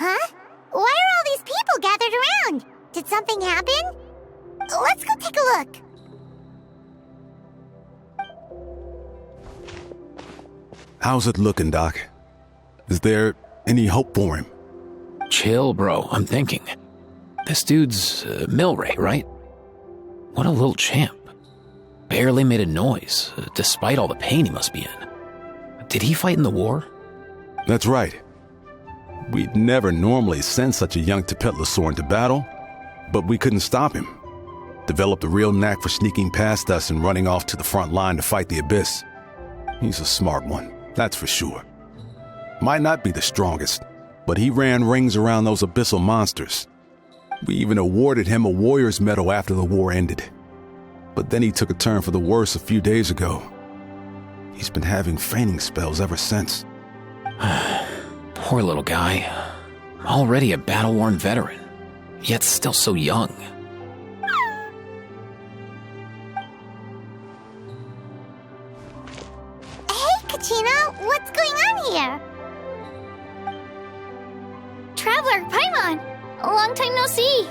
Huh? Why are all these people gathered around? Did something happen? Let's go take a look. How's it looking, Doc? Is there any hope for him? Chill, bro. I'm thinking. This dude's Milray, right? What a little champ. Barely made a noise, despite all the pain he must be in. Did he fight in the war? That's right. We'd never normally send such a young Teyvat into battle, but we couldn't stop him. Developed a real knack for sneaking past us and running off to the front line to fight the Abyss. He's a smart one, that's for sure. Might not be the strongest, but he ran rings around those abyssal monsters. We even awarded him a warrior's medal after the war ended. But then he took a turn for the worse a few days ago. He's been having fainting spells ever since. Poor little guy. Already a battle-worn veteran, yet still so young. Hey, Kachina, what's going on here? Traveler, Paimon! Long time no see!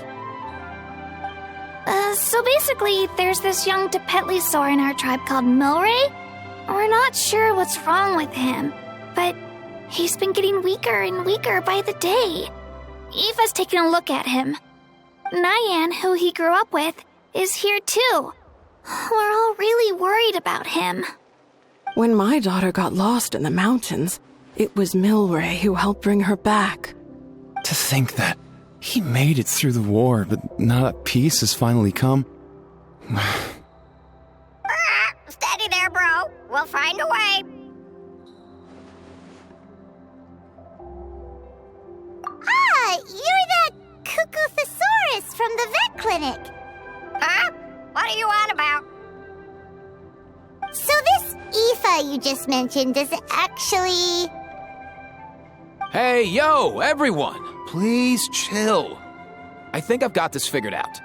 So basically, there's this young Teyvat in our tribe called Milray. We're not sure what's wrong with him, but he's been getting weaker and weaker by the day. Eva's taking a look at him. Nyan, who he grew up with, is here too. We're all really worried about him. When my daughter got lost in the mountains, it was Milray who helped bring her back. To think that he made it through the war, but now that peace has finally come. Steady there, bro. We'll find a way. Ah, you're that Cuckoo-thesaurus from the vet clinic. Huh? What are you on about? So this Aoife you just mentioned is actually... Hey, yo, everyone! Please chill. I think I've got this figured out.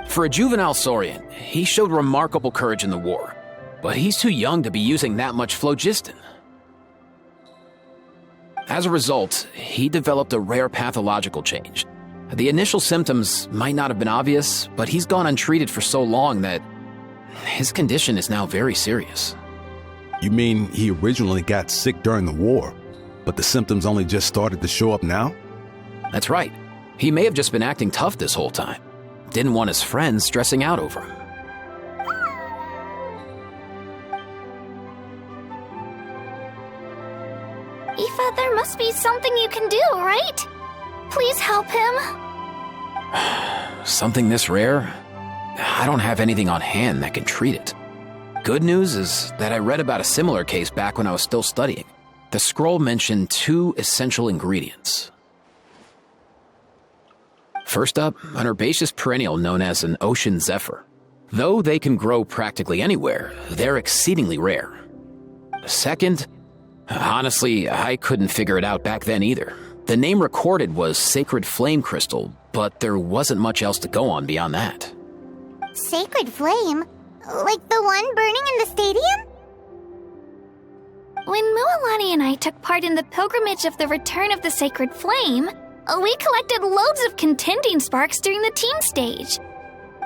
For a juvenile Saurian, he showed remarkable courage in the war, but he's too young to be using that much phlogiston. As a result, he developed a rare pathological change. The initial symptoms might not have been obvious, but he's gone untreated for so long that his condition is now very serious. You mean he originally got sick during the war, but the symptoms only just started to show up now? That's right. He may have just been acting tough this whole time. Didn't want his friends stressing out over him. Aoife, there must be something you can do, right? Please help him. Something this rare? I don't have anything on hand that can treat it. Good news is that I read about a similar case back when I was still studying. The scroll mentioned 2 essential ingredients. First up, an herbaceous perennial known as an ocean zephyr. Though they can grow practically anywhere, they're exceedingly rare. Second, honestly, I couldn't figure it out back then either. The name recorded was Sacred Flame Crystal, but there wasn't much else to go on beyond that. Sacred Flame? Like the one burning in the stadium? When Mualani and I took part in the pilgrimage of the Return of the Sacred Flame, we collected loads of contending sparks during the team stage.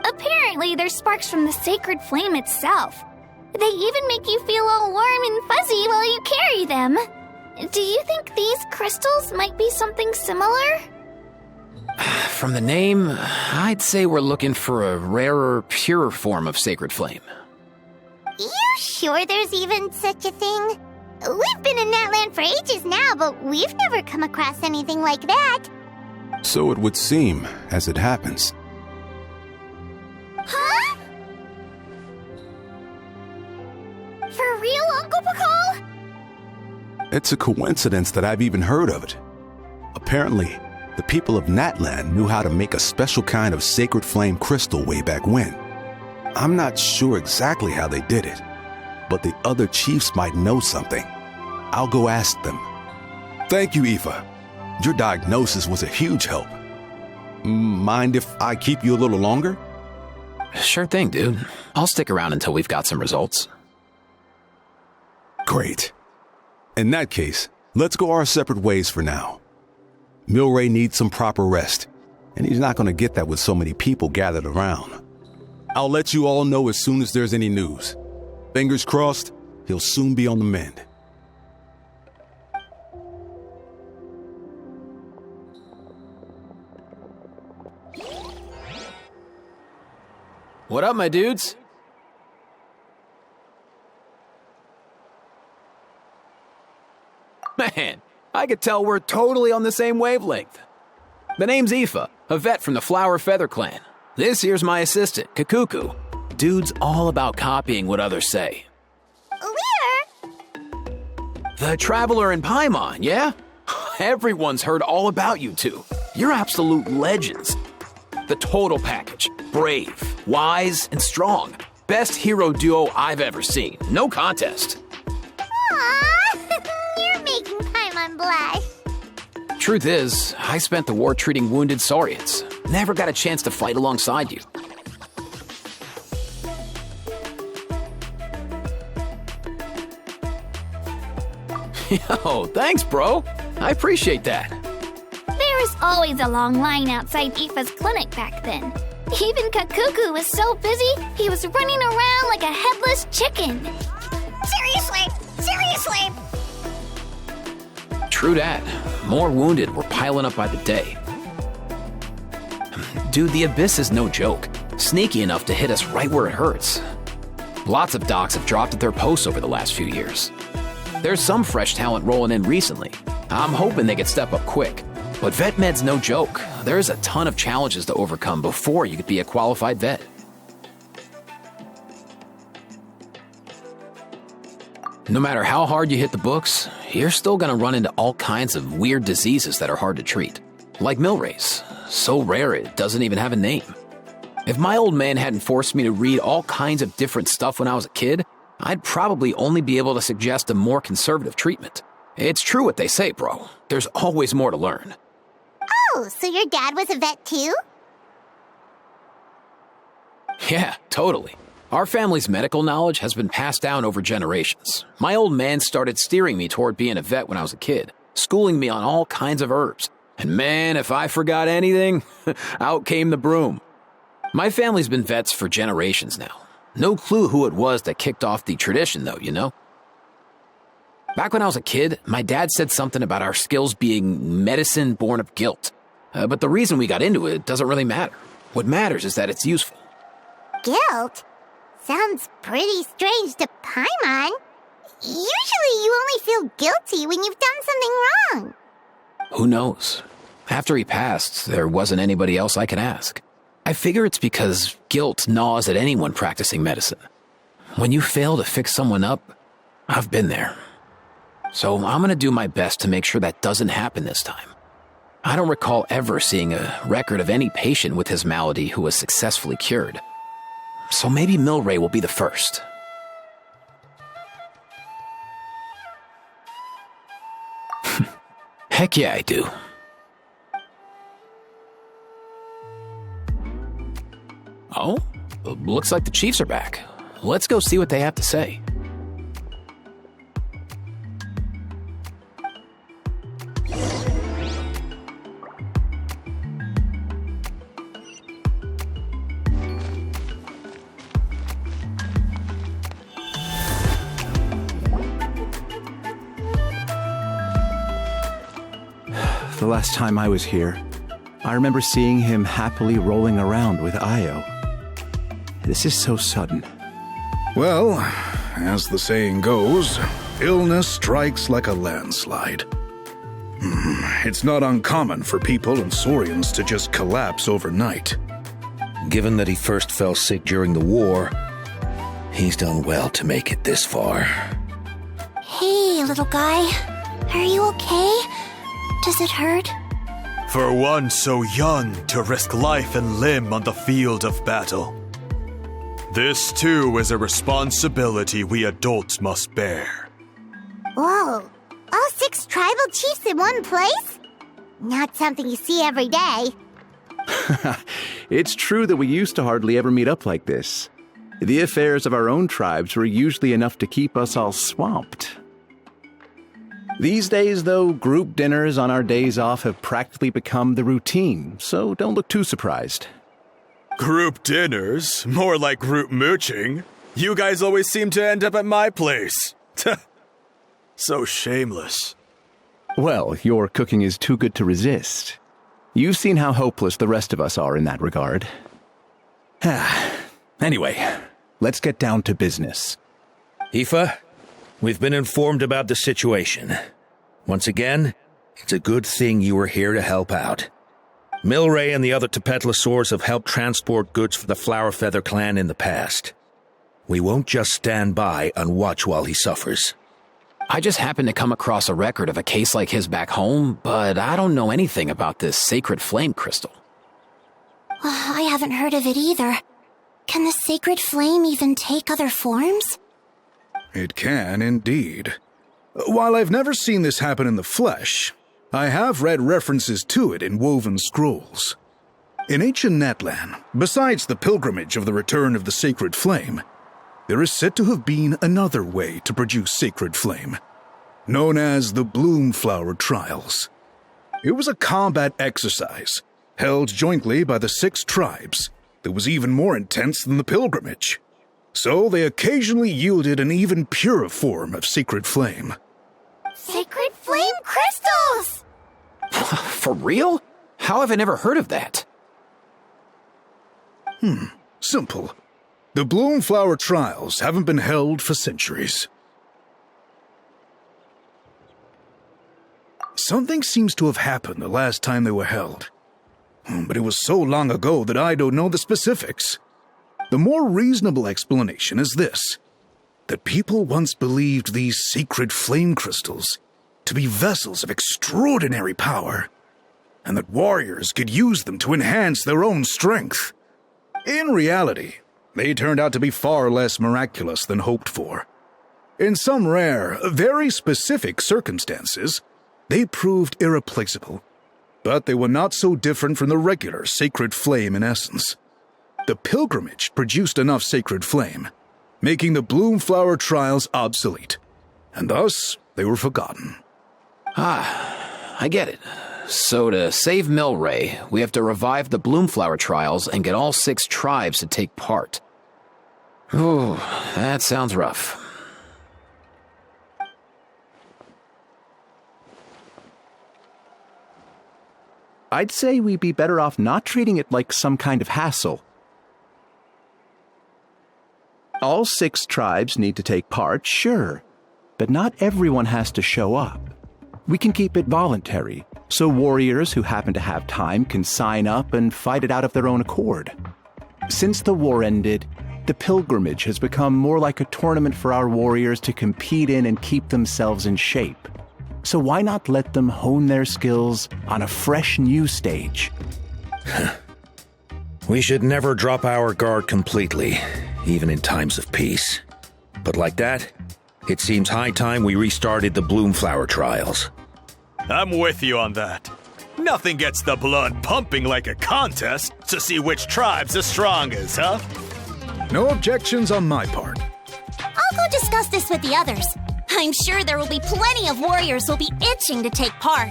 Apparently, they're sparks from the Sacred Flame itself. They even make you feel all warm and fuzzy while you carry them. Do you think these crystals might be something similar? From the name, I'd say we're looking for a rarer, purer form of Sacred Flame. You sure there's even such a thing? We've been in Natland for ages now, but we've never come across anything like that. So it would seem, as it happens. Huh? For real, Uncle Pakal? It's a coincidence that I've even heard of it. Apparently, the people of Natland knew how to make a special kind of sacred flame crystal way back when. I'm not sure exactly how they did it, but the other chiefs might know something. I'll go ask them. Thank you, Aoife. Your diagnosis was a huge help. Mind if I keep you a little longer? Sure thing, dude. I'll stick around until we've got some results. Great. In that case, let's go our separate ways for now. Milray needs some proper rest, and he's not going to get that with so many people gathered around. I'll let you all know as soon as there's any news. Fingers crossed, he'll soon be on the mend. What up, my dudes? Man, I could tell we're totally on the same wavelength. The name's Aoife, a vet from the Flower Feather clan. This here's my assistant, Kakuku. Dude's all about copying what others say. We're... The Traveler in Paimon, yeah? Everyone's heard all about you two. You're absolute legends. The total package. Brave, wise, and strong. Best hero duo I've ever seen. No contest. Aww, you're making Paimon blush. Truth is, I spent the war treating wounded Saurians. Never got a chance to fight alongside you. Yo, thanks, bro. I appreciate that. There was always a long line outside Aoife's clinic back then. Even Kakuku was so busy, he was running around like a headless chicken. Seriously! True that. More wounded were piling up by the day. Dude, the Abyss is no joke. Sneaky enough to hit us right where it hurts. Lots of docs have dropped at their posts over the last few years. There's some fresh talent rolling in recently. I'm hoping they could step up quick. But vet med's no joke. There's a ton of challenges to overcome before you could be a qualified vet. No matter how hard you hit the books, you're still gonna run into all kinds of weird diseases that are hard to treat. Like Milray's, so rare it doesn't even have a name. If my old man hadn't forced me to read all kinds of different stuff when I was a kid, I'd probably only be able to suggest a more conservative treatment. It's true what they say, bro. There's always more to learn. Oh, so your dad was a vet too? Yeah, totally. Our family's medical knowledge has been passed down over generations. My old man started steering me toward being a vet when I was a kid, schooling me on all kinds of herbs. And man, if I forgot anything, out came the broom. My family's been vets for generations now. No clue who it was that kicked off the tradition, though, you know? Back when I was a kid, my dad said something about our skills being medicine born of guilt. But the reason we got into it doesn't really matter. What matters is that it's useful. Guilt? Sounds pretty strange to Paimon. Usually you only feel guilty when you've done something wrong. Who knows? After he passed, there wasn't anybody else I could ask. I figure it's because guilt gnaws at anyone practicing medicine. When you fail to fix someone up, I've been there. So I'm gonna do my best to make sure that doesn't happen this time. I don't recall ever seeing a record of any patient with his malady who was successfully cured. So maybe Milray will be the first. Heck yeah, I do. Oh, looks like the Chiefs are back. Let's go see what they have to say. The last time I was here, I remember seeing him happily rolling around with Io. This is so sudden. Well, as the saying goes, illness strikes like a landslide. It's not uncommon for people and Saurians to just collapse overnight. Given that he first fell sick during the war, he's done well to make it this far. Hey, little guy. Are you okay? Does it hurt? For one so young to risk life and limb on the field of battle. This too is a responsibility we adults must bear. Whoa, all 6 tribal chiefs in one place? Not something you see every day. It's true that we used to hardly ever meet up like this. The affairs of our own tribes were usually enough to keep us all swamped. These days, though, group dinners on our days off have practically become the routine, so don't look too surprised. Group dinners? More like group mooching. You guys always seem to end up at my place. So shameless. Well, your cooking is too good to resist. You've seen how hopeless the rest of us are in that regard. Anyway, let's get down to business. Aoife, we've been informed about the situation. Once again, it's a good thing you were here to help out. Milray and the other Tepetlosaurs have helped transport goods for the Flowerfeather clan in the past. We won't just stand by and watch while he suffers. I just happened to come across a record of a case like his back home, but I don't know anything about this sacred flame crystal. I haven't heard of it either. Can the sacred flame even take other forms? It can, indeed. While I've never seen this happen in the flesh, I have read references to it in woven scrolls. In ancient Natlan, besides the pilgrimage of the return of the sacred flame, there is said to have been another way to produce sacred flame, known as the Bloomflower Trials. It was a combat exercise, held jointly by the 6 tribes, that was even more intense than the pilgrimage. So they occasionally yielded an even purer form of sacred flame. Sacred flame crystals! For real? How have I never heard of that? Simple. The Bloomflower Trials haven't been held for centuries. Something seems to have happened the last time they were held. But it was so long ago that I don't know the specifics. The more reasonable explanation is this: that people once believed these sacred flame crystals to be vessels of extraordinary power, and that warriors could use them to enhance their own strength. In reality, they turned out to be far less miraculous than hoped for. In some rare, very specific circumstances, they proved irreplaceable, but they were not so different from the regular sacred flame in essence. The pilgrimage produced enough sacred flame, making the Bloomflower Trials obsolete, and thus they were forgotten. I get it. So to save Milray, we have to revive the Bloomflower Trials and get all 6 tribes to take part. Ooh, that sounds rough. I'd say we'd be better off not treating it like some kind of hassle. All 6 tribes need to take part, sure, but not everyone has to show up. We can keep it voluntary, so warriors who happen to have time can sign up and fight it out of their own accord. Since the war ended, the pilgrimage has become more like a tournament for our warriors to compete in and keep themselves in shape. So why not let them hone their skills on a fresh new stage? We should never drop our guard completely, even in times of peace. But like that, it seems high time we restarted the Bloomflower Trials. I'm with you on that. Nothing gets the blood pumping like a contest to see which tribe's the strongest, huh? No objections on my part. I'll go discuss this with the others. I'm sure there will be plenty of warriors who'll be itching to take part.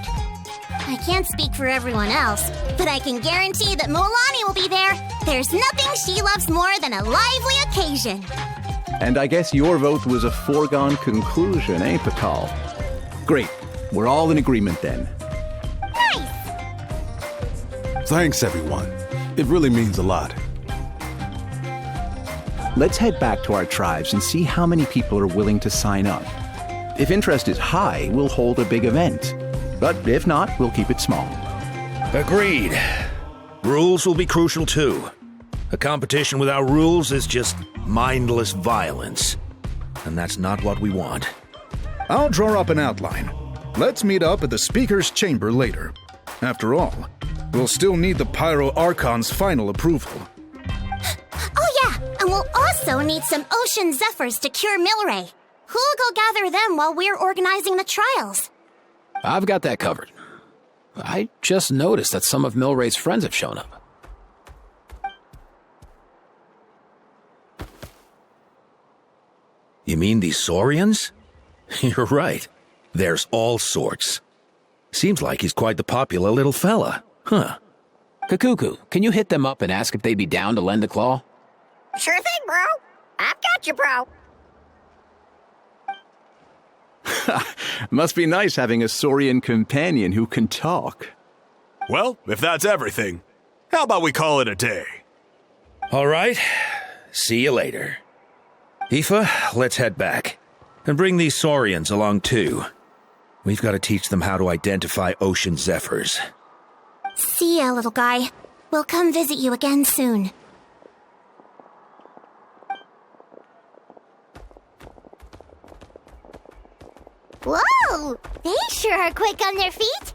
I can't speak for everyone else, but I can guarantee that Molani will be there. There's nothing she loves more than a lively occasion. And I guess your vote was a foregone conclusion, eh, Pakal? Great. We're all in agreement then. Nice! Thanks, everyone. It really means a lot. Let's head back to our tribes and see how many people are willing to sign up. If interest is high, we'll hold a big event. But if not, we'll keep it small. Agreed. Rules will be crucial too. A competition without rules is just mindless violence. And that's not what we want. I'll draw up an outline. Let's meet up at the Speaker's Chamber later. After all, we'll still need the Pyro Archon's final approval. Oh yeah, and we'll also need some Ocean Zephyrs to cure Milray. Who'll go gather them while we're organizing the trials? I've got that covered. I just noticed that some of Milray's friends have shown up. You mean these Saurians? You're right. There's all sorts. Seems like he's quite the popular little fella. Huh. Kakuku, can you hit them up and ask if they'd be down to lend a claw? Sure thing, bro. I've got you, bro. Must be nice having a Saurian companion who can talk. Well, if that's everything, how about we call it a day? All right. See you later. Aoife, let's head back. And bring these Saurians along too. We've got to teach them how to identify Ocean Zephyrs. See ya, little guy. We'll come visit you again soon. Whoa! They sure are quick on their feet.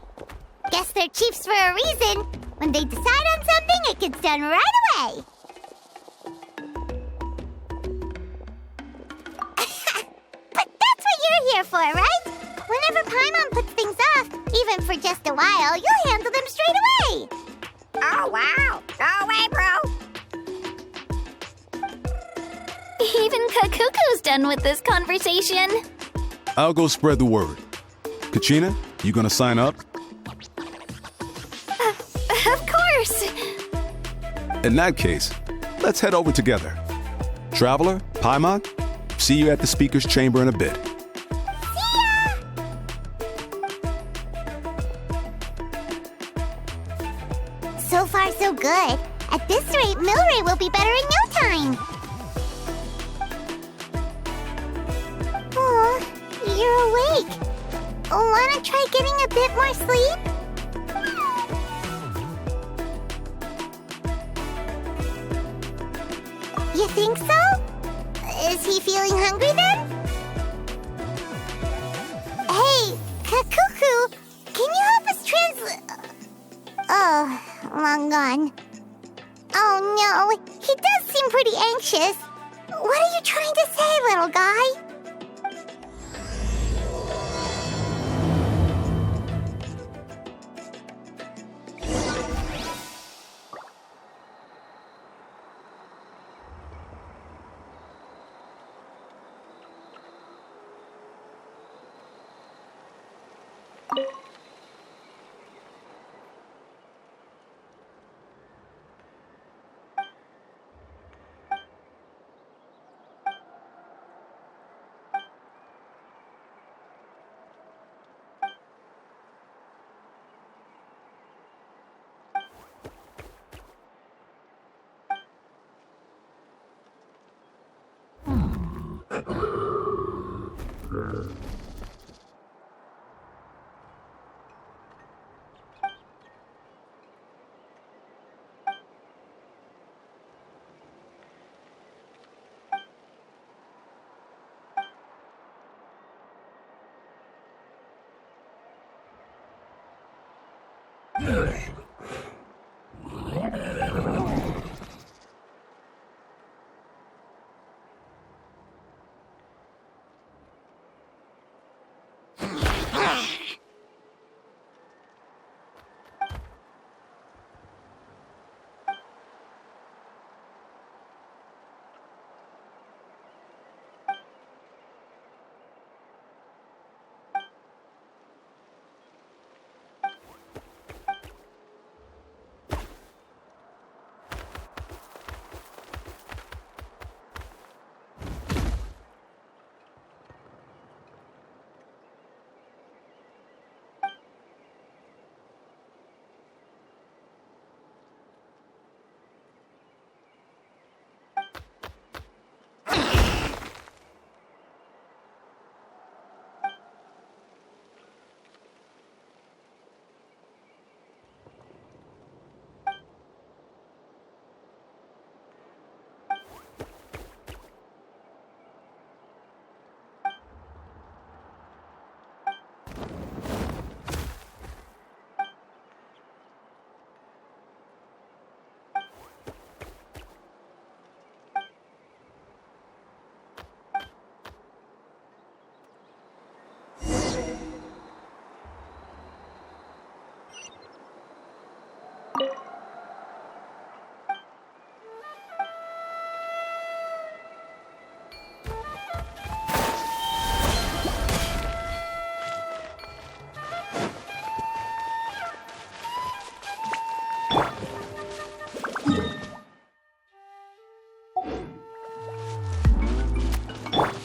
Guess they're chiefs for a reason. When they decide on something, it gets done right away. But that's what you're here for, right? Whenever Paimon puts things off, even for just a while, you'll handle them straight away. Oh, wow. Go away, bro. Even Kakuku's done with this conversation. I'll go spread the word. Kachina, you gonna sign up? Of course. In that case, let's head over together. Traveler, Paimon, see you at the Speaker's Chamber in a bit. See ya! So far, so good. At this rate, Milray will be better in no time. Aw, you're awake. Wanna try getting a bit more sleep? You think so? Is he feeling hungry then? Hey, Kakuku, can you help us Oh, long gone. Oh no, he does seem pretty anxious. What are you trying to say, little guy?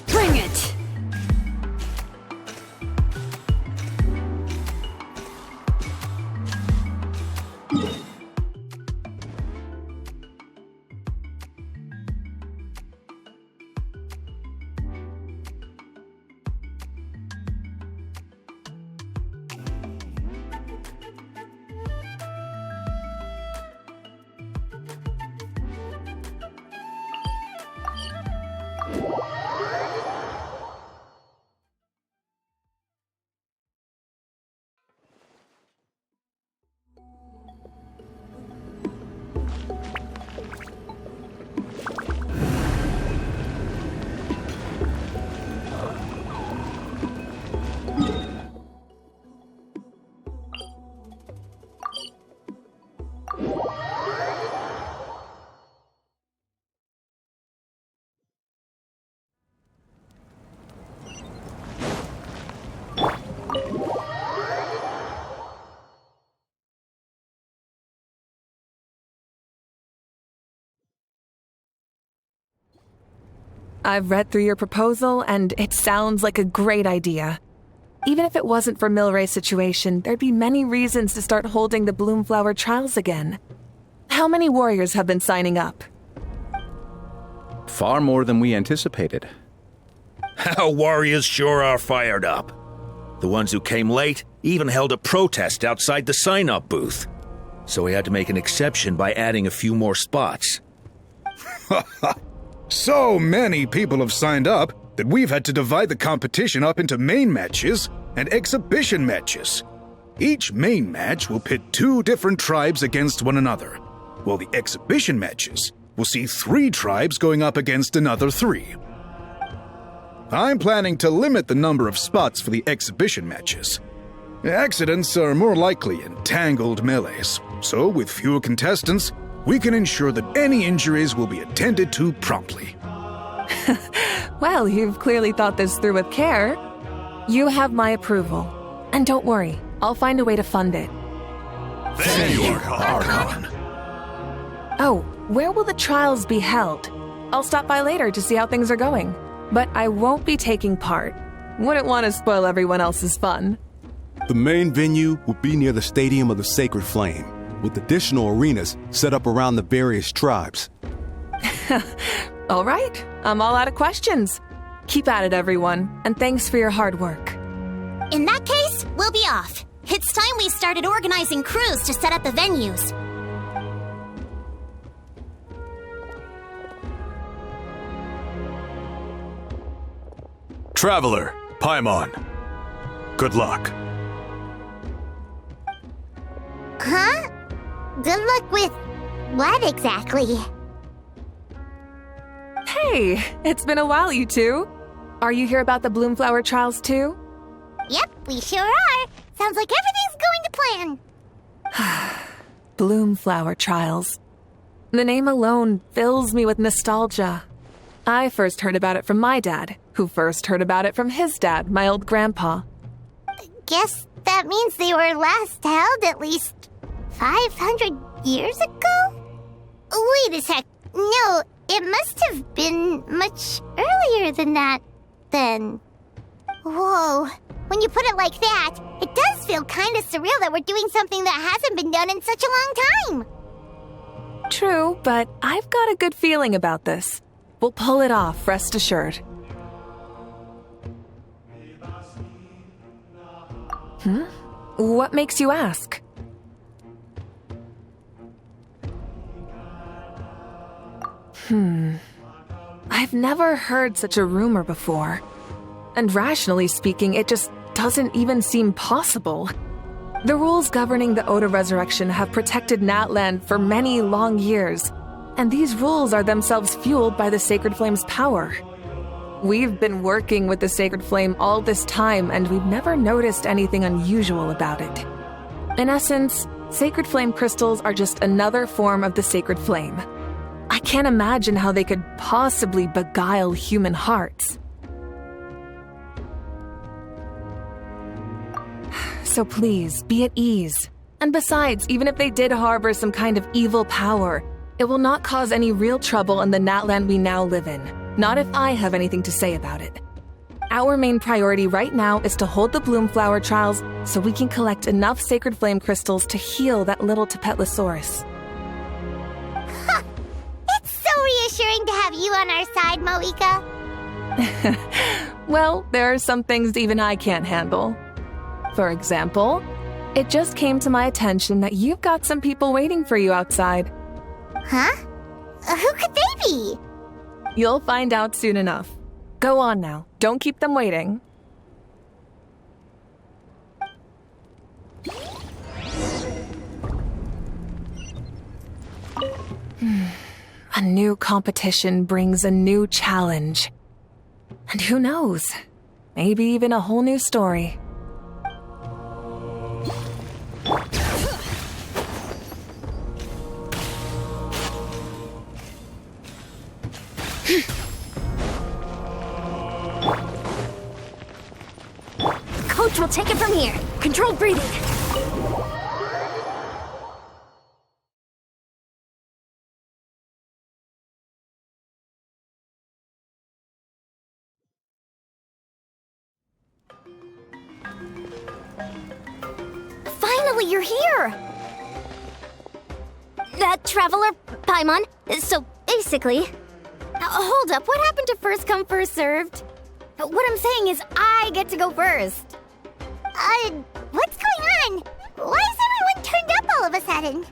Bring it! I've read through your proposal, and it sounds like a great idea. Even if it wasn't for Milray's situation, there'd be many reasons to start holding the Bloomflower trials again. How many warriors have been signing up? Far more than we anticipated. Our warriors sure are fired up. The ones who came late even held a protest outside the sign-up booth. So we had to make an exception by adding a few more spots. So many people have signed up that we've had to divide the competition up into main matches and exhibition matches. Each main match will pit 2 different tribes against one another, while the exhibition matches will see 3 tribes going up against another 3. I'm planning to limit the number of spots for the exhibition matches. Accidents are more likely in tangled melees, so with fewer contestants, we can ensure that any injuries will be attended to promptly. Well, you've clearly thought this through with care. You have my approval. And don't worry, I'll find a way to fund it. Thank you, Archon. Oh, where will the trials be held? I'll stop by later to see how things are going. But I won't be taking part. Wouldn't want to spoil everyone else's fun. The main venue will be near the Stadium of the Sacred Flame, with additional arenas set up around the various tribes. All right, I'm all out of questions. Keep at it, everyone, and thanks for your hard work. In that case, we'll be off. It's time we started organizing crews to set up the venues. Traveler, Paimon. Good luck. Huh? Good luck with what exactly? Hey, it's been a while, you two. Are you here about the Bloomflower trials too? Yep, we sure are. Sounds like everything's going to plan. Bloomflower trials. The name alone fills me with nostalgia. I first heard about it from my dad, who first heard about it from his dad, my old grandpa. Guess that means they were last held at least 500 years ago? Wait a sec. No, it must have been much earlier than that, then. Whoa. When you put it like that, it does feel kind of surreal that we're doing something that hasn't been done in such a long time. True, but I've got a good feeling about this. We'll pull it off, rest assured. What makes you ask? I've never heard such a rumor before. And rationally speaking, it just doesn't even seem possible. The rules governing the Oda Resurrection have protected Natland for many long years, and these rules are themselves fueled by the Sacred Flame's power. We've been working with the Sacred Flame all this time, and we've never noticed anything unusual about it. In essence, Sacred flame crystals are just another form of the sacred flame. I can't imagine how they could possibly beguile human hearts. So please, be at ease. And besides, even if they did harbor some kind of evil power, it will not cause any real trouble in the Natland we now live in. Not if I have anything to say about it. Our main priority right now is to hold the Bloomflower trials so we can collect enough sacred flame crystals to heal that little Tepetlosaurus. It's so reassuring to have you on our side, Moeka. Well, there are some things even I can't handle. For example, it just came to my attention that you've got some people waiting for you outside. Huh? Who could they be? You'll find out soon enough. Go on now. Don't keep them waiting. A new competition brings a new challenge. And who knows? Maybe even a whole new story. Coach will take it from here. Controlled breathing. Finally, you're here! Traveler Paimon, so basically... hold up, what happened to first come, first served? What I'm saying is I get to go first. What's going on? Why is everyone turned up all of a sudden?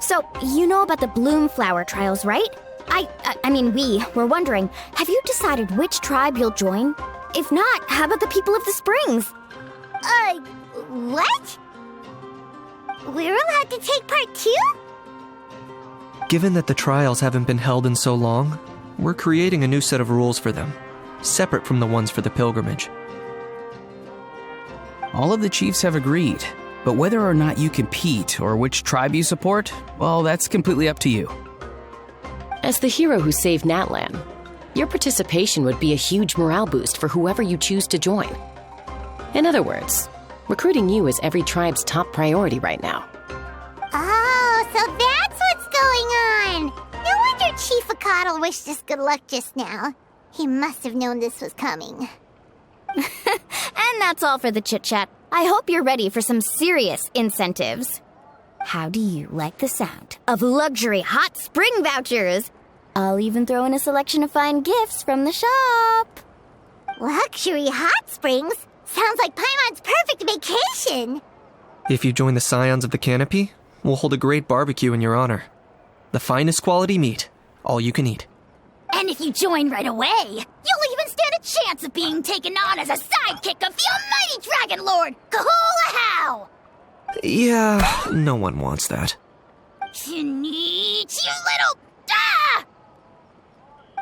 So, you know about the Bloomflower trials, right? I mean, we were wondering, have you decided which tribe you'll join? If not, how about the people of the Springs? What? We're allowed to take part too? Given that the trials haven't been held in so long, we're creating a new set of rules for them, separate from the ones for the pilgrimage. All of the chiefs have agreed, but whether or not you compete or which tribe you support, well, that's completely up to you. As the hero who saved Natlan, your participation would be a huge morale boost for whoever you choose to join. In other words, recruiting you is every tribe's top priority right now. Oh, so that's what's going on! No wonder Chief Akatl wished us good luck just now. He must have known this was coming. And that's all for the chit-chat. I hope you're ready for some serious incentives. How do you like the sound of luxury hot spring vouchers? I'll even throw in a selection of fine gifts from the shop. Luxury hot springs? Sounds like Paimon's perfect vacation! If you join the Scions of the Canopy, we'll hold a great barbecue in your honor. The finest quality meat, all you can eat. And if you join right away, you'll even stand a chance of being taken on as a sidekick of the almighty Dragon Lord, Kahula-How! Yeah, no one wants that. Neat, you little... Ah!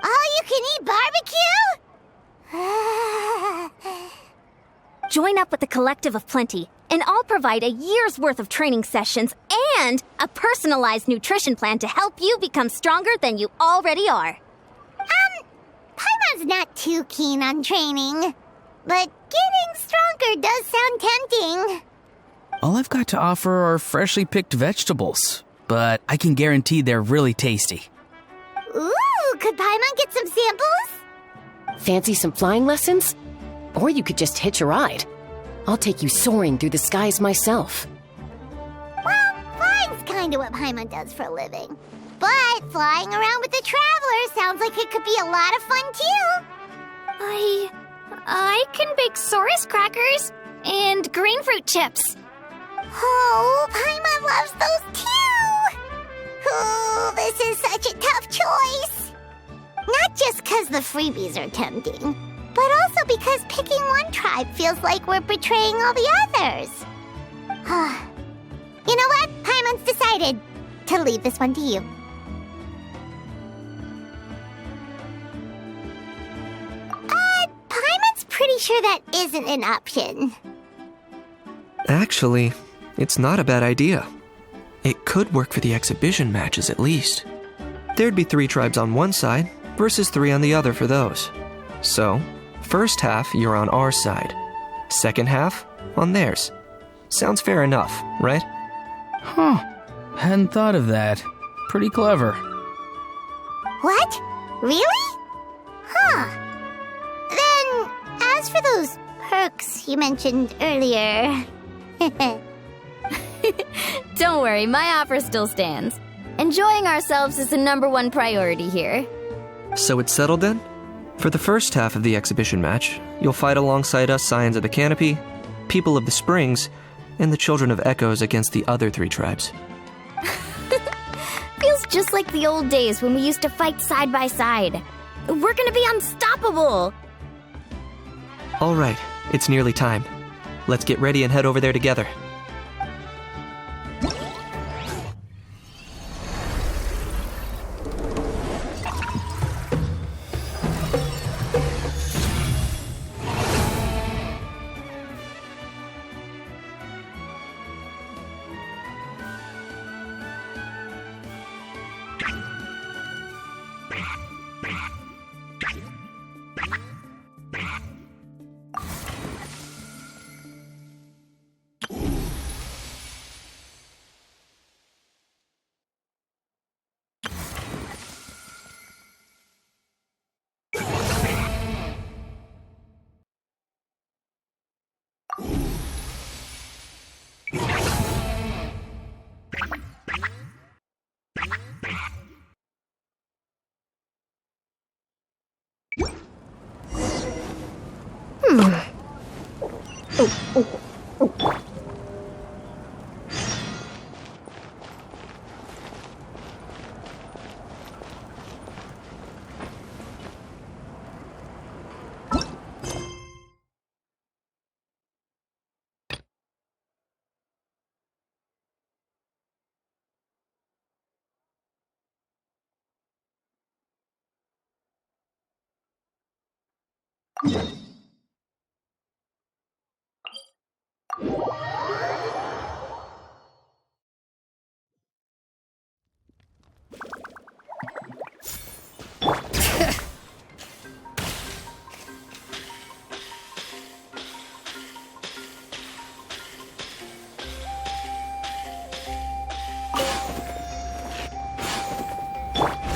All-you-can-eat barbecue? Join up with the Collective of Plenty, and I'll provide a year's worth of training sessions and a personalized nutrition plan to help you become stronger than you already are. Paimon's not too keen on training, but getting stronger does sound tempting. All I've got to offer are freshly picked vegetables, but I can guarantee they're really tasty. Ooh, could Paimon get some samples? Fancy some flying lessons? Or you could just hitch a ride. I'll take you soaring through the skies myself. Well, flying's kinda what Paimon does for a living. But flying around with the Traveler sounds like it could be a lot of fun too. I can bake Saurus crackers and green fruit chips. Oh, Paimon loves those too! Ooh, this is such a tough choice. Not just because the freebies are tempting, but also because picking one tribe feels like we're betraying all the others. You know what? Paimon's decided to leave this one to you. Paimon's pretty sure that isn't an option. Actually, it's not a bad idea. It could work for the exhibition matches at least. There'd be 3 tribes on one side versus 3 on the other for those. So, first half you're on our side. Second half on theirs. Sounds fair enough, right? Huh. Hadn't thought of that. Pretty clever. What? Really? Huh. Then, as for those perks you mentioned earlier... Don't worry, my offer still stands. Enjoying ourselves is the #1 priority here. So it's settled then? For the first half of the exhibition match, you'll fight alongside us Scions of the Canopy, People of the Springs, and the Children of Echoes against the other 3 tribes. Feels just like the old days when we used to fight side by side. We're gonna be unstoppable! All right, it's nearly time. Let's get ready and head over there together.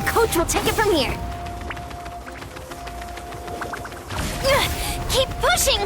Coach will take it from here. Keep pushing!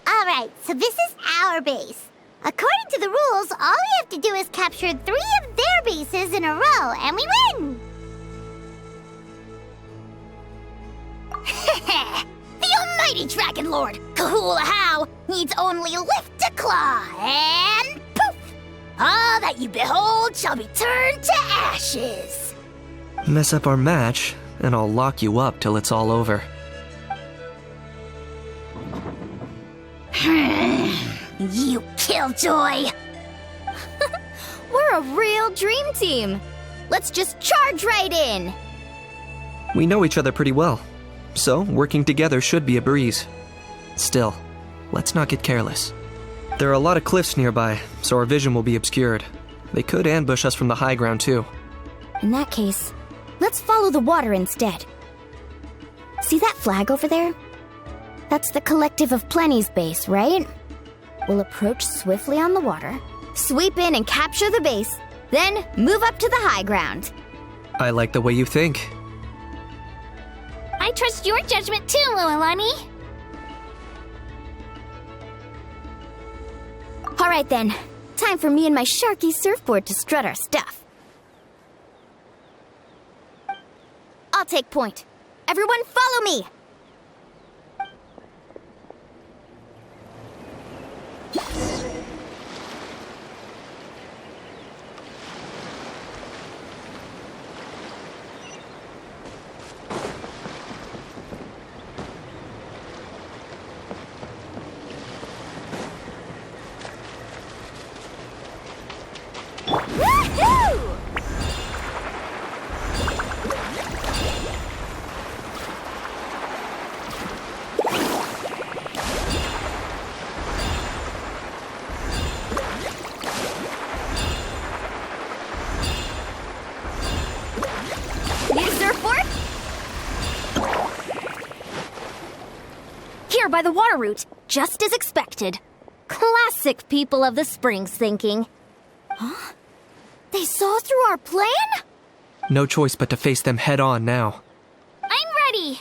Alright, so this is our base. According to the rules, all we have to do is capture 3 of their bases in a row, and we win! The almighty Dragon Lord, Kahula How, needs only lift a claw, and poof! All that you behold shall be turned to ashes. Mess up our match, and I'll lock you up till it's all over. You killjoy! We're a real dream team. Let's just charge right in. We know each other pretty well, so working together should be a breeze. Still, let's not get careless. There are a lot of cliffs nearby, so our vision will be obscured. They could ambush us from the high ground too. In that case, let's follow the water instead. See that flag over there? That's the Collective of Plenty's base, right? We'll approach swiftly on the water, sweep in and capture the base, then move up to the high ground. I like the way you think. I trust your judgment too, Lualani. All right then, time for me and my Sharky surfboard to strut our stuff. I'll take point. Everyone follow me! by the water route, just as expected. Classic people of the Springs thinking. Huh? They saw through our plan? No choice but to face them head on now. I'm ready!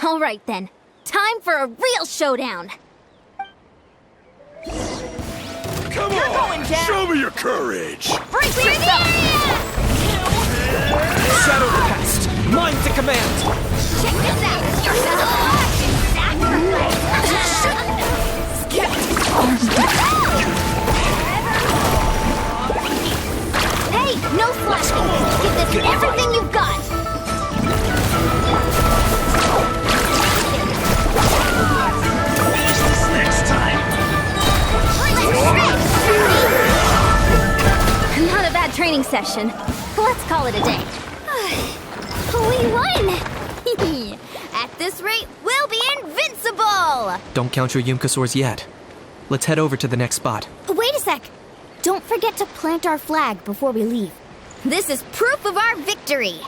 All right then, time for a real showdown. Come on! Show me your courage! Brace yourself! Shadow the past! Mind to command! Check this out! You're Hey, no flashing! Give this everything you've got! Next time! Not a bad training session. Let's call it a day. We won! At this rate, we'll be invincible! Don't count your Yumkasaurs yet. Let's head over to the next spot. Wait a sec! Don't forget to plant our flag before we leave. This is proof of our victory!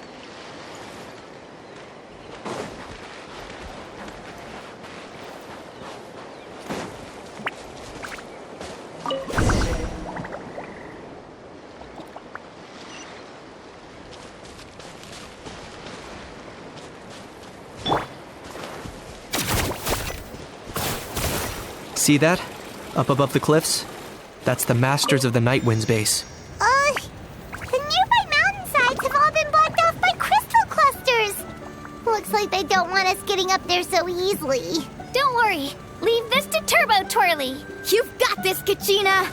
See that? Up above the cliffs? That's the Masters of the Night Wind's base. The nearby mountainsides have all been blocked off by crystal clusters. Looks like they don't want us getting up there so easily. Don't worry. Leave this to Turbo Twirly. You've got this, Kachina!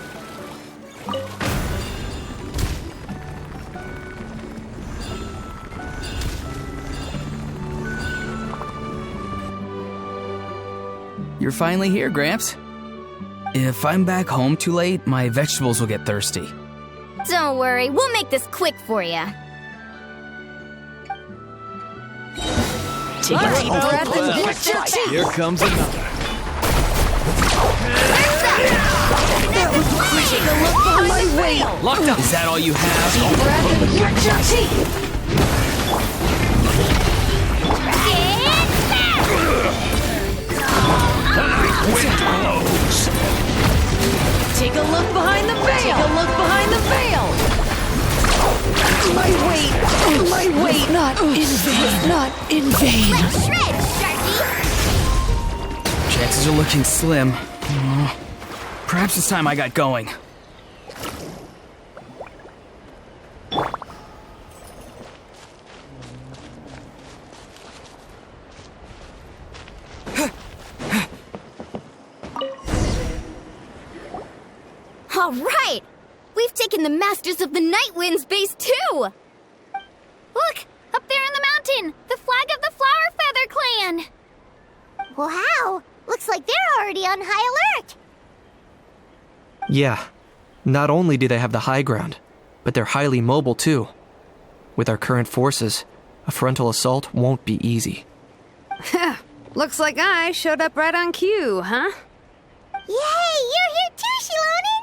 You're finally here, Gramps. If I'm back home too late, my vegetables will get thirsty. Don't worry, we'll make this quick for you. Take a deep breath and get your teeth. Here comes another. Take a look behind my veil. Locked up. Is that all you have? Deep breath and get your teeth. Take a look behind the veil! Take a look behind the veil! My weight, not in vain. Let's shred, Sharky! Chances are looking slim. Perhaps it's time I got going. All right! We've taken the Masters of the Night Wind's base, too! Look! Up there in the mountain! The flag of the Flower Feather Clan! Wow! Looks like they're already on high alert! Yeah. Not only do they have the high ground, but they're highly mobile, too. With our current forces, a frontal assault won't be easy. Looks like I showed up right on cue, huh? Yay! You're here too, Shilonen!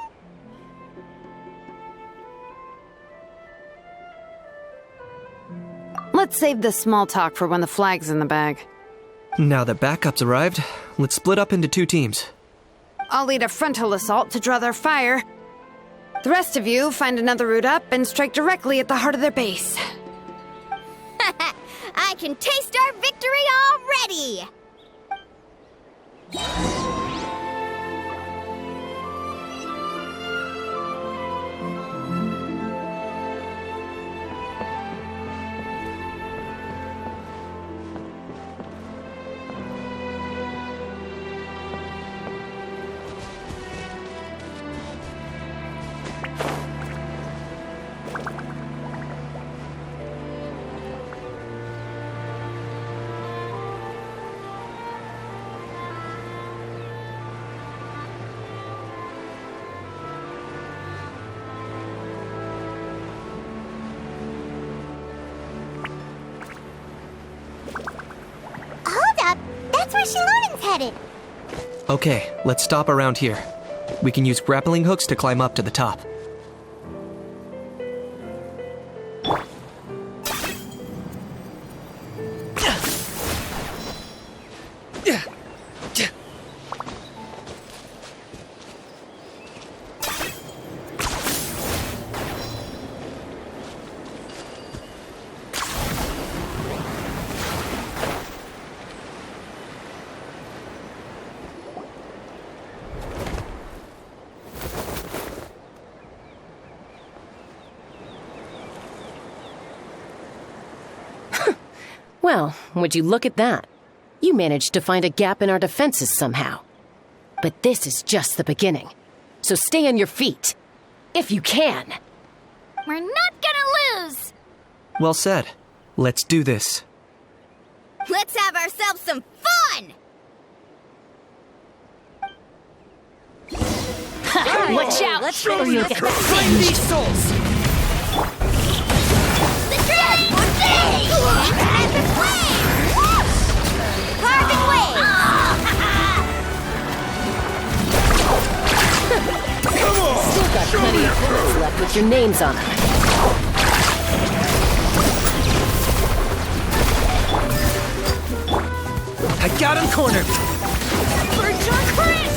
Let's save the small talk for when the flag's in the bag. Now that backup's arrived, let's split up into 2 teams. I'll lead a frontal assault to draw their fire. The rest of you find another route up and strike directly at the heart of their base. I can taste our victory already! Shilonen's headed. Okay, let's stop around here. We can use grappling hooks to climb up to the top. Well, would you look at that? You managed to find a gap in our defenses somehow. But this is just the beginning. So stay on your feet. If you can. We're not gonna lose! Well said. Let's do this. Let's have ourselves some fun! Watch out! Let's show you get Find these souls! The dragon! Perfect way! Come on! Still got plenty of cards left with your names on them. I got him cornered! Bird John Crit!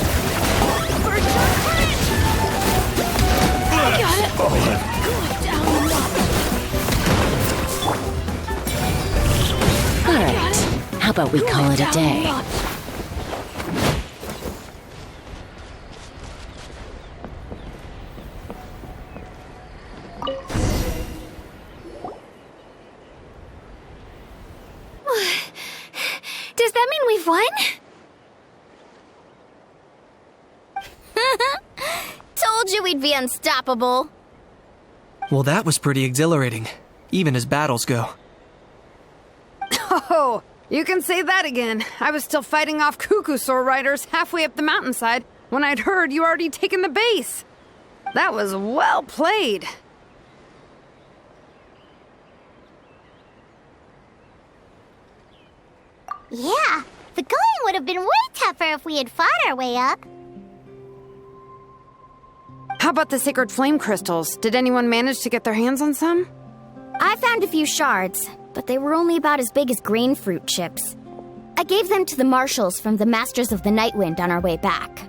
Bird John Crit! I got it! Going down the lot. Alright, how about we call it a day? Does that mean we've won? Told you we'd be unstoppable. Well, that was pretty exhilarating, even as battles go. Oh, you can say that again. I was still fighting off Cuckoosaur riders halfway up the mountainside when I'd heard you already taken the base. That was well played. Yeah, the going would have been way tougher if we had fought our way up. How about the sacred flame crystals? Did anyone manage to get their hands on some? I found a few shards, but they were only about as big as grain fruit chips. I gave them to the marshals from the Masters of the Nightwind on our way back.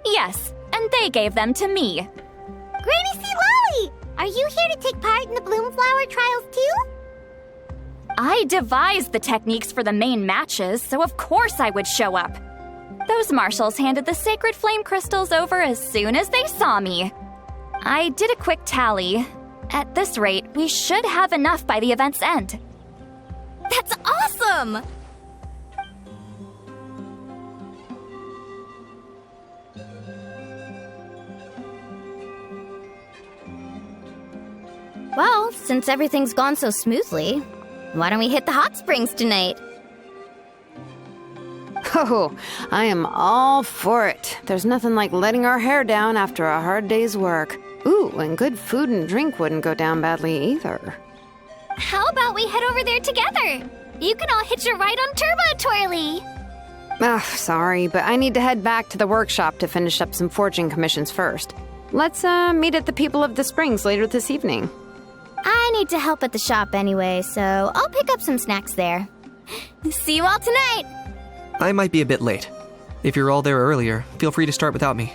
Yes, and they gave them to me. Granny C. Lolly! Are you here to take part in the Bloomflower trials too? I devised the techniques for the main matches, so of course I would show up. Those marshals handed the sacred flame crystals over as soon as they saw me. I did a quick tally. At this rate, we should have enough by the event's end. That's awesome! Well, since everything's gone so smoothly, why don't we hit the hot springs tonight? Oh, I am all for it. There's nothing like letting our hair down after a hard day's work. Ooh, and good food and drink wouldn't go down badly either. How about we head over there together? You can all hitch a ride on Turbo Twirly. Ugh, sorry, but I need to head back to the workshop to finish up some forging commissions first. Let's meet at the People of the Springs later this evening. I need to help at the shop anyway, so I'll pick up some snacks there. See you all tonight! I might be a bit late. If you're all there earlier, feel free to start without me.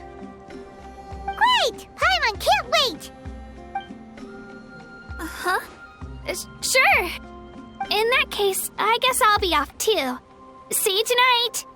Great! Paimon can't wait! Uh-huh. Sure. In that case, I guess I'll be off too. See you tonight!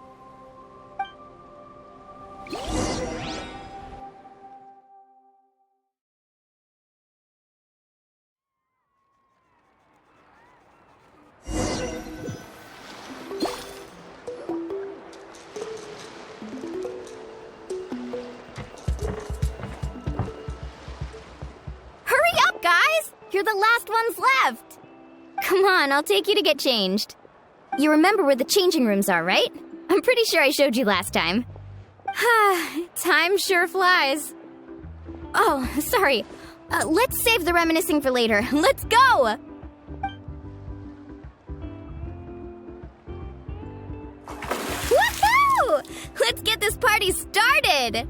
You're the last ones left! Come on, I'll take you to get changed. You remember where the changing rooms are, right? I'm pretty sure I showed you last time. Time sure flies. Oh, sorry. Let's save the reminiscing for later. Let's go! Woohoo! Let's get this party started!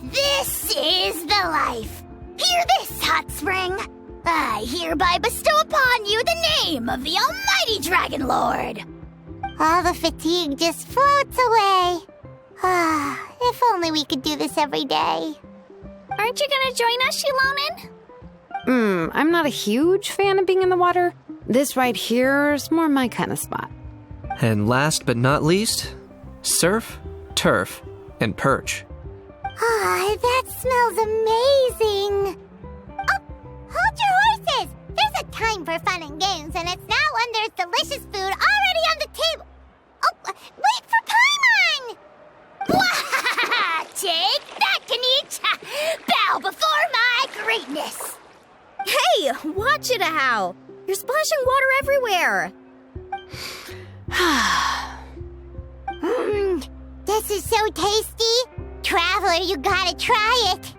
This is the life. Hear this, Hot Spring. I hereby bestow upon you the name of the Almighty Dragon Lord. All the fatigue just floats away. If only we could do this every day. Aren't you gonna join us, Shilonen? I'm not a huge fan of being in the water. This right here is more my kind of spot. And last but not least, surf, turf, and perch. That smells amazing. Oh, hold your horses! There's a time for fun and games, and it's now when there's delicious food already on the table. Oh, wait for Paimon! Take that, Kanich! Bow before my greatness! Hey, watch it, How! You're splashing water everywhere! This is so tasty! Traveler, you gotta try it!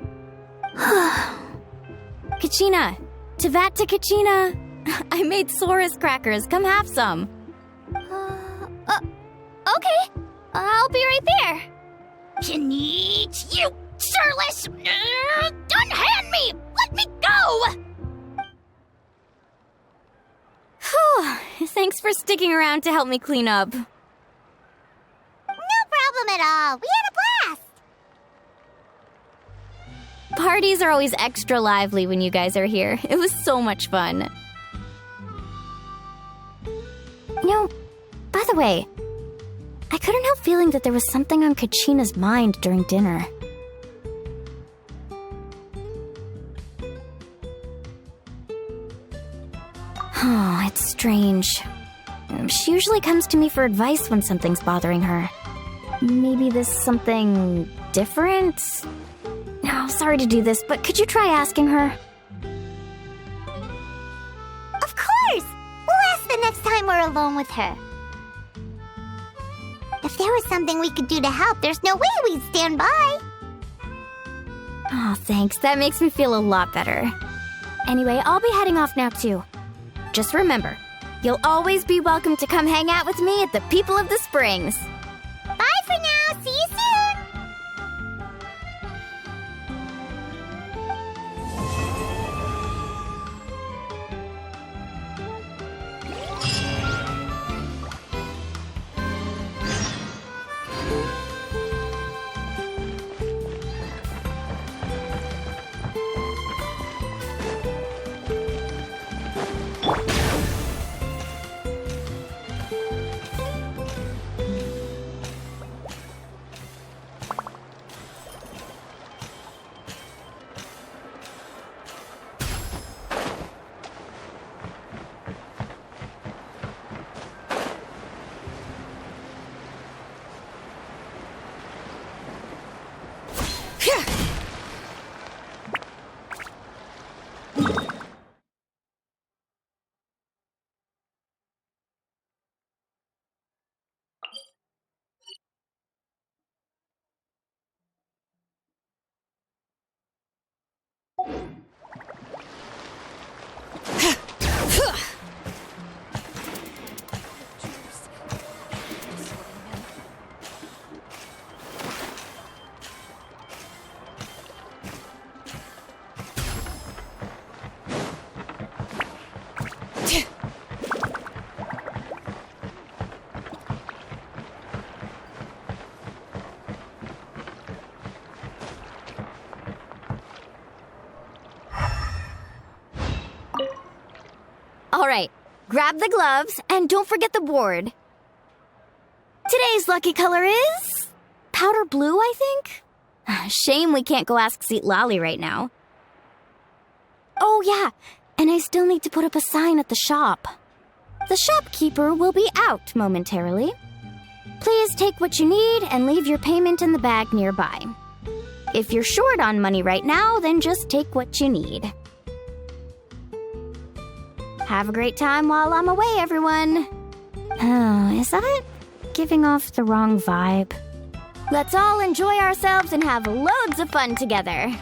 Kachina! Teyvat to Kachina! I made Saurus crackers. Come have some. Okay. I'll be right there. Kanich, you surless! Unhand me! Let me go! Whew. Thanks for sticking around to help me clean up. No problem at all. We had a blast! Parties are always extra lively when you guys are here. It was so much fun. By the way, I couldn't help feeling that there was something on Kachina's mind during dinner. Oh, it's strange. She usually comes to me for advice when something's bothering her. Maybe this something different? Oh, sorry to do this, but could you try asking her? Of course! We'll ask the next time we're alone with her. If there was something we could do to help, there's no way we'd stand by. Oh, thanks. That makes me feel a lot better. Anyway, I'll be heading off now, too. Just remember, you'll always be welcome to come hang out with me at the People of the Springs. Bye for now. See you soon. All right, grab the gloves and don't forget the board. Today's lucky color is powder blue, I think. Shame we can't go ask Seat Lolly right now. Oh yeah, and I still need to put up a sign at the shop. The shopkeeper will be out momentarily. Please take what you need and leave your payment in the bag nearby. If you're short on money right now, then just take what you need. Have a great time while I'm away, everyone. Oh, is that giving off the wrong vibe? Let's all enjoy ourselves and have loads of fun together.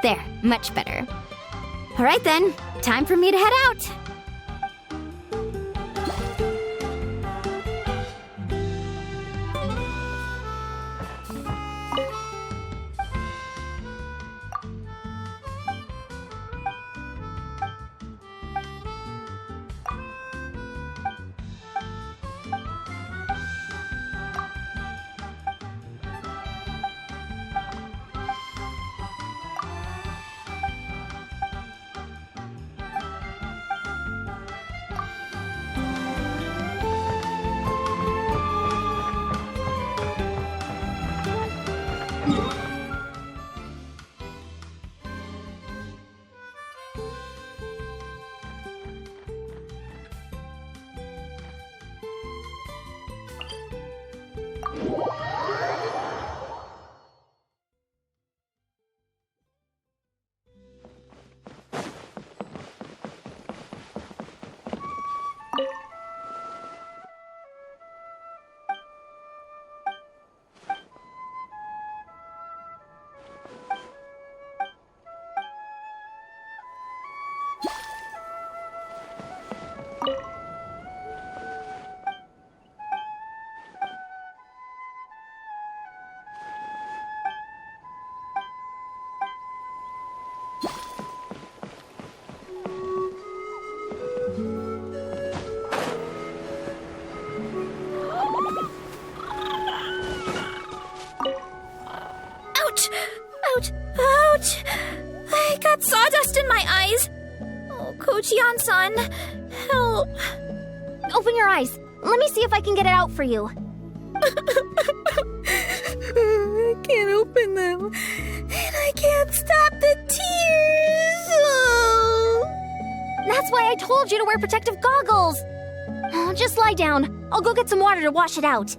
There, much better. All right then, time for me to head out. got sawdust in my eyes. Oh, Kochian-san, help. Open your eyes. Let me see if I can get it out for you. I can't open them. And I can't stop the tears. Oh. That's why I told you to wear protective goggles. Oh, just lie down. I'll go get some water to wash it out.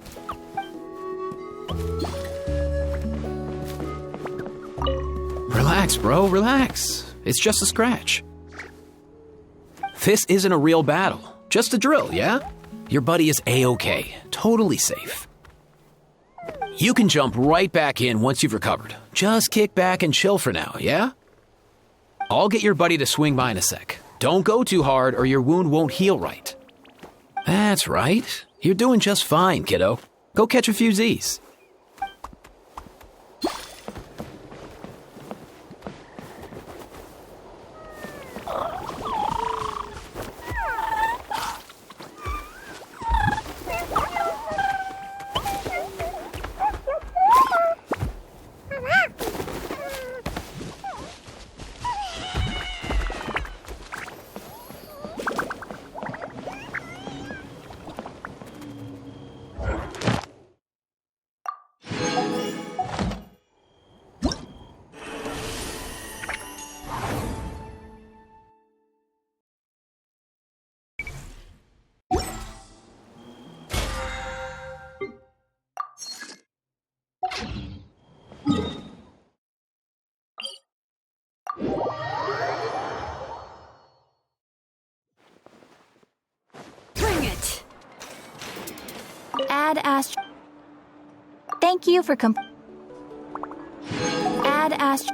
Relax, bro, relax. It's just a scratch. This isn't a real battle, just a drill, yeah? Your buddy is A-okay, totally safe. You can jump right back in once you've recovered. Just kick back and chill for now, yeah? I'll get your buddy to swing by in a sec. Don't go too hard or your wound won't heal right. That's right. You're doing just fine, kiddo. Go catch a few Z's. Add Ast. Thank you for Add Ast.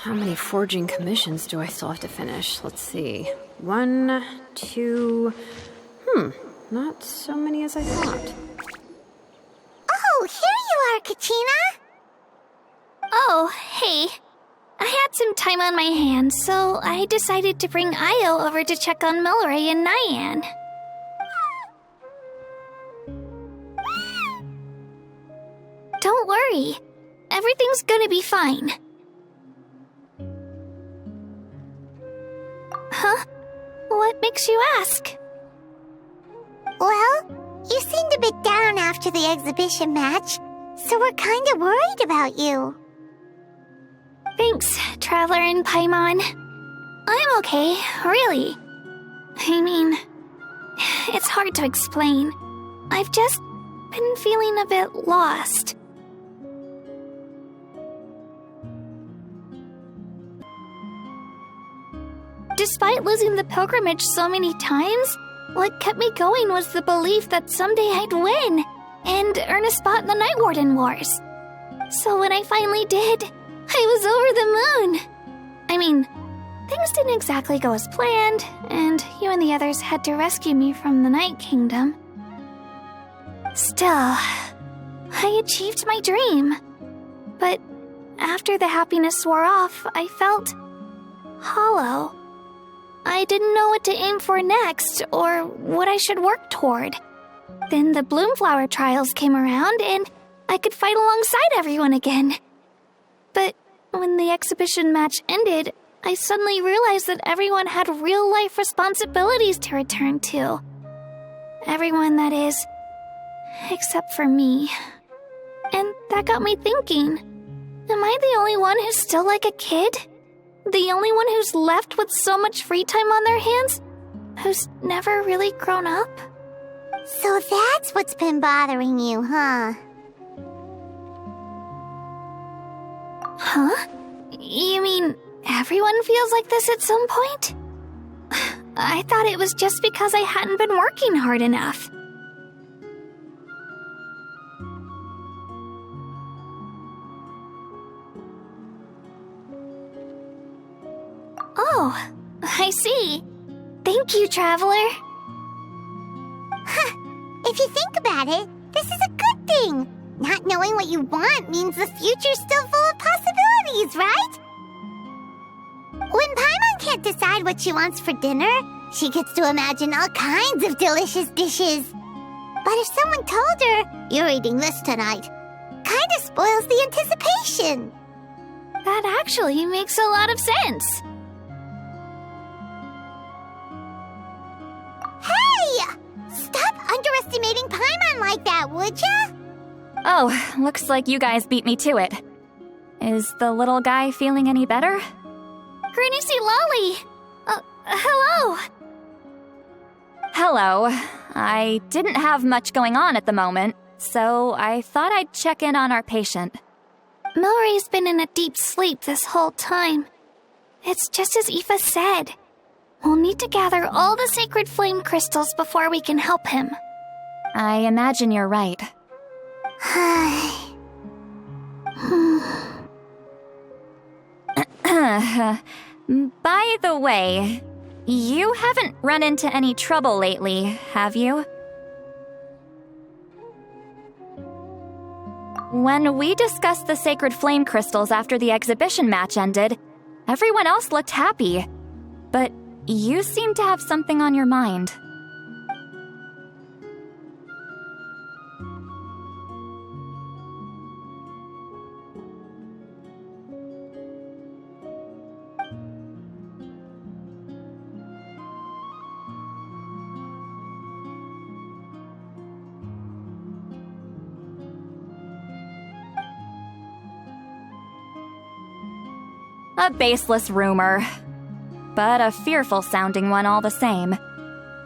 How many forging commissions do I still have to finish? Let's see. 1, 2... Not so many as I thought. Oh, here you are, Katrina! Oh, hey. I had some time on my hands, so I decided to bring Io over to check on Milray and Nyan. Don't worry. Everything's gonna be fine. Huh? What makes you ask? Well, you seemed a bit down after the exhibition match, so we're kind of worried about you. Thanks, Traveler and Paimon. I'm okay, really. I mean, it's hard to explain. I've just been feeling a bit lost. Despite losing the pilgrimage so many times, what kept me going was the belief that someday I'd win and earn a spot in the Night Warden Wars. So when I finally did, I was over the moon. I mean, things didn't exactly go as planned, and you and the others had to rescue me from the Night Kingdom. Still, I achieved my dream. But after the happiness wore off, I felt hollow. I didn't know what to aim for next, or what I should work toward. Then the Bloomflower trials came around, and I could fight alongside everyone again. But when the exhibition match ended, I suddenly realized that everyone had real-life responsibilities to return to. Everyone, that is, except for me. And that got me thinking, am I the only one who's still like a kid? The only one who's left with so much free time on their hands? Who's never really grown up? So that's what's been bothering you, huh? Huh? You mean everyone feels like this at some point? I thought it was just because I hadn't been working hard enough. Oh, I see. Thank you, Traveler. If you think about it, this is a good thing. Not knowing what you want means the future's still full of possibilities, right? When Paimon can't decide what she wants for dinner, she gets to imagine all kinds of delicious dishes. But if someone told her, "You're eating this tonight," kinda spoils the anticipation. That actually makes a lot of sense. Hey! Stop underestimating Paimon like that, would ya? Oh, looks like you guys beat me to it. Is the little guy feeling any better? Granny C. Lolly! Hello! Hello. I didn't have much going on at the moment, so I thought I'd check in on our patient. Milray's been in a deep sleep this whole time. It's just as Aoife said. We'll need to gather all the sacred flame crystals before we can help him. I imagine you're right. By the way, you haven't run into any trouble lately, have you? When we discussed the sacred flame crystals after the exhibition match ended, everyone else looked happy. But you seem to have something on your mind. A baseless rumor, but a fearful-sounding one all the same.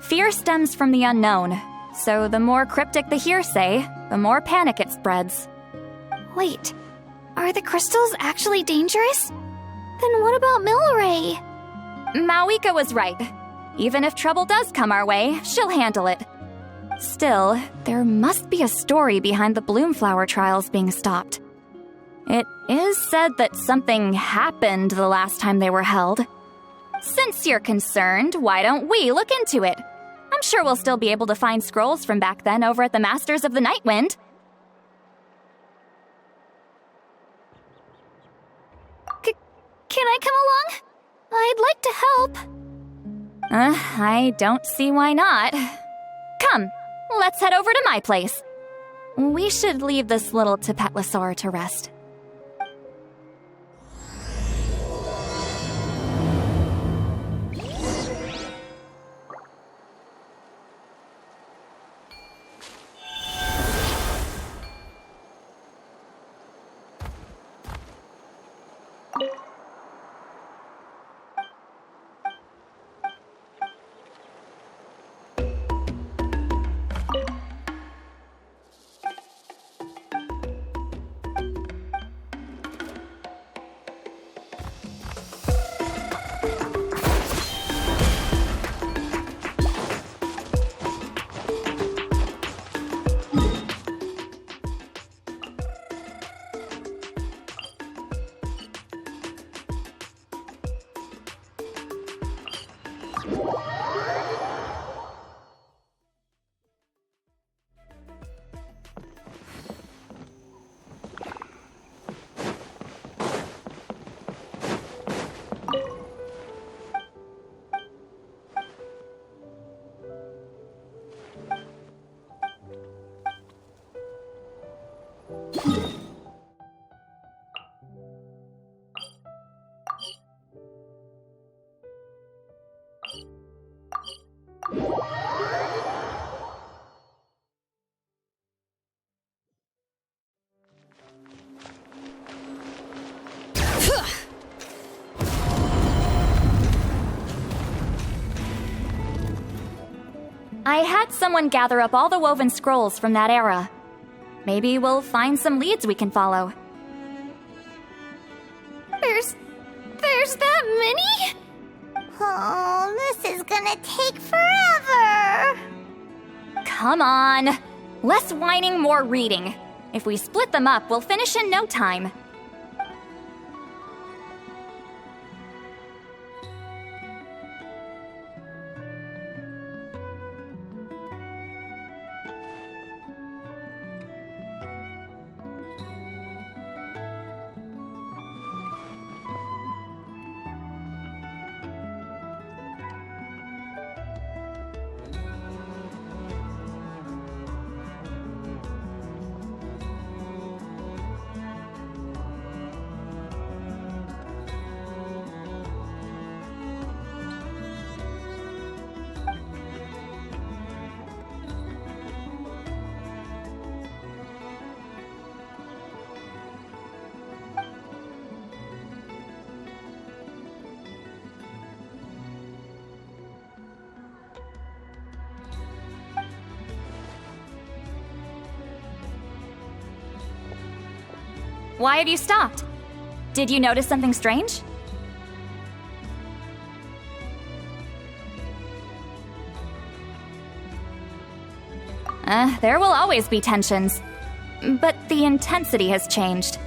Fear stems from the unknown, so the more cryptic the hearsay, the more panic it spreads. Wait, are the crystals actually dangerous? Then what about Milray? Mawika was right. Even if trouble does come our way, she'll handle it. Still, there must be a story behind the Bloomflower trials being stopped. It is said that something happened the last time they were held. Since you're concerned, why don't we look into it? I'm sure we'll still be able to find scrolls from back then over at the Masters of the Nightwind. Can I come along? I'd like to help. I don't see why not. Come, let's head over to my place. We should leave this little Tepetlosaur to rest. I had someone gather up all the woven scrolls from that era. Maybe we'll find some leads we can follow. There's that many? Oh, this is gonna take forever. Come on. Less whining, more reading. If we split them up, we'll finish in no time. Why have you stopped? Did you notice something strange? There will always be tensions. But the intensity has changed.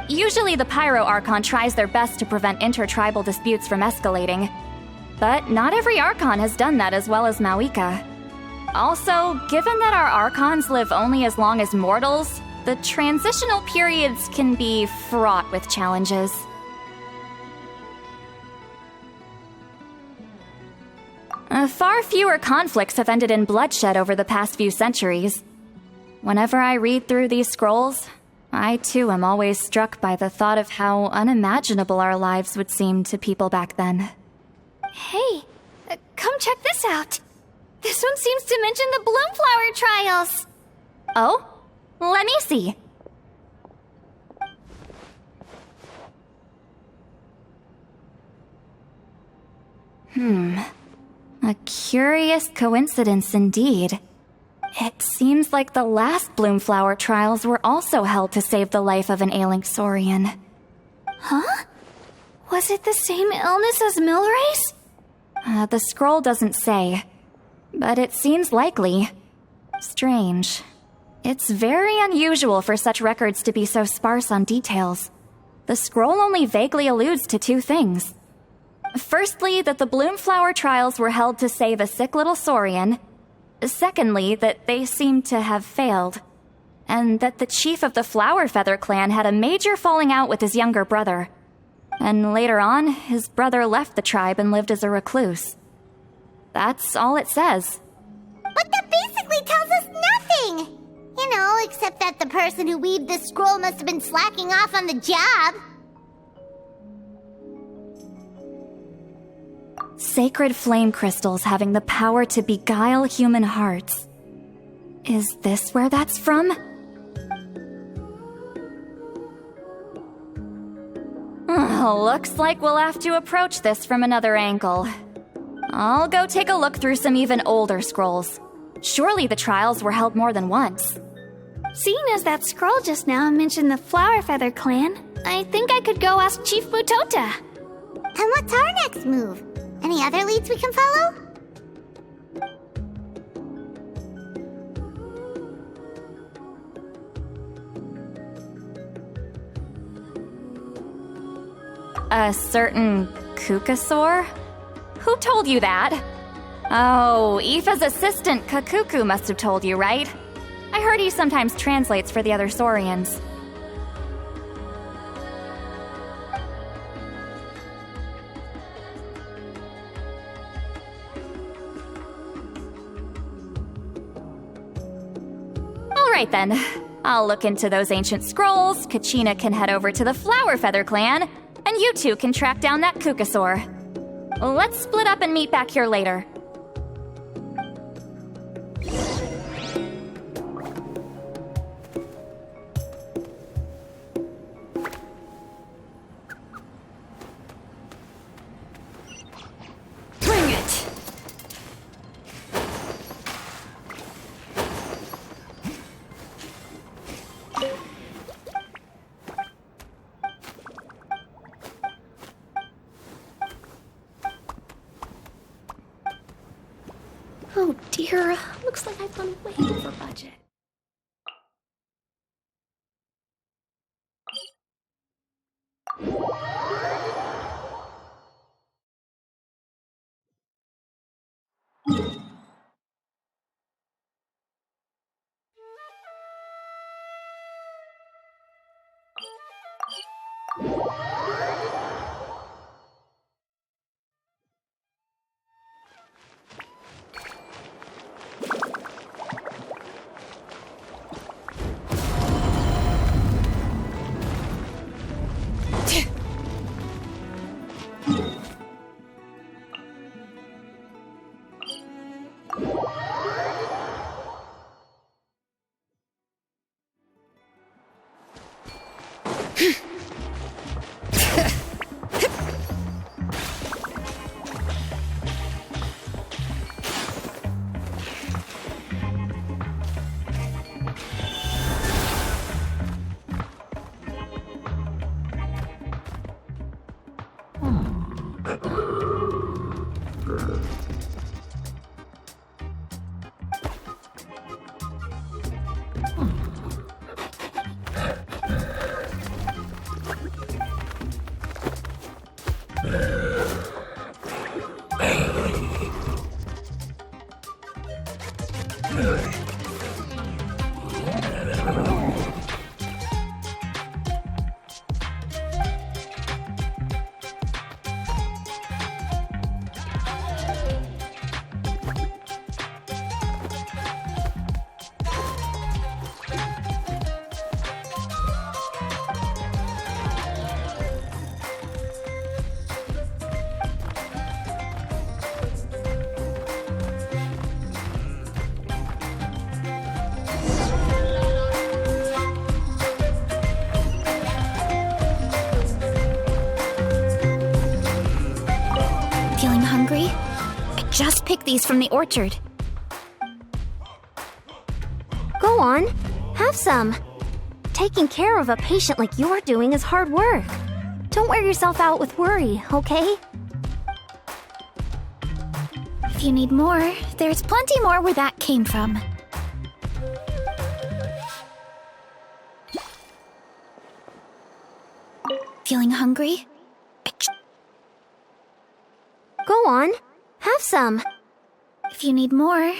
Usually the Pyro Archon tries their best to prevent intertribal disputes from escalating. But not every Archon has done that as well as Mawika. Also, given that our Archons live only as long as mortals, the transitional periods can be fraught with challenges. Far fewer conflicts have ended in bloodshed over the past few centuries. Whenever I read through these scrolls, I too am always struck by the thought of how unimaginable our lives would seem to people back then. Hey, come check this out. This one seems to mention the Bloomflower trials. Oh? Let me see. A curious coincidence indeed. It seems like the last Bloomflower trials were also held to save the life of an ailing Saurian. Huh? Was it the same illness as Milray's? The scroll doesn't say, but it seems likely. Strange. It's very unusual for such records to be so sparse on details. The scroll only vaguely alludes to 2 things. Firstly, that the Bloomflower trials were held to save a sick little Saurian. Secondly, that they seemed to have failed. And that the chief of the Flower Feather clan had a major falling out with his younger brother. And later on, his brother left the tribe and lived as a recluse. That's all it says. But that basically tells us nothing! You know, except that the person who weaved this scroll must have been slacking off on the job. Sacred flame crystals having the power to beguile human hearts. Is this where that's from? Looks like we'll have to approach this from another angle. I'll go take a look through some even older scrolls. Surely the trials were held more than once. Seeing as that scroll just now mentioned the Flower Feather clan, I think I could go ask Chief Mutota. And what's our next move? Any other leads we can follow? A certain Kukasaur? Who told you that? Oh, Aoife's assistant Kakuku must have told you, right? I heard he sometimes translates for the other Saurians. Alright then. I'll look into those ancient scrolls, Kachina can head over to the Flower Feather clan, and you two can track down that Kukasaur. Let's split up and meet back here later. Bring it! Oh dear, looks like I've gone way over budget. Feeling hungry? I just picked these from the orchard. Go on, have some. Taking care of a patient like you're doing is hard work. Don't wear yourself out with worry, okay? If you need more, there's plenty more where that came from. Feeling hungry? Go on. Have some. If you need more...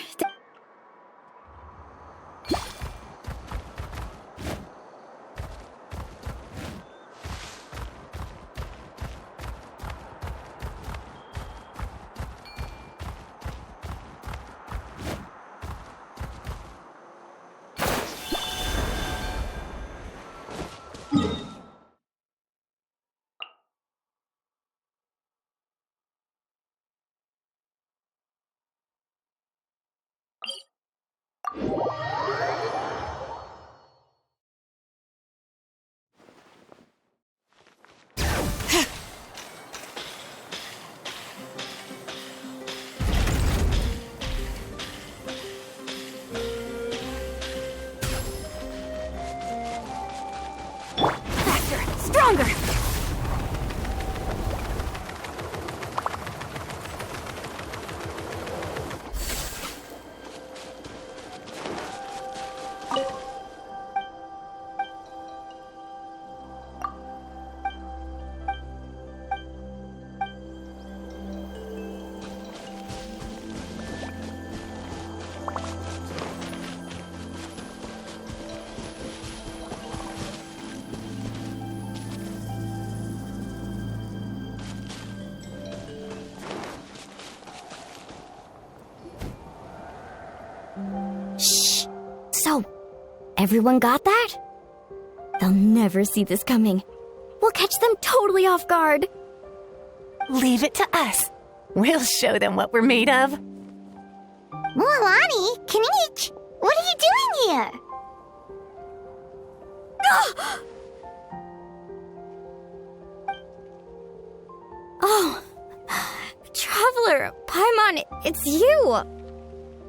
Stronger! Shh! So, everyone got that? They'll never see this coming. We'll catch them totally off guard. Leave it to us. We'll show them what we're made of. Mualani, Kanich, what are you doing here? Oh, Traveler, Paimon, it's you!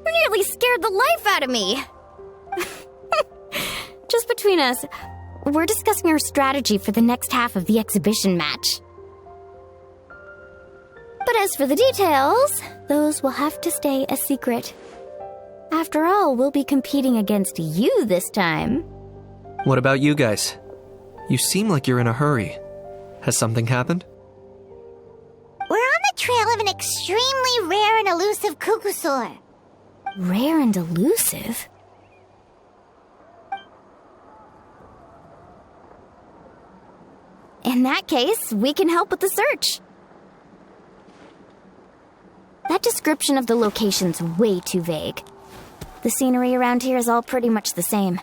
You nearly scared the life out of me! Just between us, we're discussing our strategy for the next half of the exhibition match. But as for the details, those will have to stay a secret. After all, we'll be competing against you this time. What about you guys? You seem like you're in a hurry. Has something happened? We're on the trail of an extremely rare and elusive Kukusaur. Rare and elusive? In that case, we can help with the search. That description of the location's way too vague. The scenery around here is all pretty much the same.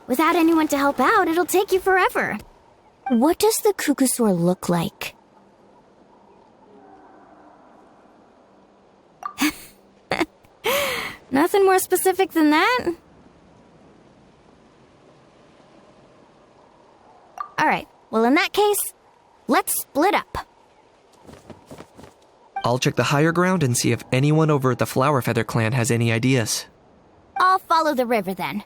Without anyone to help out, it'll take you forever. What does the Kukusaur look like? Nothing more specific than that? Alright, well in that case, let's split up. I'll check the higher ground and see if anyone over at the Flower Feather clan has any ideas. I'll follow the river then.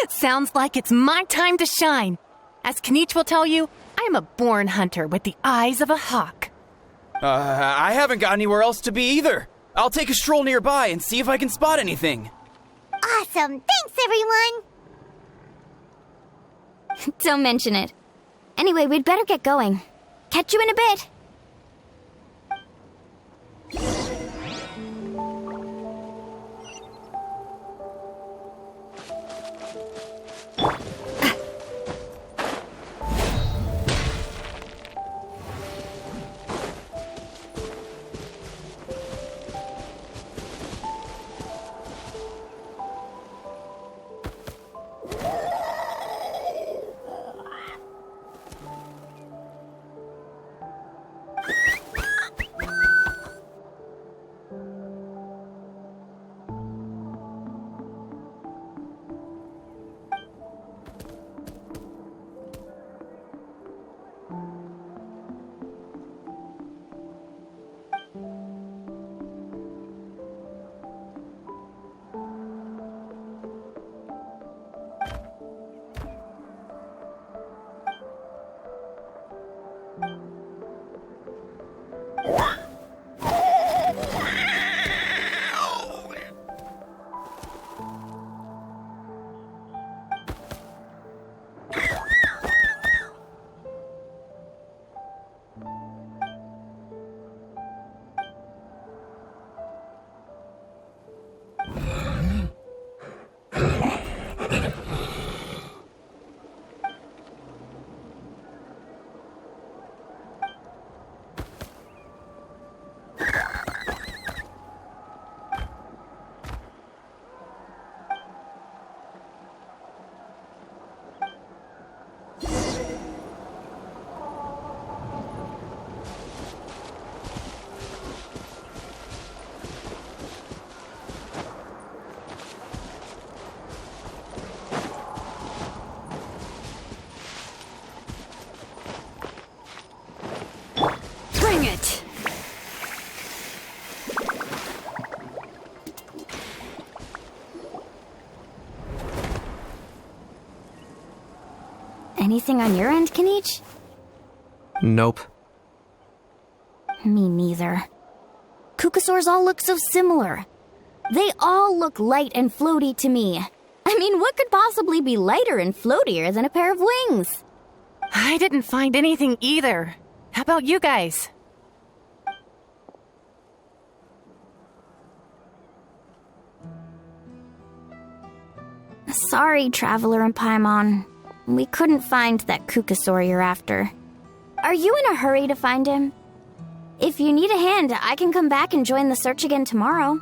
Sounds like it's my time to shine. As Kanich will tell you, I'm a born hunter with the eyes of a hawk. I haven't got anywhere else to be either. I'll take a stroll nearby and see if I can spot anything. Awesome. Thanks, everyone. Don't mention it. Anyway, we'd better get going. Catch you in a bit. Anything on your end, Kinich? Nope. Me neither. Kukasaurs all look so similar. They all look light and floaty to me. I mean, what could possibly be lighter and floatier than a pair of wings? I didn't find anything either. How about you guys? Sorry, Traveler and Paimon. We couldn't find that Kukasaur you're after. Are you in a hurry to find him? If you need a hand, I can come back and join the search again tomorrow.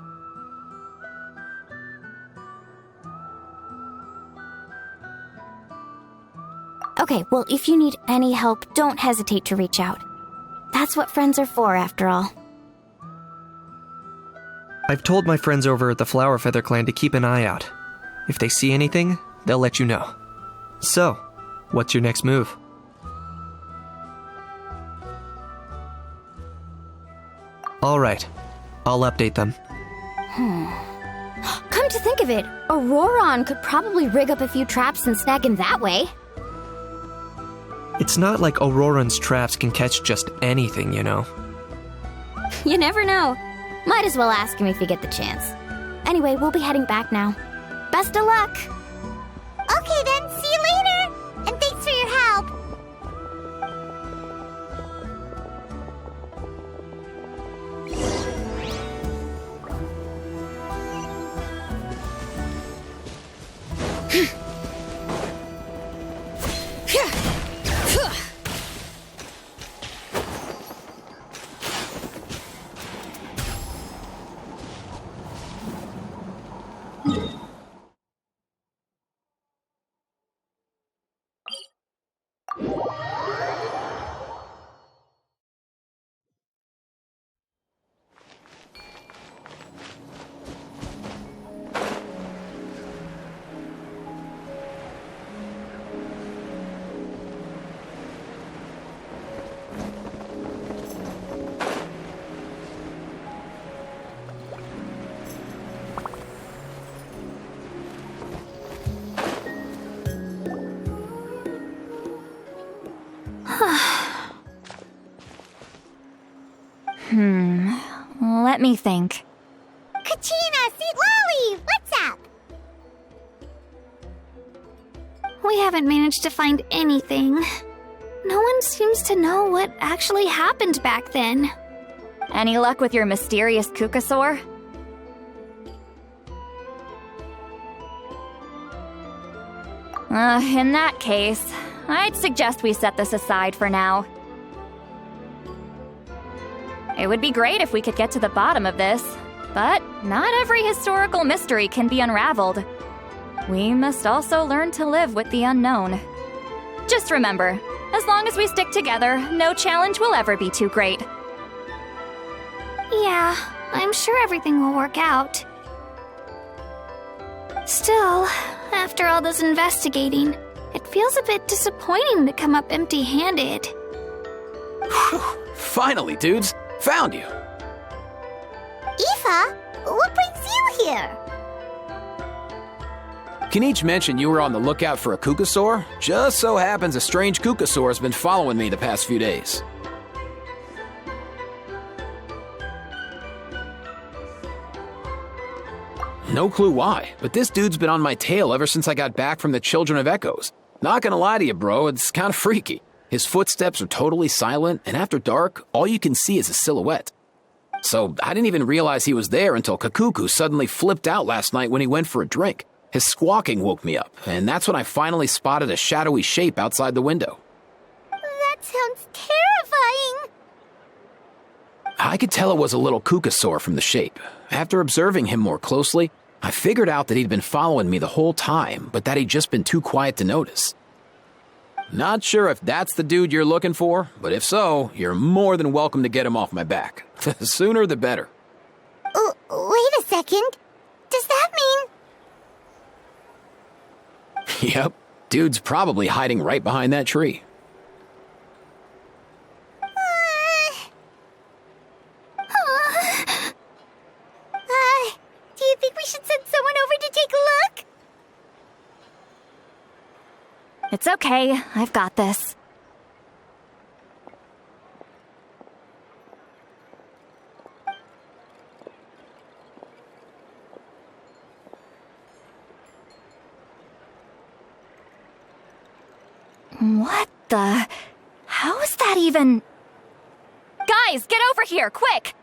Okay, well, if you need any help, don't hesitate to reach out. That's what friends are for, after all. I've told my friends over at the Flower Feather Clan to keep an eye out. If they see anything, they'll let you know. So, what's your next move? Alright, I'll update them. Come to think of it, Auroron could probably rig up a few traps and snag him that way. It's not like Auroran's traps can catch just anything, you know. You never know. Might as well ask him if you get the chance. Anyway, we'll be heading back now. Best of luck! Okay then, see you later! And thanks for your help! Let me think. Kachina, Lolly, what's up? We haven't managed to find anything. No one seems to know what actually happened back then. Any luck with your mysterious Kukasaur? In that case, I'd suggest we set this aside for now. It would be great if we could get to the bottom of this, but not every historical mystery can be unraveled. We must also learn to live with the unknown. Just remember, as long as we stick together, no challenge will ever be too great. Yeah, I'm sure everything will work out. Still, after all this investigating, it feels a bit disappointing to come up empty-handed. Finally, dudes! Found you! Aoife, what brings you here? Kinich mentioned you were on the lookout for a Kukasaur. Just so happens a strange Kukasaur has been following me the past few days. No clue why, but this dude's been on my tail ever since I got back from the Children of Echoes. Not gonna lie to you, bro, it's kinda freaky. His footsteps are totally silent, and after dark, all you can see is a silhouette. So I didn't even realize he was there until Kakuku suddenly flipped out last night when he went for a drink. His squawking woke me up, and that's when I finally spotted a shadowy shape outside the window. That sounds terrifying! I could tell it was a little Kukasaur from the shape. After observing him more closely, I figured out that he'd been following me the whole time, but that he'd just been too quiet to notice. Not sure if that's the dude you're looking for, but if so, you're more than welcome to get him off my back. The sooner the better. Wait a second. Does that mean... Yep, dude's probably hiding right behind that tree. Do you think we should send someone over to take a look? It's okay, I've got this. What the? How is that even? Guys, get over here, quick!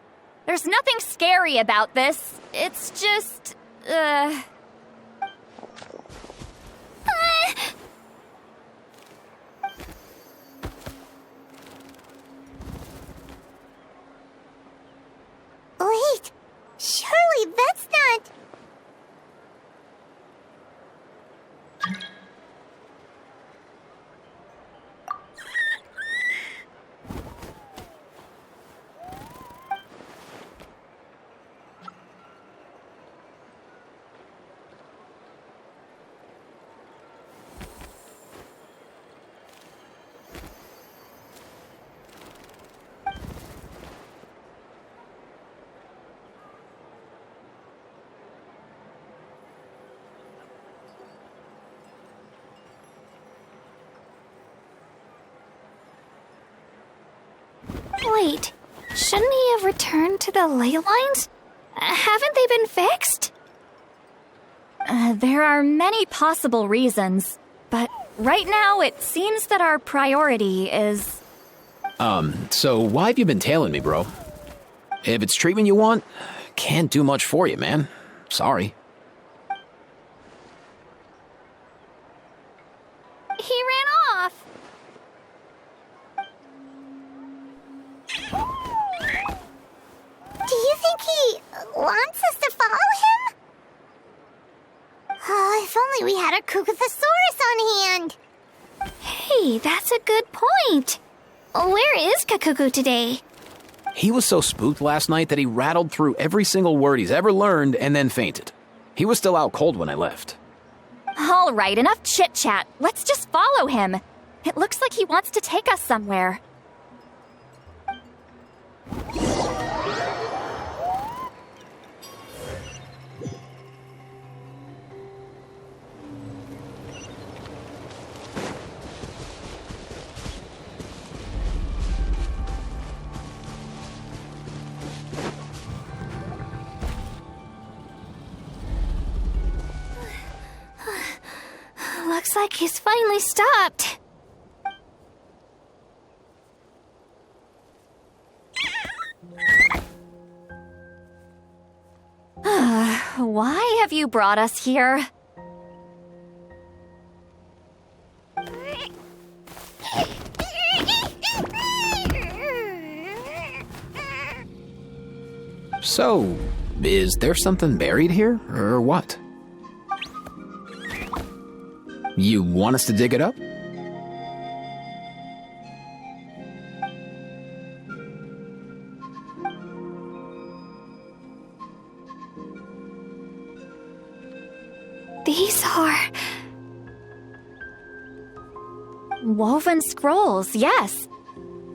There's nothing scary about this. It's just, Wait, surely that's not... Wait, shouldn't he have returned to the ley lines? Haven't they been fixed? There are many possible reasons, but right now it seems that our priority is... So why have you been tailing me, bro? If it's treatment you want, can't do much for you, man. Sorry. He ran off. Do you think he wants us to follow him? Oh, if only we had a Kukuthosaurus on hand. Hey, that's a good point. Where is Kakuku today? He was so spooked last night that he rattled through every single word he's ever learned and then fainted. He was still out cold when I left. All right, enough chit-chat. Let's just follow him. It looks like he wants to take us somewhere. Looks like he's finally stopped. Why have you brought us here? So, is there something buried here, or what? You want us to dig it up? These are... Woven scrolls, yes.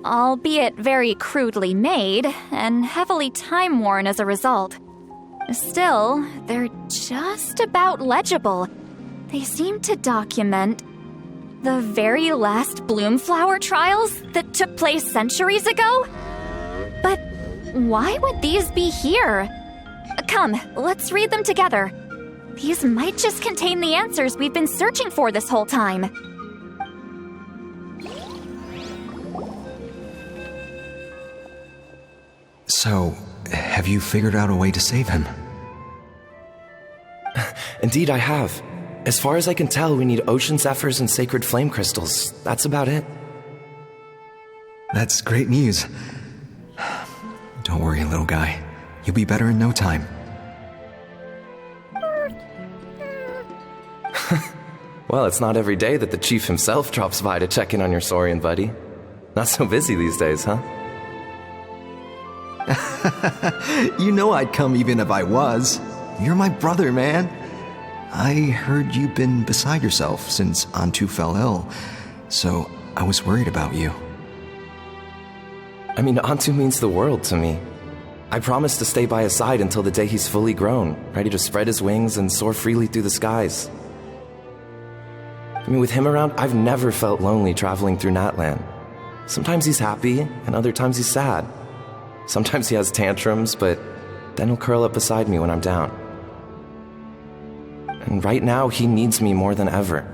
Albeit very crudely made, and heavily time-worn as a result. Still, they're just about legible. They seem to document the very last Bloomflower trials that took place centuries ago? But why would these be here? Come, let's read them together. These might just contain the answers we've been searching for this whole time. So, have you figured out a way to save him? Indeed, I have. As far as I can tell, we need ocean zephyrs and sacred flame crystals. That's about it. That's great news. Don't worry, little guy. You'll be better in no time. Well, it's not every day that the chief himself drops by to check in on your Saurian buddy. Not so busy these days, huh? You know I'd come even if I was. You're my brother, man. I heard you've been beside yourself since Antu fell ill, so I was worried about you. I mean, Antu means the world to me. I promised to stay by his side until the day he's fully grown, ready to spread his wings and soar freely through the skies. I mean, with him around, I've never felt lonely traveling through Natlan. Sometimes he's happy, and other times he's sad. Sometimes he has tantrums, but then he'll curl up beside me when I'm down. And right now, he needs me more than ever.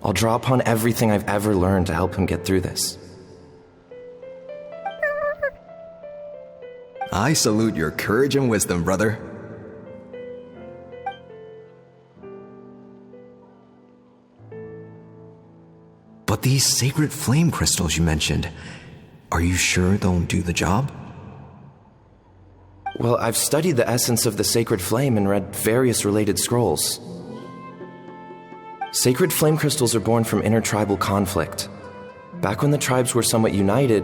I'll draw upon everything I've ever learned to help him get through this. I salute your courage and wisdom, brother. But these sacred flame crystals you mentioned, are you sure they'll do the job? Well, I've studied the essence of the sacred flame and read various related scrolls. Sacred flame crystals are born from intertribal conflict. Back when the tribes were somewhat united,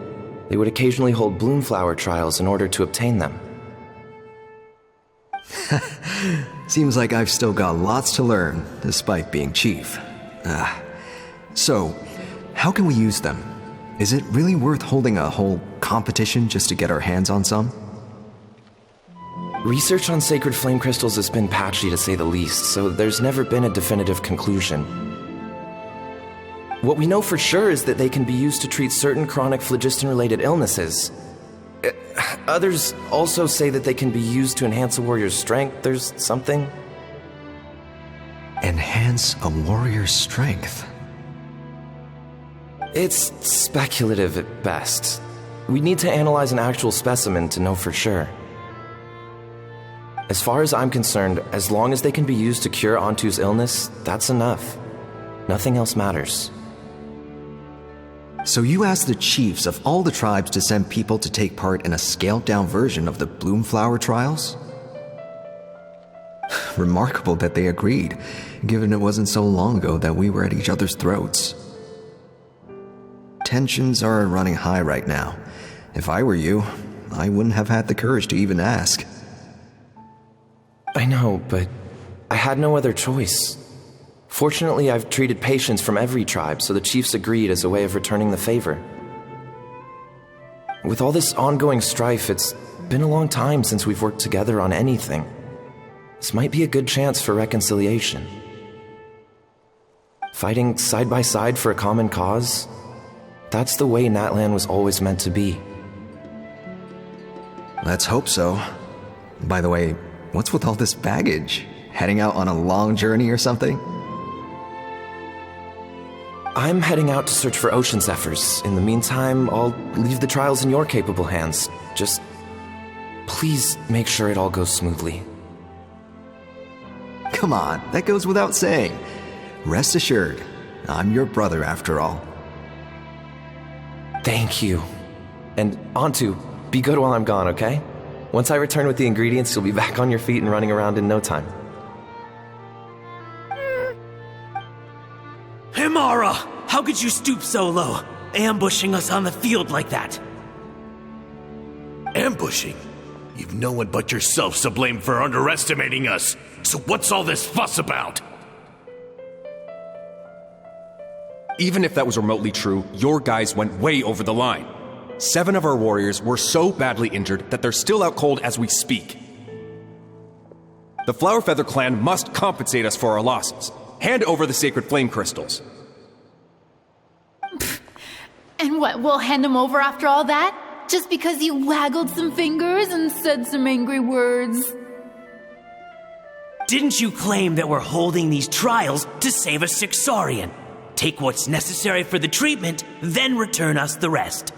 they would occasionally hold bloomflower trials in order to obtain them. Seems like I've still got lots to learn, despite being chief. So, how can we use them? Is it really worth holding a whole competition just to get our hands on some? Research on sacred flame crystals has been patchy to say the least, so there's never been a definitive conclusion. What we know for sure is that they can be used to treat certain chronic phlogiston-related illnesses. Others also say that they can be used to enhance a warrior's strength. There's something. Enhance a warrior's strength? It's speculative at best. We need to analyze an actual specimen to know for sure. As far as I'm concerned, as long as they can be used to cure Antu's illness, that's enough. Nothing else matters. So you asked the chiefs of all the tribes to send people to take part in a scaled-down version of the Bloomflower trials? Remarkable that they agreed, given it wasn't so long ago that we were at each other's throats. Tensions are running high right now. If I were you, I wouldn't have had the courage to even ask. I know, but I had no other choice. Fortunately, I've treated patients from every tribe, so the chiefs agreed as a way of returning the favor. With all this ongoing strife, it's been a long time since we've worked together on anything. This might be a good chance for reconciliation. Fighting side by side for a common cause? That's the way Natlan was always meant to be. Let's hope so. By the way, what's with all this baggage? Heading out on a long journey or something? I'm heading out to search for ocean zephyrs. In the meantime, I'll leave the trials in your capable hands. Just please make sure it all goes smoothly. Come on, that goes without saying. Rest assured, I'm your brother after all. Thank you. And Antu, be good while I'm gone, okay? Once I return with the ingredients, you'll be back on your feet and running around in no time. Himara! How could you stoop so low, ambushing us on the field like that? Ambushing? You've no one but yourself to blame for underestimating us. So what's all this fuss about? Even if that was remotely true, your guys went way over the line. 7 of our warriors were so badly injured that they're still out cold as we speak. The Flower Feather clan must compensate us for our losses. Hand over the sacred flame crystals. And what, we'll hand them over after all that? Just because you waggled some fingers and said some angry words? Didn't you claim that we're holding these trials to save a sick Saurian? Take what's necessary for the treatment, then return us the rest.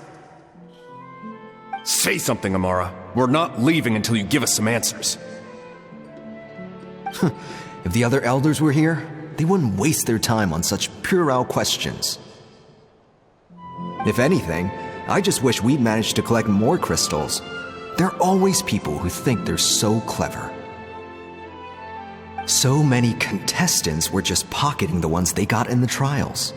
Say something, Amara. We're not leaving until you give us some answers. If the other elders were here, they wouldn't waste their time on such puerile questions. If anything, I just wish we'd managed to collect more crystals. There are always people who think they're so clever. So many contestants were just pocketing the ones they got in the trials.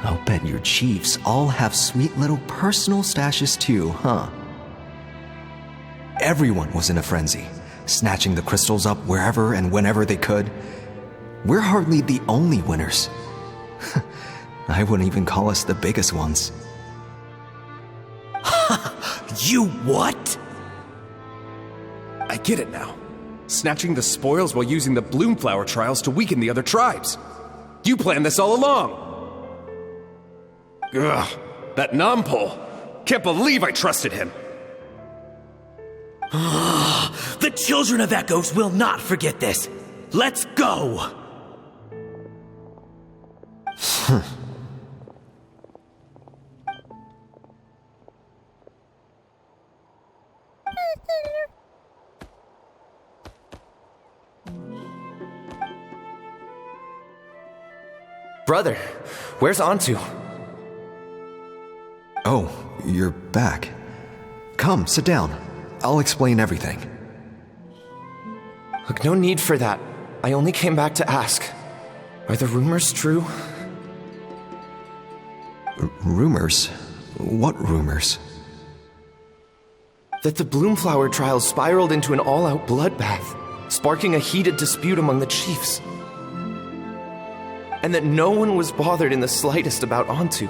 I'll bet your chiefs all have sweet little personal stashes too, huh? Everyone was in a frenzy, snatching the crystals up wherever and whenever they could. We're hardly the only winners. I wouldn't even call us the biggest ones. You what? I get it now. Snatching the spoils while using the Bloomflower trials to weaken the other tribes. You planned this all along! Ugh, that Nompole! Can't believe I trusted him! The children of Echoes will not forget this! Let's go! Brother, where's Antu? Oh, you're back. Come, sit down. I'll explain everything. Look, no need for that. I only came back to ask. Are the rumors true? Rumors? What rumors? That the Bloomflower trials spiraled into an all-out bloodbath, sparking a heated dispute among the chiefs. And that no one was bothered in the slightest about Antu.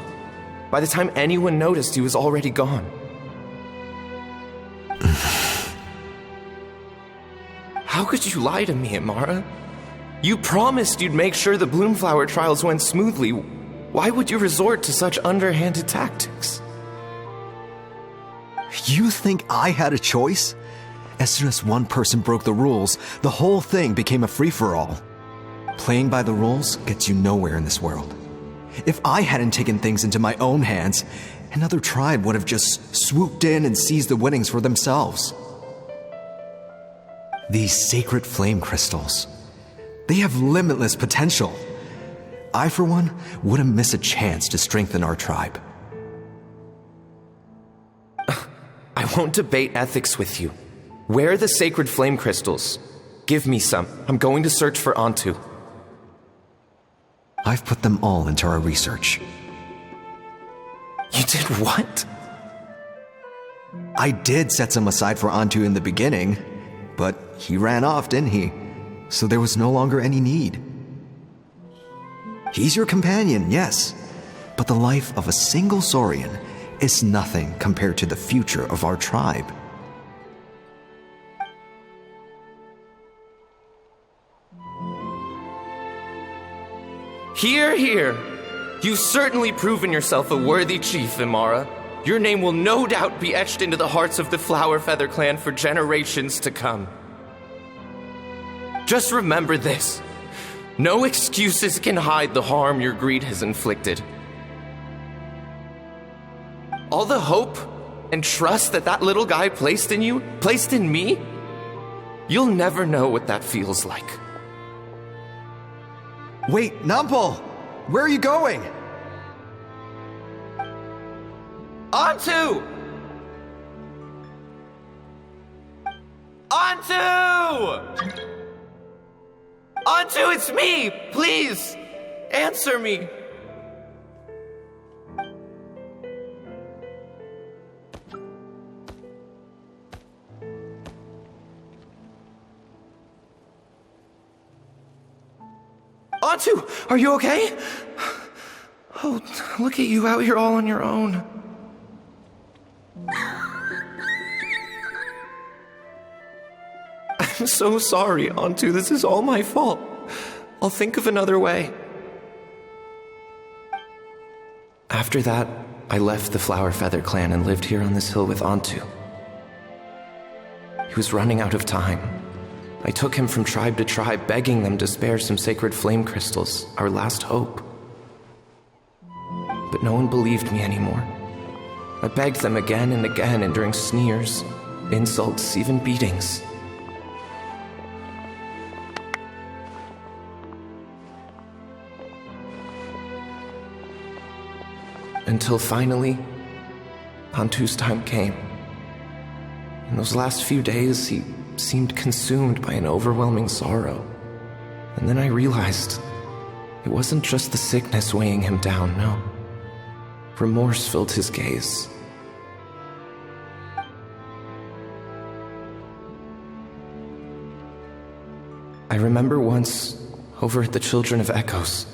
By the time anyone noticed, he was already gone. How could you lie to me, Amara? You promised you'd make sure the Bloomflower trials went smoothly. Why would you resort to such underhanded tactics? You think I had a choice? As soon as one person broke the rules, the whole thing became a free-for-all. Playing by the rules gets you nowhere in this world. If I hadn't taken things into my own hands, another tribe would have just swooped in and seized the winnings for themselves. These sacred flame crystals, they have limitless potential. I, for one, wouldn't miss a chance to strengthen our tribe. I won't debate ethics with you. Where are the sacred flame crystals? Give me some. I'm going to search for Antu. I've put them all into our research. You did what? I did set some aside for Antu in the beginning, but he ran off, didn't he? So there was no longer any need. He's your companion, yes, but the life of a single Saurian is nothing compared to the future of our tribe. Hear, hear. You've certainly proven yourself a worthy chief, Imara. Your name will no doubt be etched into the hearts of the Flower Feather clan for generations to come. Just remember this. No excuses can hide the harm your greed has inflicted. All the hope and trust that little guy placed in you, placed in me, you'll never know what that feels like. Wait, Nompole! Where are you going? Antu! Antu! Antu, it's me! Please! Answer me! Antu, are you okay? Oh, look at you out here all on your own. I'm so sorry, Antu. This is all my fault. I'll think of another way. After that, I left the Flower Feather clan and lived here on this hill with Antu. He was running out of time. I took him from tribe to tribe, begging them to spare some sacred flame crystals, our last hope. But no one believed me anymore. I begged them again and again, enduring sneers, insults, even beatings. Until finally, Antu's time came. In those last few days, he seemed consumed by an overwhelming sorrow. And then I realized it wasn't just the sickness weighing him down, no. Remorse filled his gaze. I remember once, over at the Children of Echoes,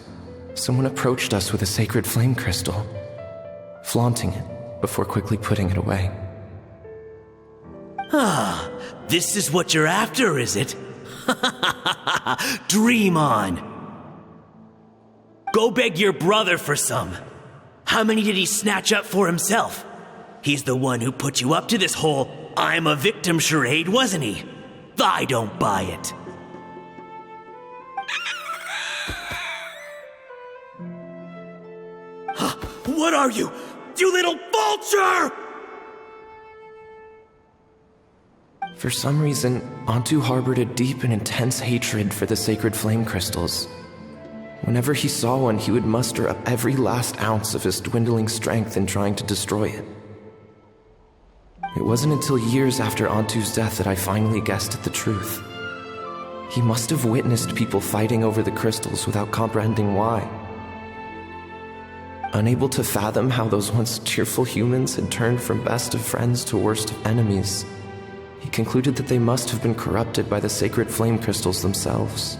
someone approached us with a sacred flame crystal, flaunting it before quickly putting it away. Ah, this is what you're after, is it? Dream on! Go beg your brother for some. How many did he snatch up for himself? He's the one who put you up to this whole I'm a victim charade, wasn't he? I don't buy it. What are you? You little vulture! For some reason, Antu harbored a deep and intense hatred for the sacred flame crystals. Whenever he saw one, he would muster up every last ounce of his dwindling strength in trying to destroy it. It wasn't until years after Antu's death that I finally guessed at the truth. He must have witnessed people fighting over the crystals without comprehending why. Unable to fathom how those once cheerful humans had turned from best of friends to worst of enemies, he concluded that they must have been corrupted by the sacred flame crystals themselves.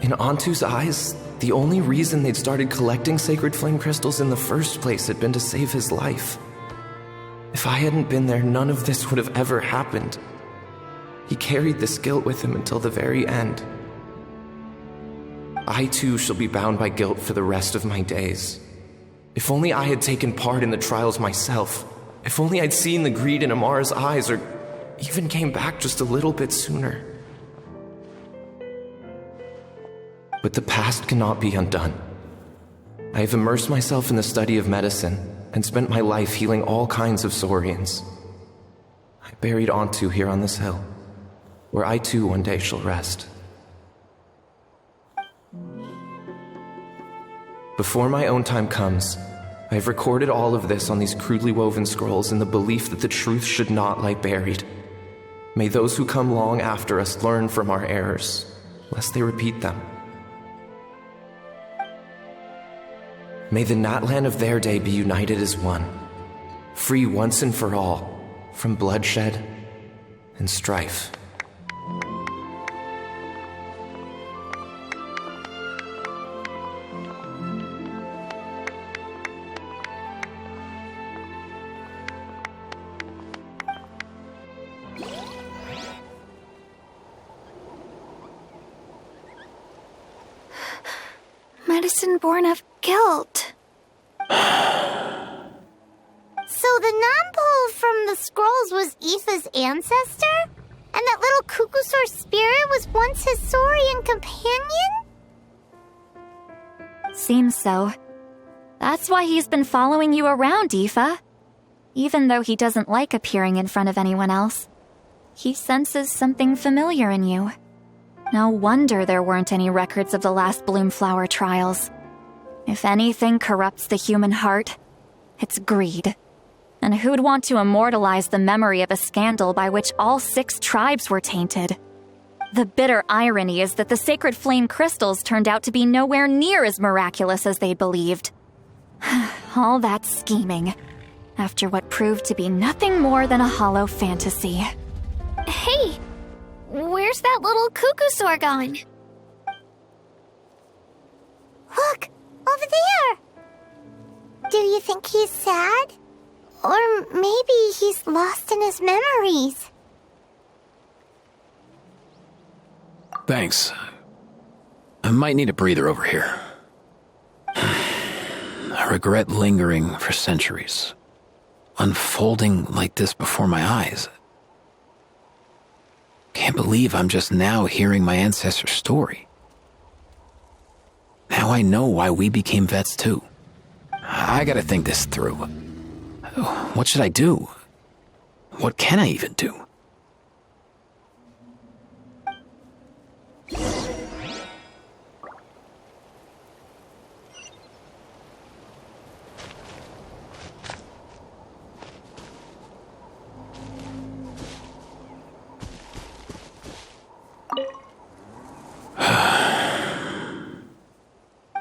In Antu's eyes, the only reason they'd started collecting sacred flame crystals in the first place had been to save his life. If I hadn't been there, none of this would have ever happened. He carried this guilt with him until the very end. I too shall be bound by guilt for the rest of my days. If only I had taken part in the trials myself. If only I'd seen the greed in Amara's eyes, or even came back just a little bit sooner. But the past cannot be undone. I have immersed myself in the study of medicine and spent my life healing all kinds of Saurians. I buried Antu here on this hill, where I too one day shall rest. Before my own time comes, I have recorded all of this on these crudely woven scrolls in the belief that the truth should not lie buried. May those who come long after us learn from our errors, lest they repeat them. May the Natlan of their day be united as one, free once and for all from bloodshed and strife. Medicine born of guilt. So the non-pole from the scrolls was Aoife's ancestor? And that little Cuckoosaur spirit was once his Saurian companion? Seems so. That's why he's been following you around, Aoife. Even though he doesn't like appearing in front of anyone else, he senses something familiar in you. No wonder there weren't any records of the last Bloomflower trials. If anything corrupts the human heart, it's greed. And who'd want to immortalize the memory of a scandal by which all 6 tribes were tainted? The bitter irony is that the sacred flame crystals turned out to be nowhere near as miraculous as they believed. All that scheming, after what proved to be nothing more than a hollow fantasy. Hey! Where's that little Cuckoosaur gone? Look! Over there! Do you think he's sad? Or maybe he's lost in his memories? Thanks. I might need a breather over here. I regret lingering for centuries, unfolding like this before my eyes. Can't believe I'm just now hearing my ancestor's story. Now I know why we became vets too. I gotta think this through. What should I do? What can I even do?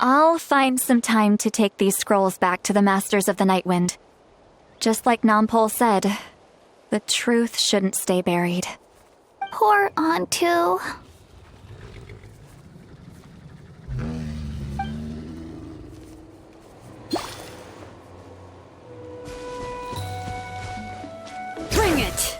I'll find some time to take these scrolls back to the Masters of the Nightwind. Just like Nampol said, the truth shouldn't stay buried. Poor Antu. Bring it!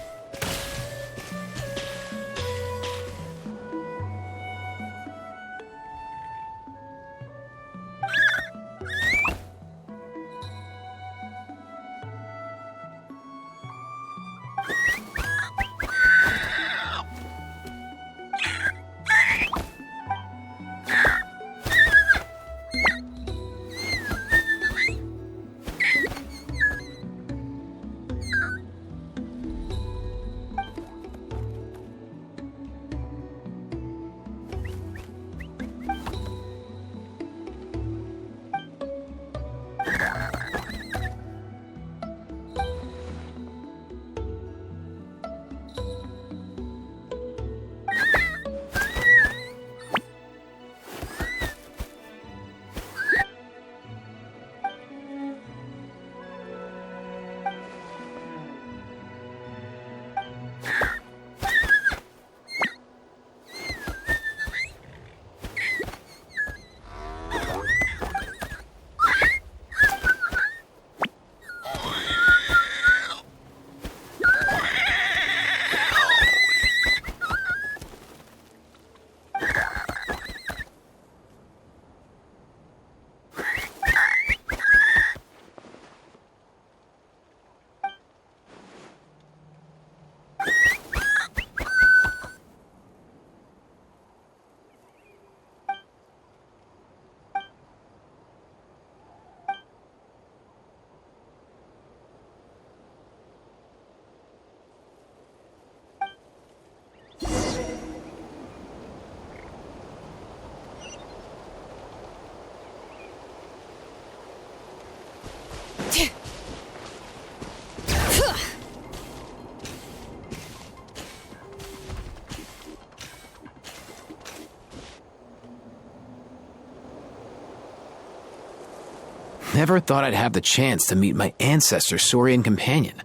Never thought I'd have the chance to meet my ancestor's Saurian companion.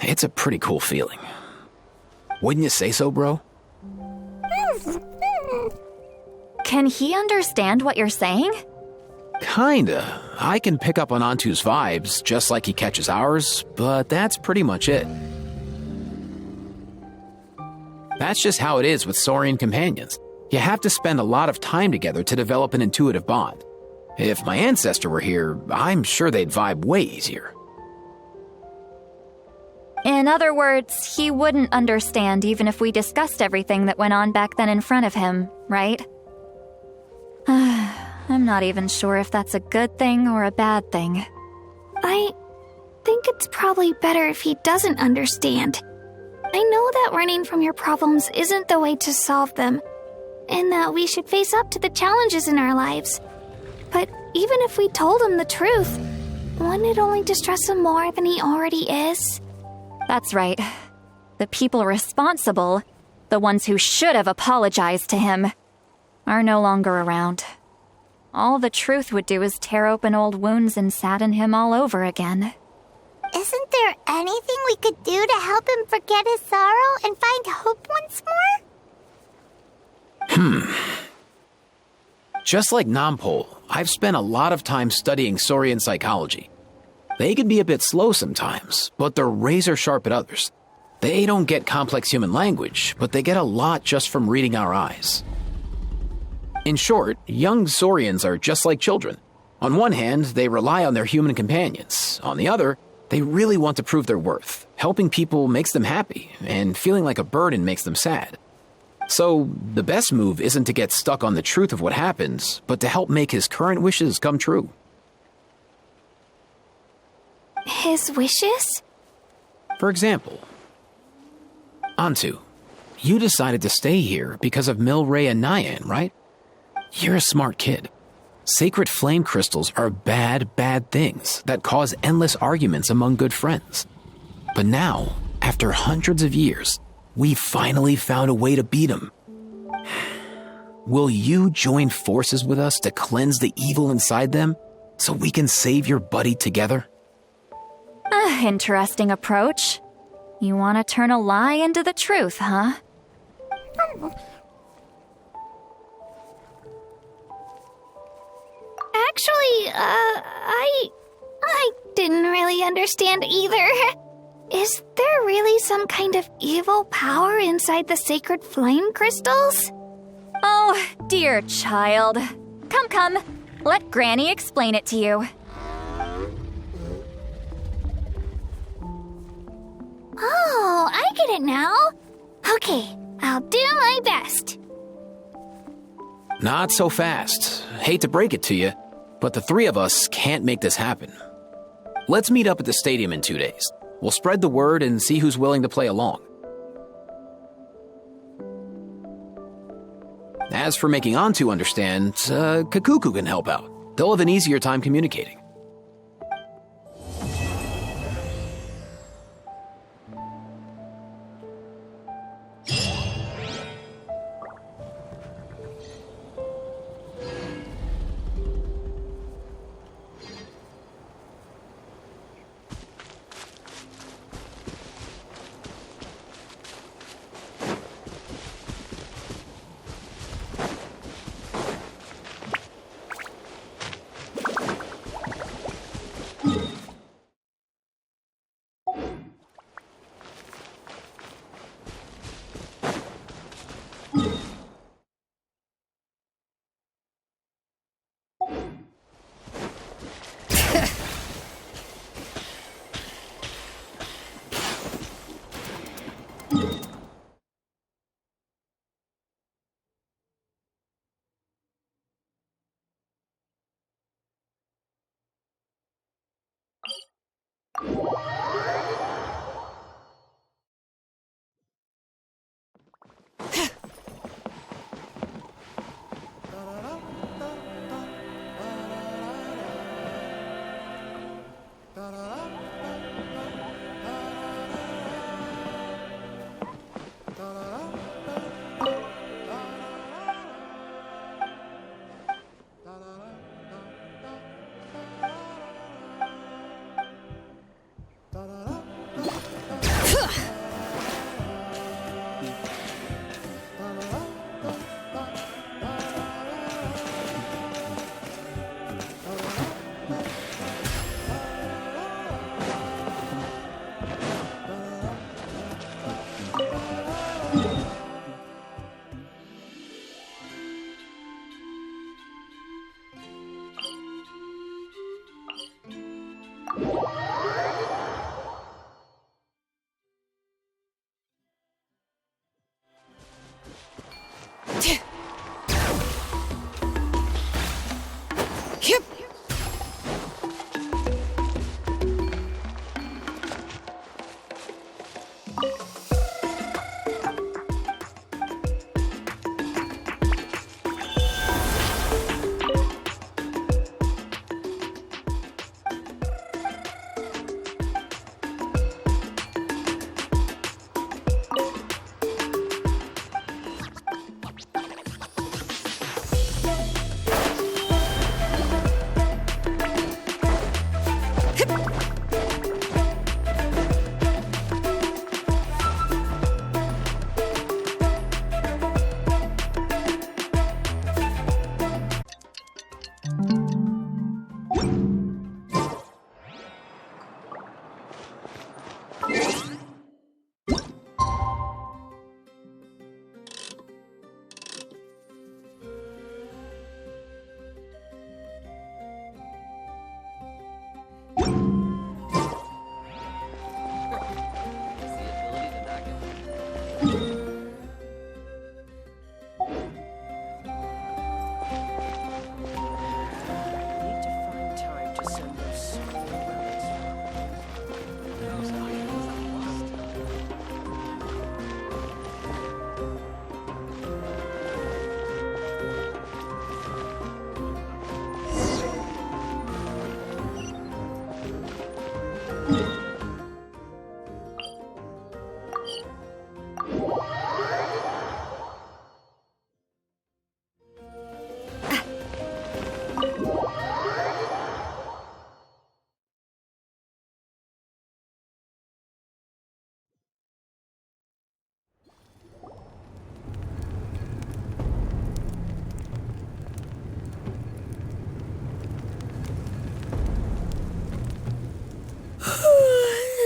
It's a pretty cool feeling. Wouldn't you say so, bro? Can he understand what you're saying? Kinda. I can pick up on Antu's vibes, just like he catches ours, but that's pretty much it. That's just how it is with Saurian companions. You have to spend a lot of time together to develop an intuitive bond. If my ancestor were here, I'm sure they'd vibe way easier. In other words, he wouldn't understand even if we discussed everything that went on back then in front of him, right? I'm not even sure if that's a good thing or a bad thing. I think it's probably better if he doesn't understand. I know that running from your problems isn't the way to solve them, and that we should face up to the challenges in our lives. But even if we told him the truth, wouldn't it only distress him more than he already is? That's right. The people responsible, the ones who should have apologized to him, are no longer around. All the truth would do is tear open old wounds and sadden him all over again. Isn't there anything we could do to help him forget his sorrow and find hope once more? Just like Nampol, I've spent a lot of time studying Saurian psychology. They can be a bit slow sometimes, but they're razor sharp at others. They don't get complex human language, but they get a lot just from reading our eyes. In short, young Saurians are just like children. On one hand, they rely on their human companions. On the other, they really want to prove their worth. Helping people makes them happy, and feeling like a burden makes them sad. So, the best move isn't to get stuck on the truth of what happens, but to help make his current wishes come true. His wishes? For example, Antu, you decided to stay here because of Milray and Nyan, right? You're a smart kid. Sacred flame crystals are bad, bad things that cause endless arguments among good friends. But now, after hundreds of years, we finally found a way to beat them. Will you join forces with us to cleanse the evil inside them so we can save your buddy together? Interesting approach. You want to turn a lie into the truth, huh? Actually, I didn't really understand either. Is there really some kind of evil power inside the sacred flame crystals? Oh, dear child. Come. Let Granny explain it to you. Oh, I get it now. Okay, I'll do my best. Not so fast. Hate to break it to you, but the three of us can't make this happen. Let's meet up at the stadium in 2 days. We'll spread the word and see who's willing to play along. As for making Antu understand, Kakuku can help out. They'll have an easier time communicating.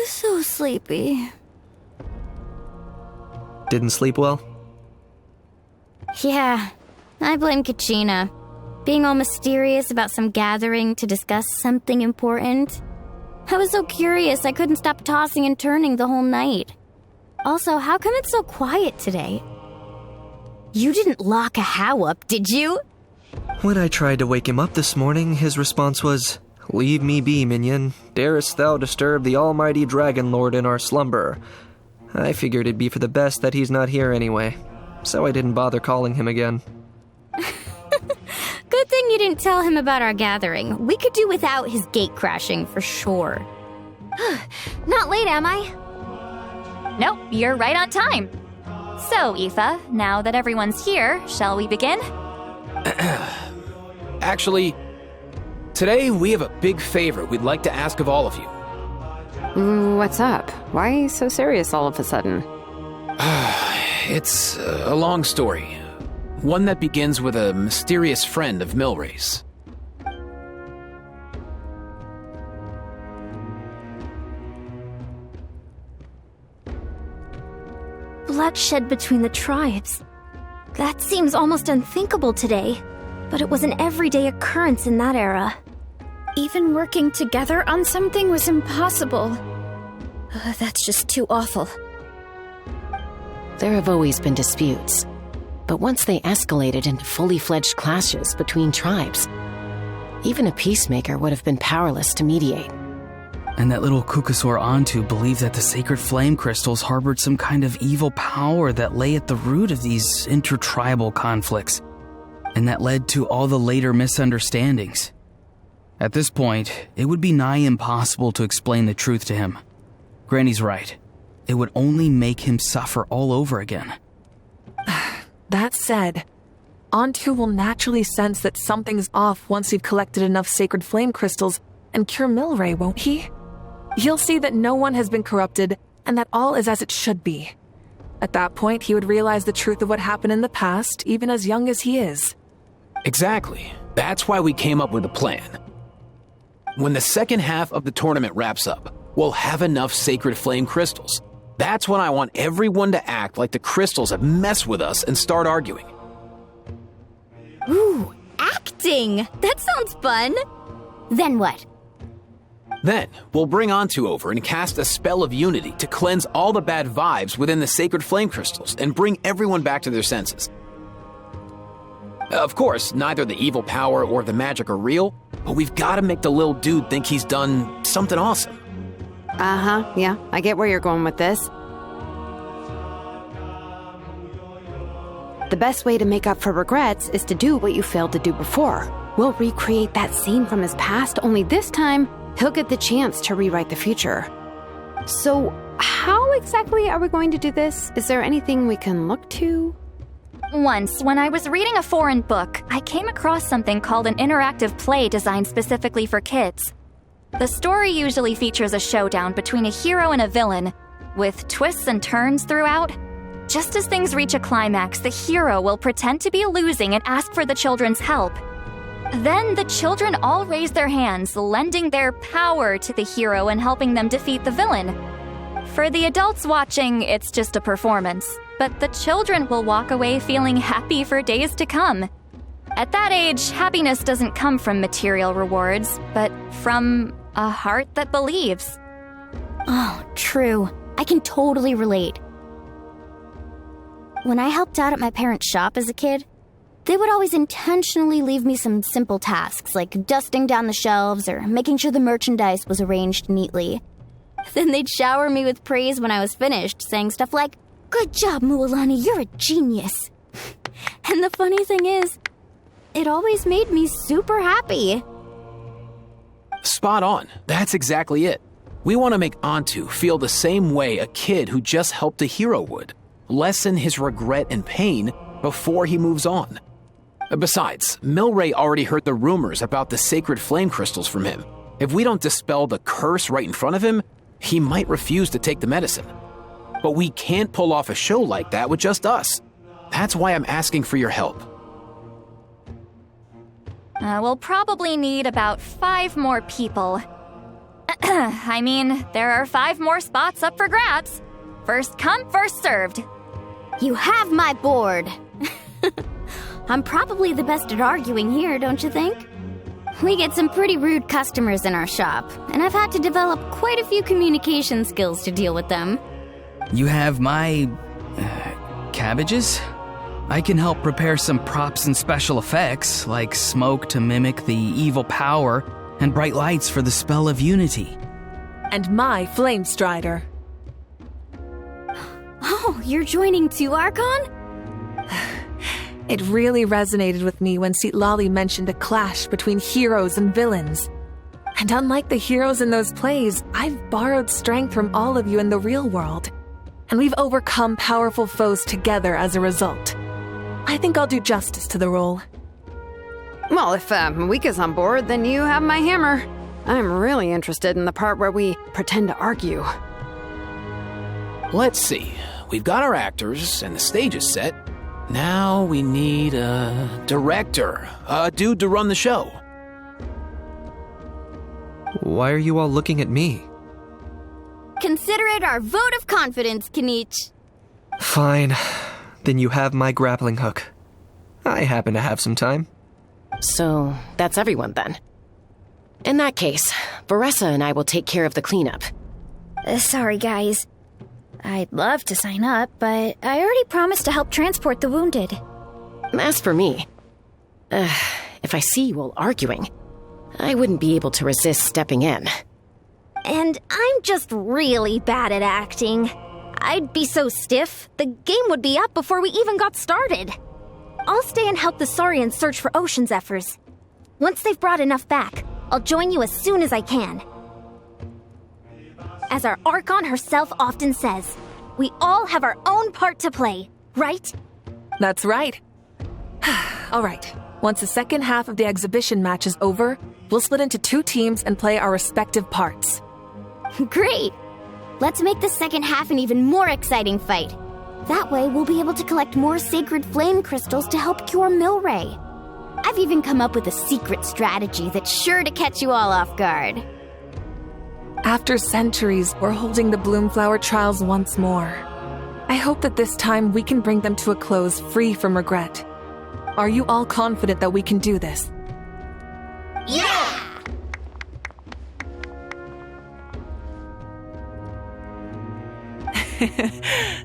So sleepy. Didn't sleep well? Yeah, I blame Kachina. Being all mysterious about some gathering to discuss something important. I was so curious I couldn't stop tossing and turning the whole night. Also, how come it's so quiet today? You didn't lock a How up, did you? When I tried to wake him up this morning, his response was, "Leave me be, minion. Darest thou disturb the almighty Dragon Lord in our slumber?" I figured it'd be for the best that he's not here anyway, so I didn't bother calling him again. Good thing you didn't tell him about our gathering. We could do without his gate crashing for sure. Not late, am I? Nope, you're right on time. So, Aoife, now that everyone's here, shall we begin? Actually, today we have a big favor we'd like to ask of all of you. What's up? Why so serious all of a sudden? It's a long story. One that begins with a mysterious friend of Milray's. Bloodshed between the tribes. That seems almost unthinkable today, but it was an everyday occurrence in that era. Even working together on something was impossible. That's just too awful. There have always been disputes, but once they escalated into fully fledged clashes between tribes, even a peacemaker would have been powerless to mediate. And that little Kukusor Antu believed that the sacred flame crystals harbored some kind of evil power that lay at the root of these intertribal conflicts, and that led to all the later misunderstandings. At this point, it would be nigh impossible to explain the truth to him. Granny's right. It would only make him suffer all over again. That said, Antu will naturally sense that something's off once you've collected enough sacred flame crystals and cure Milray, won't he? He'll see that no one has been corrupted and that all is as it should be. At that point, he would realize the truth of what happened in the past, even as young as he is. Exactly. That's why we came up with a plan. When the second half of the tournament wraps up, we'll have enough sacred flame crystals. That's when I want everyone to act like the crystals have messed with us and start arguing. Ooh, acting! That sounds fun! Then what? Then, we'll bring Antu over and cast a spell of unity to cleanse all the bad vibes within the sacred flame crystals and bring everyone back to their senses. Of course, neither the evil power or the magic are real, but we've got to make the little dude think he's done something awesome. Uh-huh, yeah, I get where you're going with this. The best way to make up for regrets is to do what you failed to do before. We'll recreate that scene from his past, only this time, he'll get the chance to rewrite the future. So, how exactly are we going to do this? Is there anything we can look to? Once, when I was reading a foreign book, I came across something called an interactive play designed specifically for kids. The story usually features a showdown between a hero and a villain, with twists and turns throughout. Just as things reach a climax, the hero will pretend to be losing and ask for the children's help. Then the children all raise their hands, lending their power to the hero and helping them defeat the villain. For the adults watching, it's just a performance, but the children will walk away feeling happy for days to come. At that age, happiness doesn't come from material rewards, but from a heart that believes. Oh, true. I can totally relate. When I helped out at my parents' shop as a kid, they would always intentionally leave me some simple tasks like dusting down the shelves or making sure the merchandise was arranged neatly. Then they'd shower me with praise when I was finished, saying stuff like, "Good job, Mualani, you're a genius." And the funny thing is, it always made me super happy. Spot on. That's exactly it. We want to make Antu feel the same way a kid who just helped a hero would. Lessen his regret and pain before he moves on. Besides, Milray already heard the rumors about the sacred flame crystals from him. If we don't dispel the curse right in front of him, he might refuse to take the medicine. But we can't pull off a show like that with just us. That's why I'm asking for your help. We'll probably need about 5 more people. I mean, there are 5 more spots up for grabs. First come, first served. You have my board. I'm probably the best at arguing here, don't you think? We get some pretty rude customers in our shop, and I've had to develop quite a few communication skills to deal with them. You have my... cabbages? I can help prepare some props and special effects, like smoke to mimic the evil power, and bright lights for the spell of unity. And my flame strider. Oh, you're joining too, Archon? It really resonated with me when Citlali mentioned a clash between heroes and villains. And unlike the heroes in those plays, I've borrowed strength from all of you in the real world. And we've overcome powerful foes together as a result. I think I'll do justice to the role. Well, if Mika's on board, then you have my hammer. I'm really interested in the part where we pretend to argue. Let's see. We've got our actors and the stage is set. Now we need a director, a dude to run the show. Why are you all looking at me? Consider it our vote of confidence, Kanich. Fine. Then you have my grappling hook. I happen to have some time. So, that's everyone then. In that case, Varessa and I will take care of the cleanup. Sorry, guys. I'd love to sign up, but I already promised to help transport the wounded. As for me, if I see you all arguing, I wouldn't be able to resist stepping in. And I'm just really bad at acting. I'd be so stiff, the game would be up before we even got started. I'll stay and help the Saurians search for ocean zephyrs. Once they've brought enough back, I'll join you as soon as I can. As our Archon herself often says, we all have our own part to play, right? That's right. All right. Once the second half of the exhibition match is over, we'll split into 2 teams and play our respective parts. Great! Let's make the second half an even more exciting fight. That way, we'll be able to collect more sacred flame crystals to help cure Milray. I've even come up with a secret strategy that's sure to catch you all off guard. After centuries, we're holding the Bloomflower trials once more. I hope that this time we can bring them to a close free from regret. Are you all confident that we can do this? Yeah!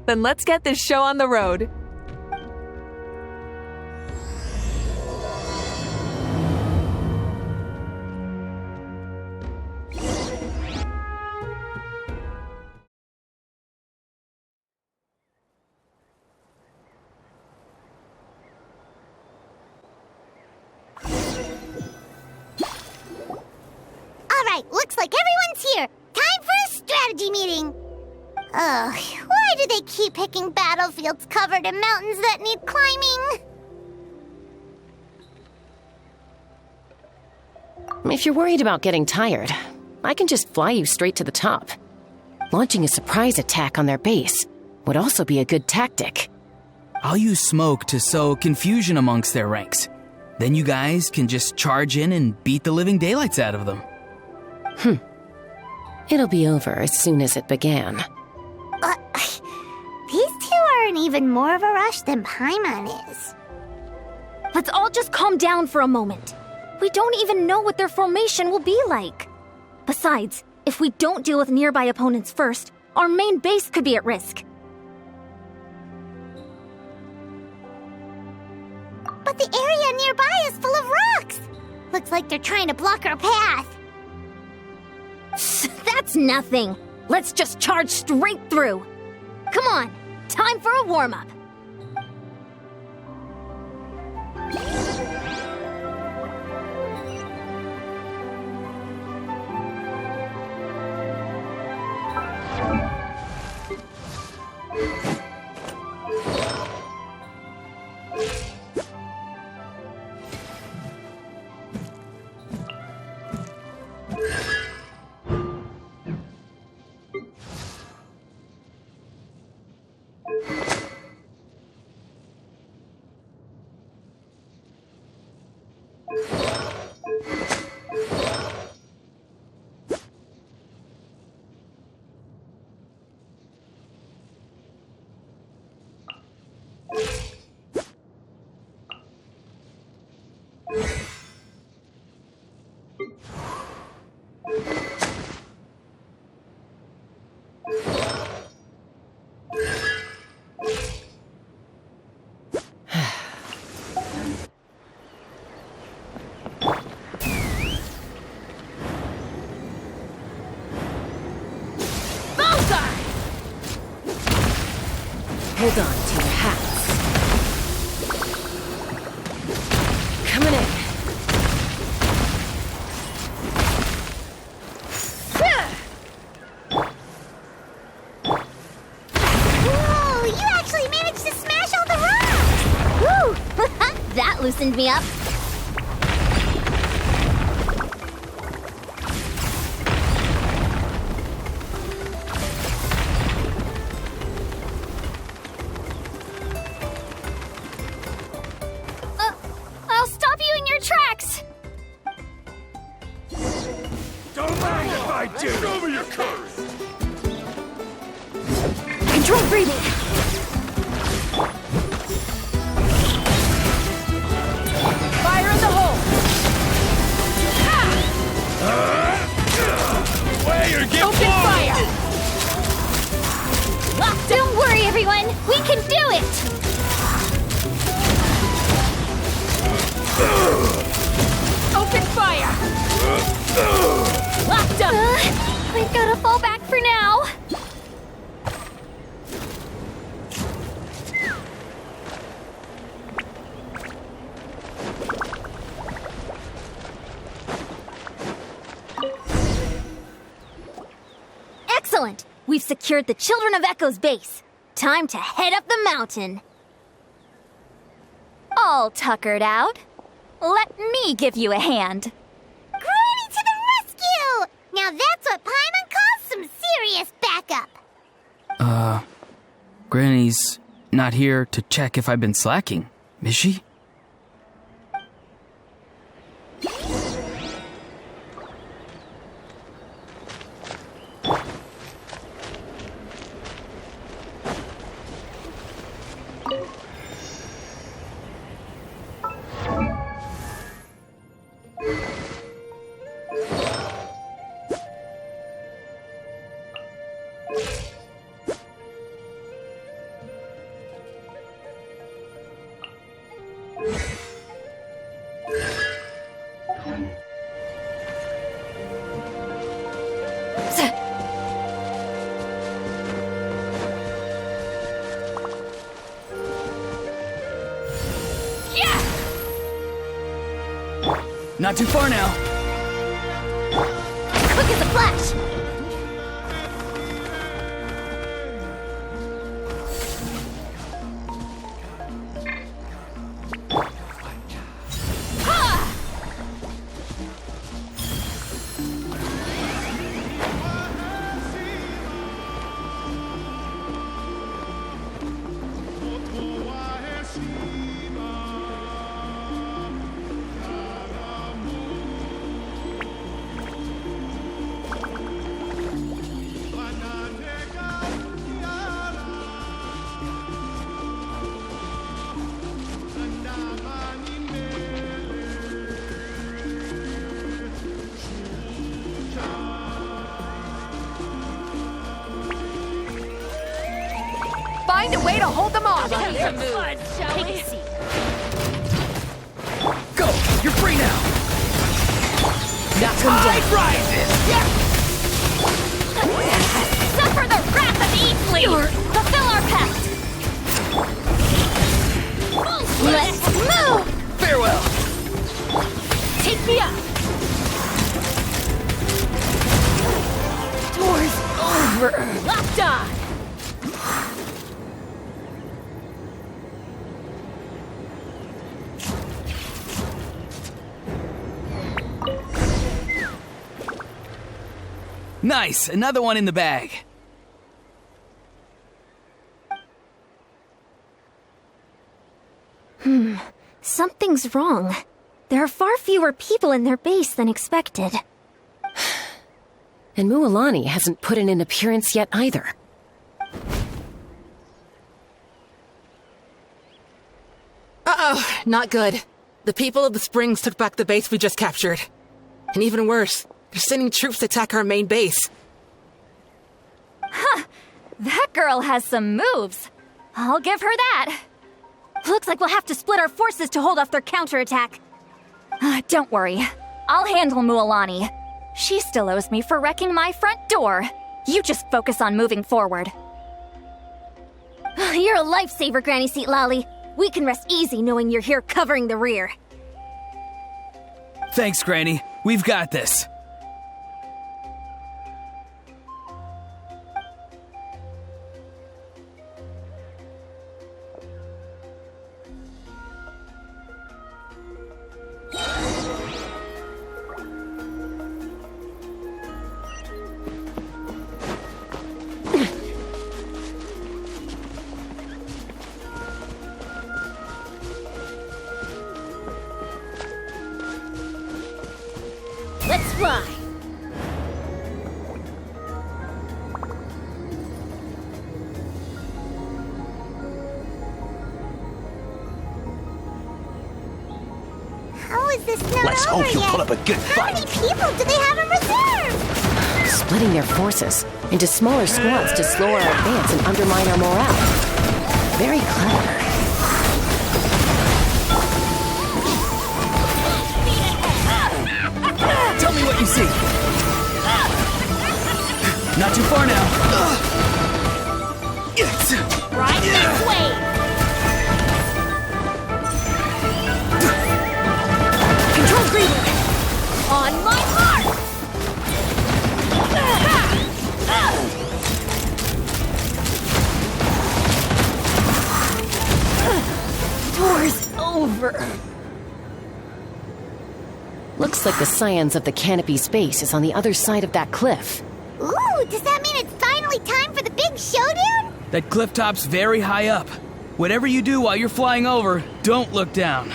Then let's get this show on the road. Alright, looks like everyone's here. Time for a strategy meeting. Ugh, why do they keep picking battlefields covered in mountains that need climbing? If you're worried about getting tired, I can just fly you straight to the top. Launching a surprise attack on their base would also be a good tactic. I'll use smoke to sow confusion amongst their ranks. Then you guys can just charge in and beat the living daylights out of them. It'll be over as soon as it began. These two are in even more of a rush than Paimon is. Let's all just calm down for a moment. We don't even know what their formation will be like. Besides, if we don't deal with nearby opponents first, our main base could be at risk. But the area nearby is full of rocks. Looks like they're trying to block our path. That's nothing. Let's just charge straight through. Come on, time for a warm-up. Hold on to your hats. Coming in. Whoa, you actually managed to smash all the rocks! Woo! That loosened me up. I'll stop you in your tracks! Don't mind if I do! Show me your courage! Control breathing! Fire in the hole! Way or get Open fire! Don't worry, everyone! We can do it! Open fire! Locked up! We've got to fall back for now. Excellent! We've secured the Children of Echo's base. Time to head up the mountain. All tuckered out. Let me give you a hand. Granny to the rescue! Now that's what Paimon calls some serious backup. Granny's not here to check if I've been slacking, is she? Not too far now. flash! Find a way to hold them off. Take a seat. Go! You're free now! Knock them down. Tide rises! Suffer the wrath of Eatly! Fulfill our pact! Let's move! Farewell! Take me up. Doors over. Locked on. Nice! Another one in the bag. Something's wrong. There are far fewer people in their base than expected. And Mualani hasn't put in an appearance yet either. Uh-oh, not good. The people of the Springs took back the base we just captured. And even worse, they're sending troops to attack our main base. Huh! That girl has some moves. I'll give her that. Looks like we'll have to split our forces to hold off their counterattack. Don't worry. I'll handle Mualani. She still owes me for wrecking my front door. You just focus on moving forward. You're a lifesaver, Granny Seat Lolly. We can rest easy knowing you're here covering the rear. Thanks, Granny. We've got this. Let's fly. How is this not Let's over hope you yet? put up a good How fight. many people do they have in reserve? Splitting their forces into smaller squads to slow our advance and undermine our morale. Very clever. Tell me what you see. Not too far now. Right this way. Control Greenwood! On my mark. Doors over. Looks like the scions of the canopy space is on the other side of that cliff. Ooh, does that mean it's finally time for the big showdown? That cliff top's very high up. Whatever you do while you're flying over, don't look down.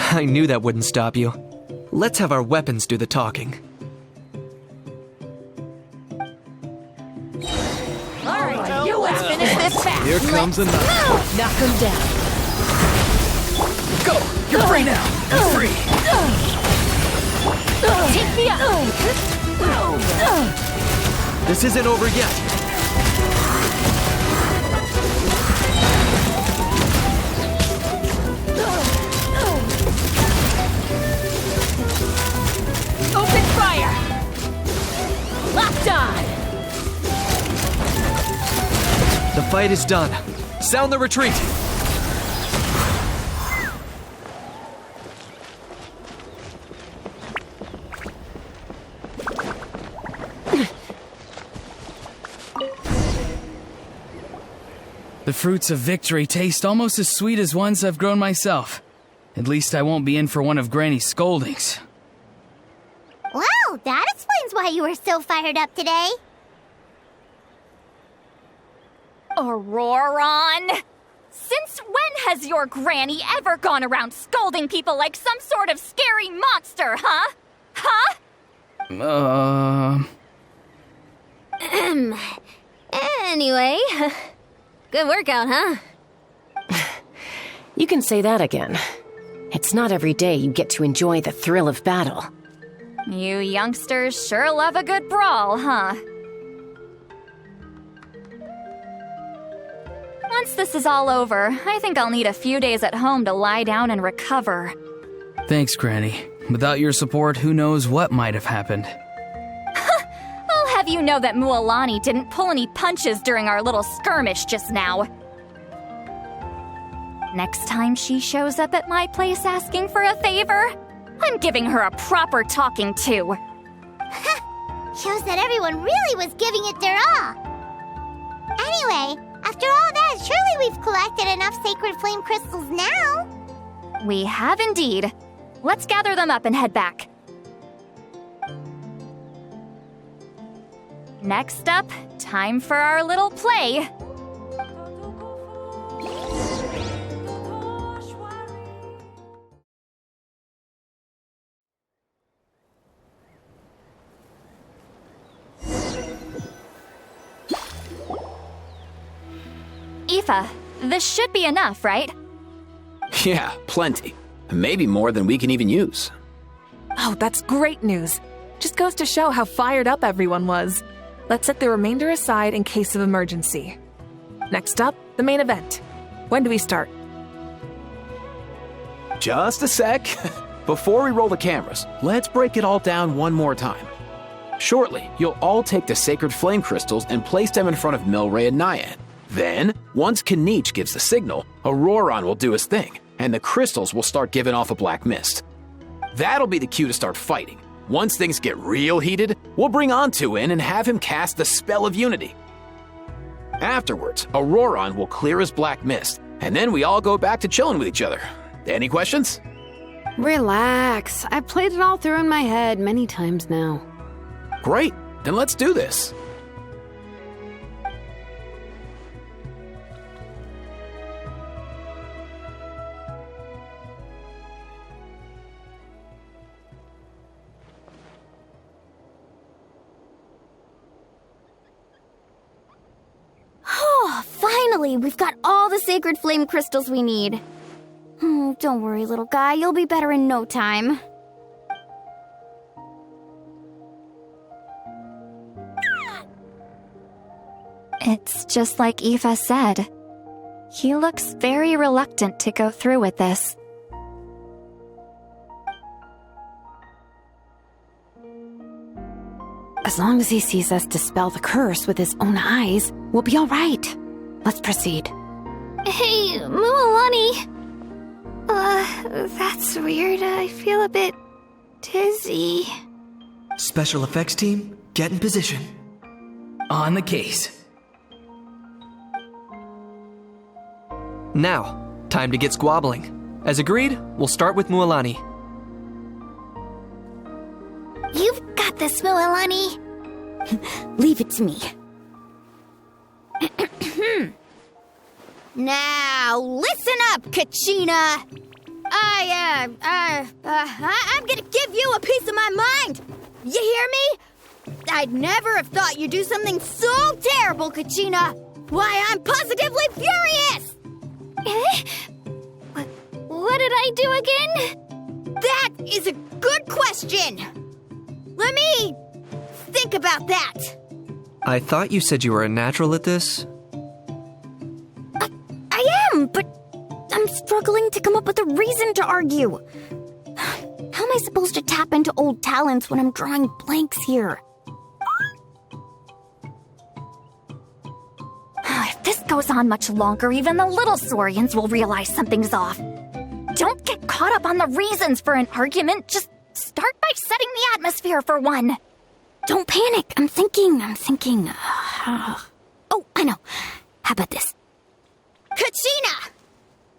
I knew that wouldn't stop you. Let's have our weapons do the talking. Alright, let's finish this fast. Here comes another. Knock him down. Go! You're free now! You're free! Take me up! This isn't over yet. Open fire! Locked on! The fight is done. Sound the retreat! The fruits of victory taste almost as sweet as ones I've grown myself. At least I won't be in for one of Granny's scoldings. Wow, that explains why you were so fired up today. Auroron! Since when has your granny ever gone around scolding people like some sort of scary monster, huh? Huh? Anyway, good workout, huh? You can say that again. It's not every day you get to enjoy the thrill of battle. You youngsters sure love a good brawl, huh? Once this is all over, I think I'll need a few days at home to lie down and recover. Thanks, Granny. Without your support, who knows what might have happened. I'll have you know that Mualani didn't pull any punches during our little skirmish just now. Next time she shows up at my place asking for a favor, I'm giving her a proper talking to. Shows that everyone really was giving it their all. Anyway, after all that, surely we've collected enough sacred flame crystals now. We have indeed. Let's gather them up and head back. Next up, time for our little play. Aoife, this should be enough, right? Yeah, plenty. Maybe more than we can even use. Oh, that's great news. Just goes to show how fired up everyone was. Let's set the remainder aside in case of emergency. Next up, the main event. When do we start? Just a sec. Before we roll the cameras, let's break it all down one more time. Shortly, you'll all take the sacred flame crystals and place them in front of Milray and Nyan. Then, once Kinich gives the signal, Auroron will do his thing, and the crystals will start giving off a black mist. That'll be the cue to start fighting. Once things get real heated, we'll bring Antu in and have him cast the spell of unity. Afterwards, Auroron will clear his black mist, and then we all go back to chilling with each other. Any questions? Relax. I've played it all through in my head many times now. Great, then let's do this. Oh, finally! We've got all the sacred flame crystals we need. Oh, don't worry, little guy. You'll be better in no time. It's just like Aoife said. He looks very reluctant to go through with this. As long as he sees us dispel the curse with his own eyes, we'll be all right. Let's proceed. Hey, Mualani. That's weird. I feel a bit dizzy. Special effects team, get in position. On the case. Now, time to get squabbling. As agreed, we'll start with Mualani. You've got this, Mualani. Leave it to me. Now, listen up, Kachina. I'm gonna give you a piece of my mind. You hear me? I'd never have thought you'd do something so terrible, Kachina! Why, I'm positively furious! What did I do again? That is a good question! Let me think about that. I thought you said you were a natural at this. I am, but I'm struggling to come up with a reason to argue. How am I supposed to tap into old talents when I'm drawing blanks here? If this goes on much longer, even the little Saurians will realize something's off. Don't get caught up on the reasons for an argument. Just start by setting the atmosphere for one. Don't panic. I'm thinking. Oh, I know. How about this? Kachina!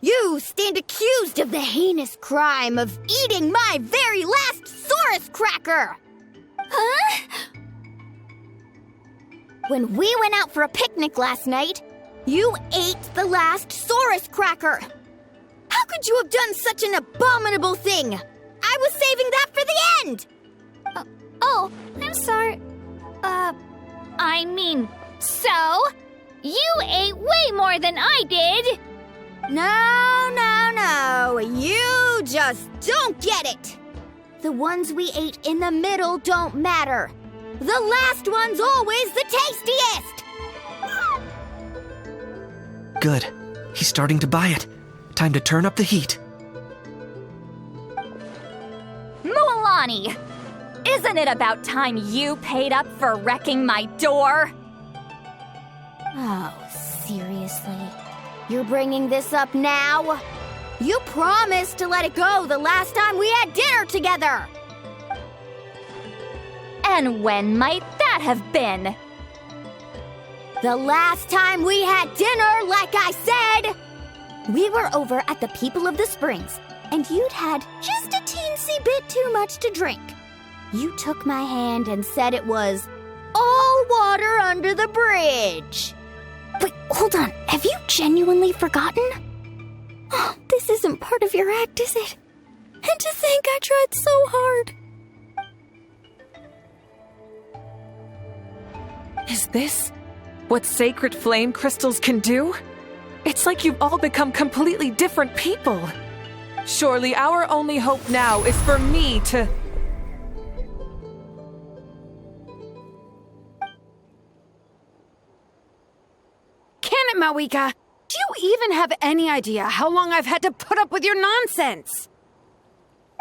You stand accused of the heinous crime of eating my very last Saurus cracker! Huh? When we went out for a picnic last night, you ate the last Saurus cracker! How could you have done such an abominable thing? I was saving that for the end! Oh, I'm sorry. I mean, so? You ate way more than I did! No, you just don't get it! The ones we ate in the middle don't matter. The last one's always the tastiest! Good. He's starting to buy it. Time to turn up the heat. Mualani! Isn't it about time you paid up for wrecking my door? Oh, seriously? You're bringing this up now? You promised to let it go the last time we had dinner together! And when might that have been? The last time we had dinner, like I said! We were over at the People of the Springs, and you'd had just a teensy bit too much to drink. You took my hand and said it was all water under the bridge. Wait, hold on. Have you genuinely forgotten? Oh, this isn't part of your act, is it? And to think I tried so hard. Is this what sacred flame crystals can do? It's like you've all become completely different people. Surely our only hope now is for me to... Can it, Mawika? Do you even have any idea how long I've had to put up with your nonsense?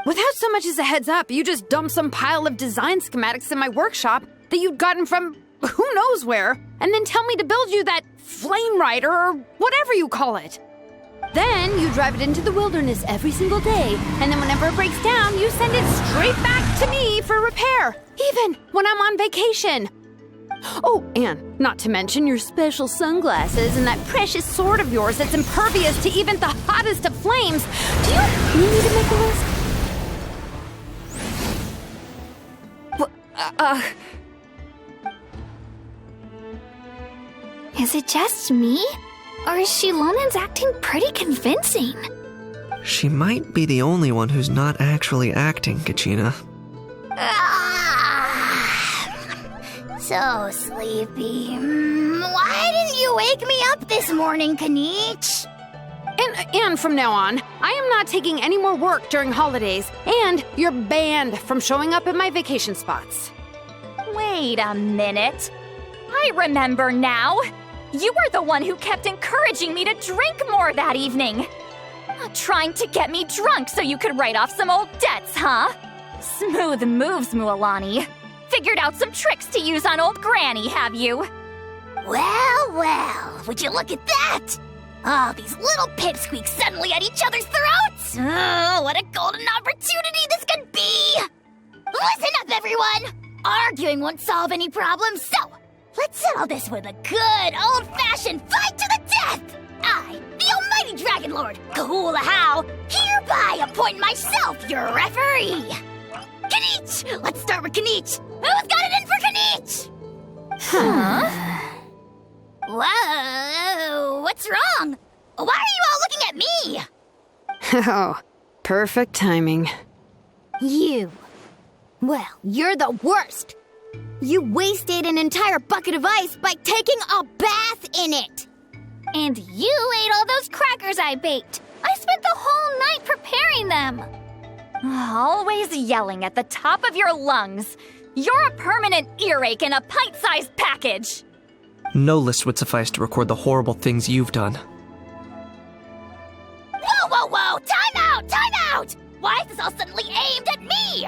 Without so much as a heads up, you just dumped some pile of design schematics in my workshop that you'd gotten from who knows where, and then tell me to build you that flame rider or whatever you call it. Then you drive it into the wilderness every single day, and then whenever it breaks down, you send it straight back to me for repair, even when I'm on vacation. Oh, and not to mention your special sunglasses and that precious sword of yours that's impervious to even the hottest of flames. Do you need me to make a list? Is it just me? Or is Shilonen's acting pretty convincing? She might be the only one who's not actually acting, Kachina. So sleepy. Why didn't you wake me up this morning, Kanich? And from now on, I am not taking any more work during holidays, and you're banned from showing up at my vacation spots. Wait a minute. I remember now. You were the one who kept encouraging me to drink more that evening. Trying to get me drunk so you could write off some old debts, huh? Smooth moves, Mualani. Figured out some tricks to use on old Granny, have you? Well, would you look at that? Oh, these little pipsqueaks suddenly at each other's throats! Oh, what a golden opportunity this could be! Listen up, everyone! Arguing won't solve any problems, so let's settle this with a good old-fashioned fight to the death! I, the almighty Dragon Lord, Kahula How, hereby appoint myself your referee! Kanich! Let's start with Kanich! Who's got it in for Kanich? Huh? Whoa, what's wrong? Why are you all looking at me? Oh, perfect timing. You. Well, you're the worst. You wasted an entire bucket of ice by taking a bath in it! And you ate all those crackers I baked. I spent the whole night preparing them. Always yelling at the top of your lungs. You're a permanent earache in a pint-sized package. No list would suffice to record the horrible things you've done. Whoa, whoa, whoa! Time out! Time out! Why is this all suddenly aimed at me?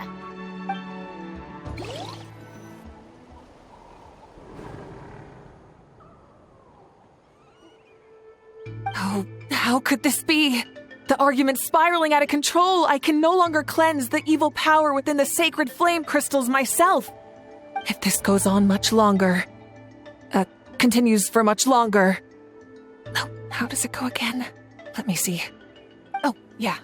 Oh, how could this be? The argument's spiraling out of control. I can no longer cleanse the evil power within the sacred flame crystals myself. If this goes on much longer... continues for much longer... Oh, how does it go again? Let me see. Oh, yeah.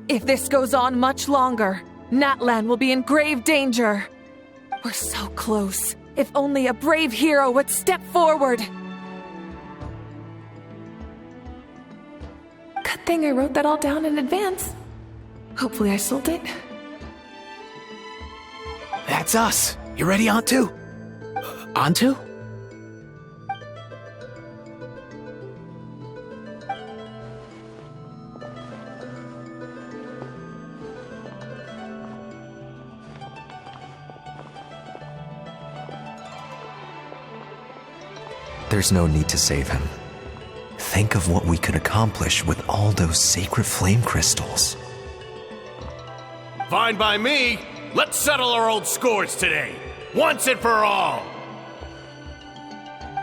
If this goes on much longer, Natlan will be in grave danger. We're so close. If only a brave hero would step forward. Good thing I wrote that all down in advance. Hopefully I sold it. That's us. You ready, Antu? Antu? There's no need to save him. Think of what we could accomplish with all those sacred flame crystals. Fine by me. Let's settle our old scores today, once and for all.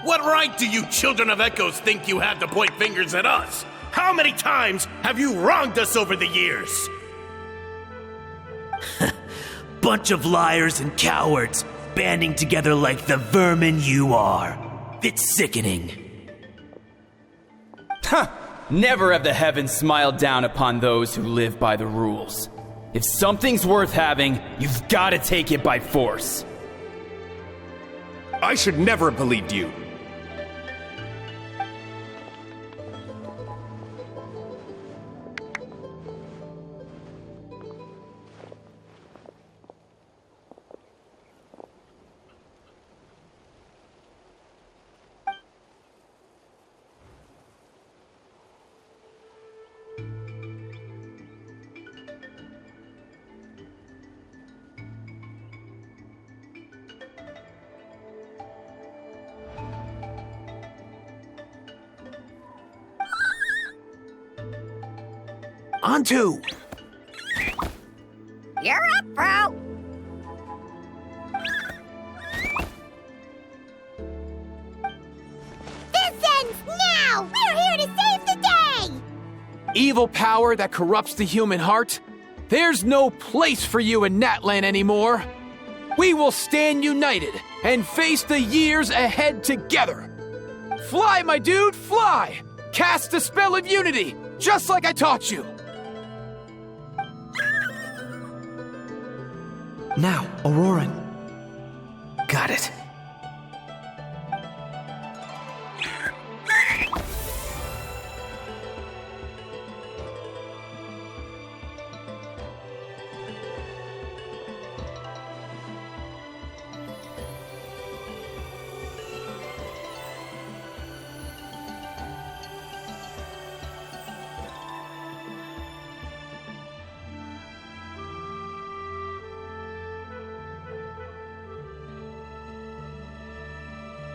What right do you children of Echoes think you have to point fingers at us? How many times have you wronged us over the years? Bunch of liars and cowards, banding together like the vermin you are. It's sickening. Huh! Never have the heavens smiled down upon those who live by the rules. If something's worth having, you've got to take it by force. I should never have believed you. Antu! You're up, bro! This ends now! We're here to save the day! Evil power that corrupts the human heart? There's no place for you in Natlan anymore! We will stand united and face the years ahead together! Fly, my dude, fly! Cast the spell of unity, just like I taught you! Now, Auroran. Got it.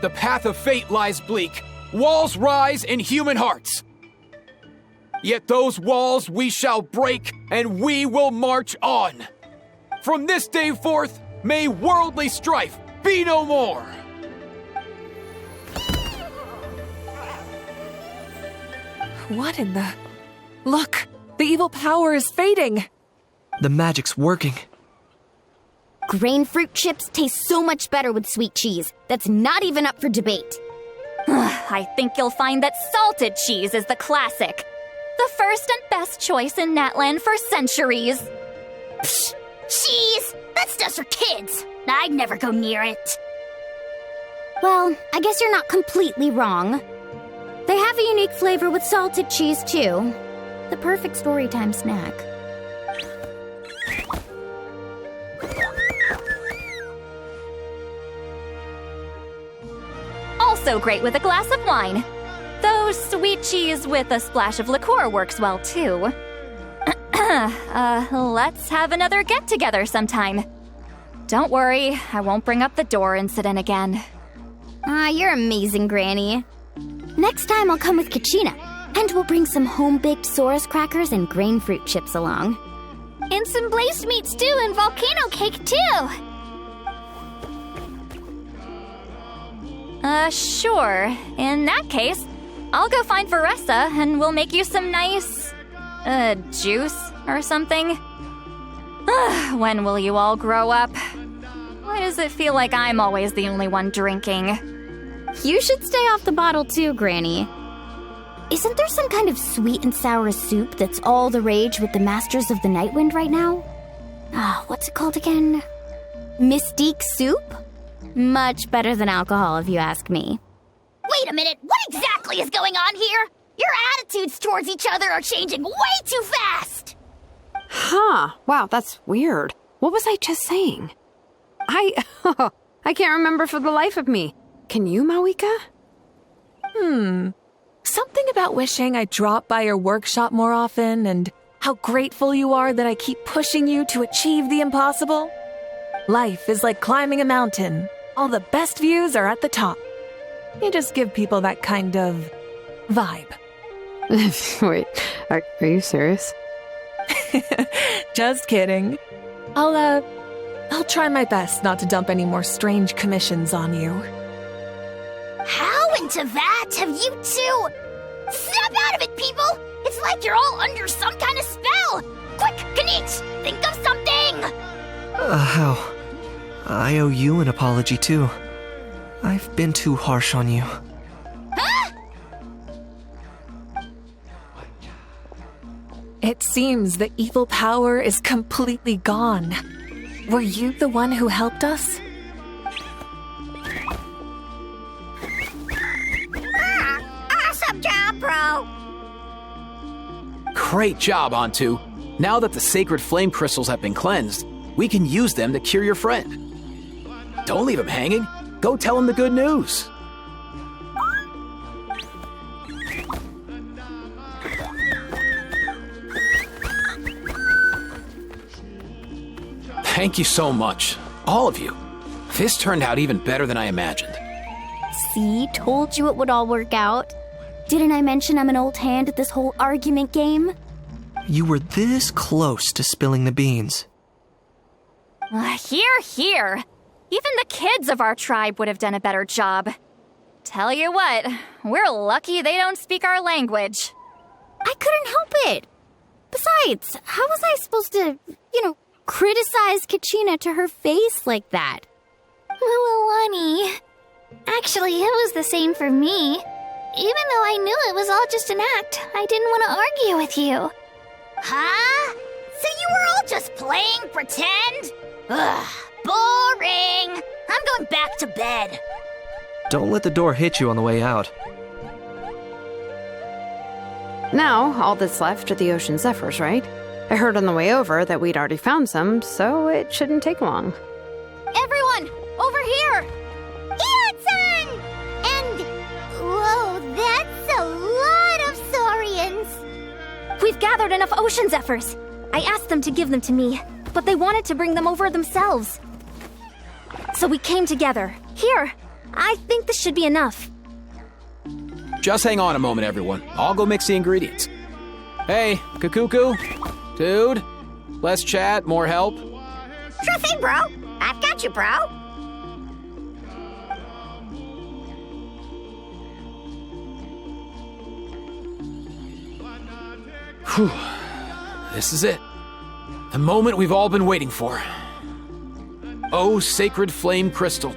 The path of fate lies bleak. Walls rise in human hearts. Yet those walls we shall break, and we will march on. From this day forth, may worldly strife be no more. What in the... Look! The evil power is fading! The magic's working. Grain fruit chips taste so much better with sweet cheese. That's not even up for debate. I think you'll find that salted cheese is the classic. The first and best choice in Natlan for centuries. Psh! Cheese! That stuff's for kids. I'd never go near it. Well, I guess you're not completely wrong. They have a unique flavor with salted cheese, too. The perfect storytime snack. also great with a glass of wine. Though sweet cheese with a splash of liqueur works well too. Let's have another get-together sometime. Don't worry, I won't bring up the door incident again. You're amazing, Granny. Next time I'll come with Kachina, and we'll bring some home-baked Saurus crackers and grain fruit chips along. And some blazed meat stew and volcano cake, too! Sure. In that case, I'll go find Veressa and we'll make you some nice, juice or something. When will you all grow up? Why does it feel like I'm always the only one drinking? You should stay off the bottle too, Granny. Isn't there some kind of sweet and sour soup that's all the rage with the Masters of the Nightwind right now? What's it called again? Mystique soup? Much better than alcohol, if you ask me. Wait a minute, what exactly is going on here? Your attitudes towards each other are changing way too fast! Huh. Wow, that's weird. What was I just saying? I can't remember for the life of me. Can you, Mawika? Something about wishing I'd drop by your workshop more often and how grateful you are that I keep pushing you to achieve the impossible. Life is like climbing a mountain. All the best views are at the top. You just give people that kind of vibe. Wait, are you serious? Just kidding. I'll try my best not to dump any more strange commissions on you. How in Teyvat have you two? Snap out of it, people! It's like you're all under some kind of spell! Quick, Kanich, think of something! How? I owe you an apology too. I've been too harsh on you. Huh? It seems the evil power is completely gone. Were you the one who helped us? Awesome job, bro! Great job, Antu. Now that the sacred flame crystals have been cleansed, we can use them to cure your friend. Don't leave him hanging. Go tell him the good news. Thank you so much, all of you. This turned out even better than I imagined. See, told you it would all work out. Didn't I mention I'm an old hand at this whole argument game? You were this close to spilling the beans. Here. Even the kids of our tribe would have done a better job. Tell you what, we're lucky they don't speak our language. I couldn't help it. Besides, how was I supposed to, criticize Kachina to her face like that? Mualani. Actually, it was the same for me. Even though I knew it was all just an act, I didn't want to argue with you. Huh? So you were all just playing pretend? Ugh, boring! I'm going back to bed. Don't let the door hit you on the way out. Now, all that's left are the ocean zephyrs, right? I heard on the way over that we'd already found some, so it shouldn't take long. Everyone, over here! Ian-san! And, whoa, that's a lot of saurians! We've gathered enough ocean zephyrs. I asked them to give them to me, but they wanted to bring them over themselves. So we came together. Here, I think this should be enough. Just hang on a moment, everyone. I'll go mix the ingredients. Hey, Kakuku, dude, less chat, more help. Sure thing, bro. I've got you, bro. Whew. This is it. The moment we've all been waiting for. Oh, sacred flame crystal,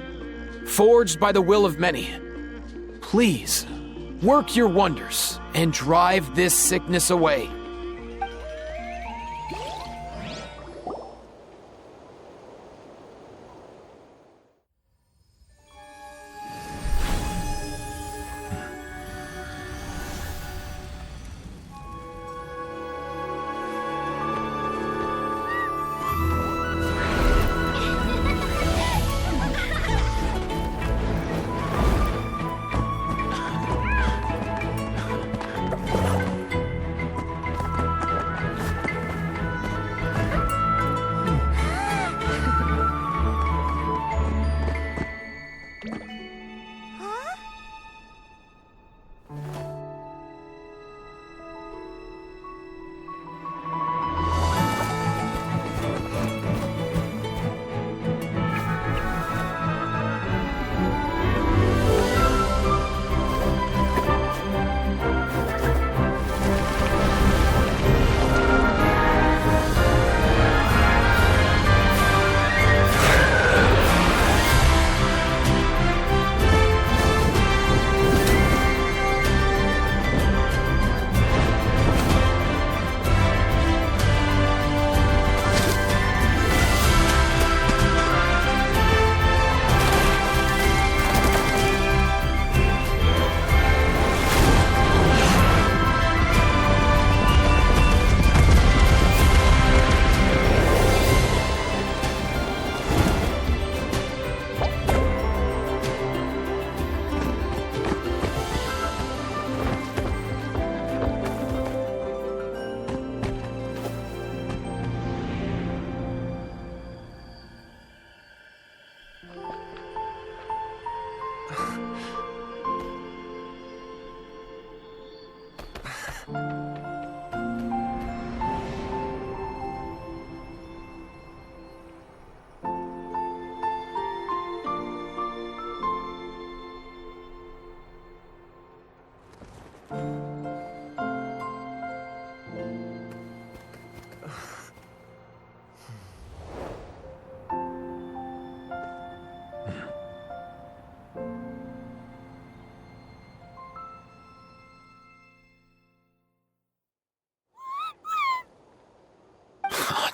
forged by the will of many, please work your wonders and drive this sickness away.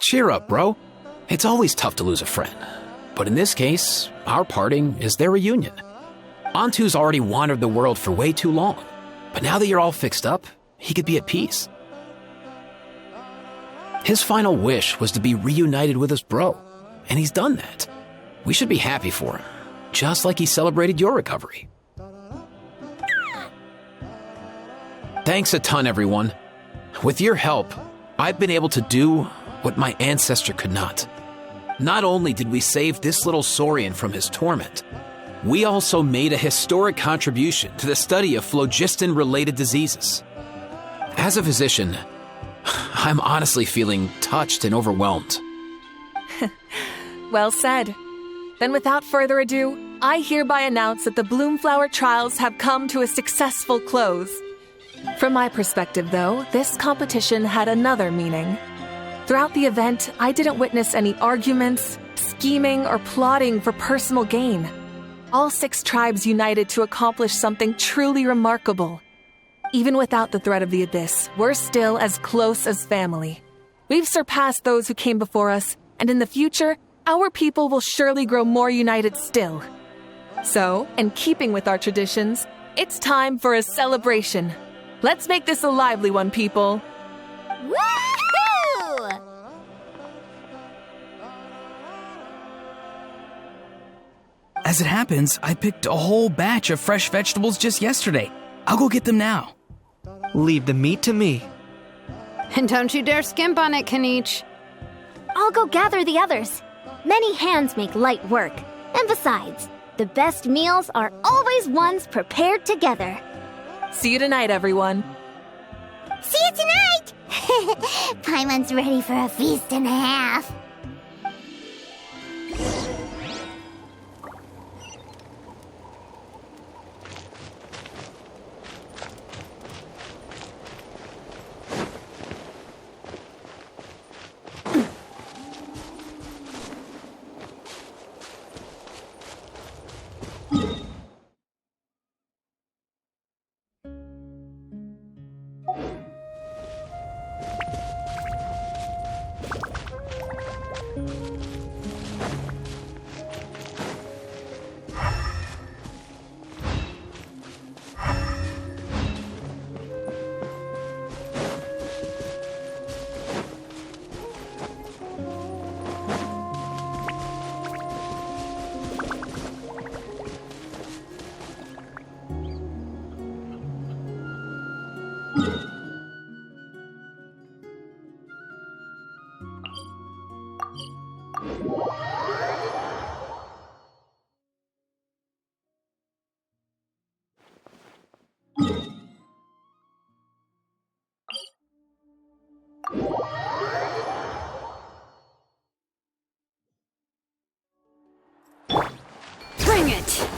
Cheer up, bro. It's always tough to lose a friend. But in this case, our parting is their reunion. Antu's already wandered the world for way too long. But now that you're all fixed up, he could be at peace. His final wish was to be reunited with his bro. And he's done that. We should be happy for him. Just like he celebrated your recovery. Thanks a ton, everyone. With your help, I've been able to do what my ancestor could not. Not only did we save this little Saurian from his torment, we also made a historic contribution to the study of phlogiston-related diseases. As a physician, I'm honestly feeling touched and overwhelmed. Well said. Then without further ado, I hereby announce that the Bloomflower trials have come to a successful close. From my perspective, though, this competition had another meaning. Throughout the event, I didn't witness any arguments, scheming, or plotting for personal gain. All 6 tribes united to accomplish something truly remarkable. Even without the threat of the Abyss, we're still as close as family. We've surpassed those who came before us, and in the future, our people will surely grow more united still. So, in keeping with our traditions, it's time for a celebration. Let's make this a lively one, people. Woohoo! As it happens, I picked a whole batch of fresh vegetables just yesterday. I'll go get them now. Leave the meat to me. And don't you dare skimp on it, Kanich. I'll go gather the others. Many hands make light work. And besides, the best meals are always ones prepared together. See you tonight, everyone. See you tonight! Paimon's ready for a feast and a half. Bring it!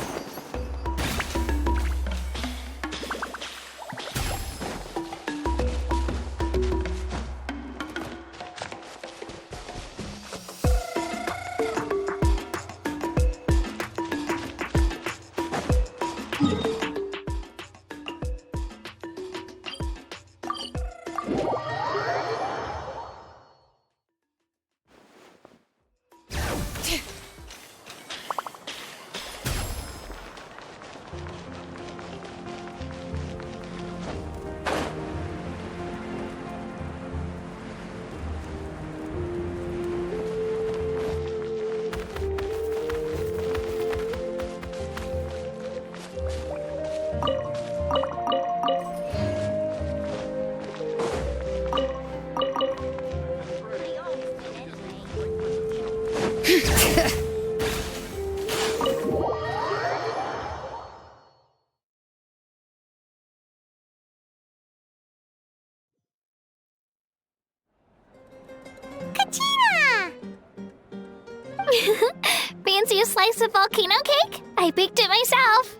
Fancy a slice of volcano cake? I baked it myself.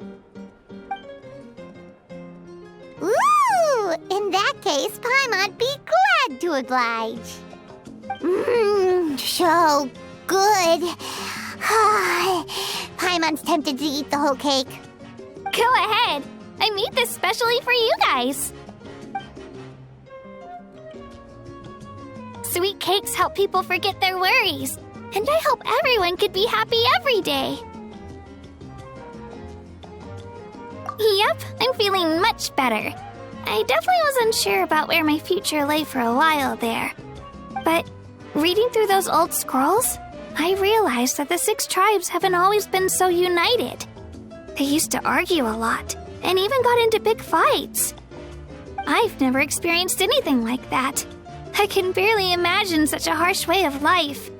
Ooh! case, Paimon be glad to oblige. So good. Paimon's tempted to eat the whole cake. Go ahead. I made this specially for you guys. Sweet cakes help people forget their worries, and I hope everyone could be happy every day. Yep, I'm feeling much better. I definitely was unsure about where my future lay for a while there. But reading through those old scrolls, I realized that the 6 tribes haven't always been so united. They used to argue a lot, and even got into big fights. I've never experienced anything like that. I can barely imagine such a harsh way of life.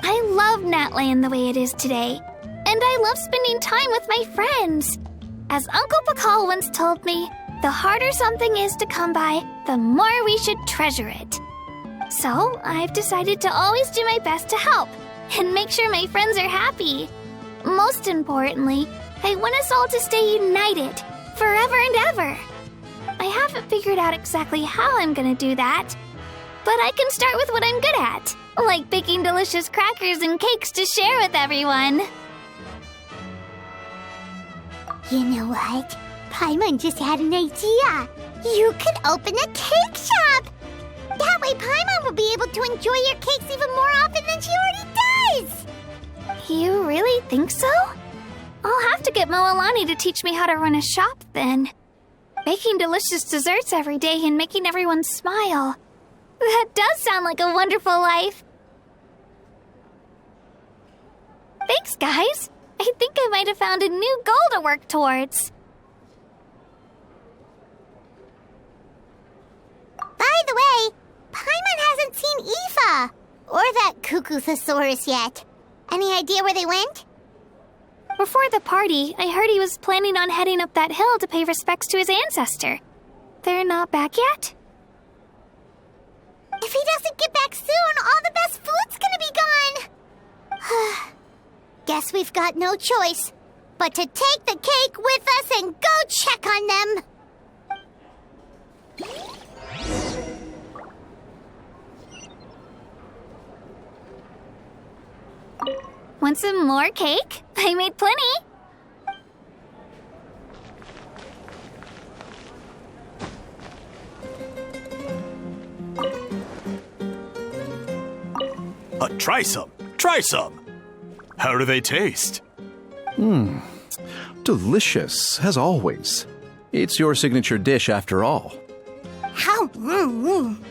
I love Natland the way it is today, and I love spending time with my friends. As Uncle Pakal once told me, the harder something is to come by, the more we should treasure it. So I've decided to always do my best to help and make sure my friends are happy. Most importantly, I want us all to stay united, forever and ever. I haven't figured out exactly how I'm gonna do that, but I can start with what I'm good at, like baking delicious crackers and cakes to share with everyone. You know what? Paimon just had an idea. You could open a cake shop. That way Paimon will be able to enjoy your cakes even more often than she already does. You really think so? I'll have to get Moalani to teach me how to run a shop then. Baking delicious desserts every day and making everyone smile. That does sound like a wonderful life. Thanks, guys. I think I might have found a new goal to work towards. By the way, Paimon hasn't seen Aoife or that Cuckoo-thosaurus yet. Any idea where they went? Before the party, I heard he was planning on heading up that hill to pay respects to his ancestor. They're not back yet? If he doesn't get back soon, all the best food's gonna be gone. Guess we've got no choice but to take the cake with us and go check on them. Want some more cake? I made plenty. Try some. Try some. How do they taste? Delicious, as always. It's your signature dish after all. How? Yum!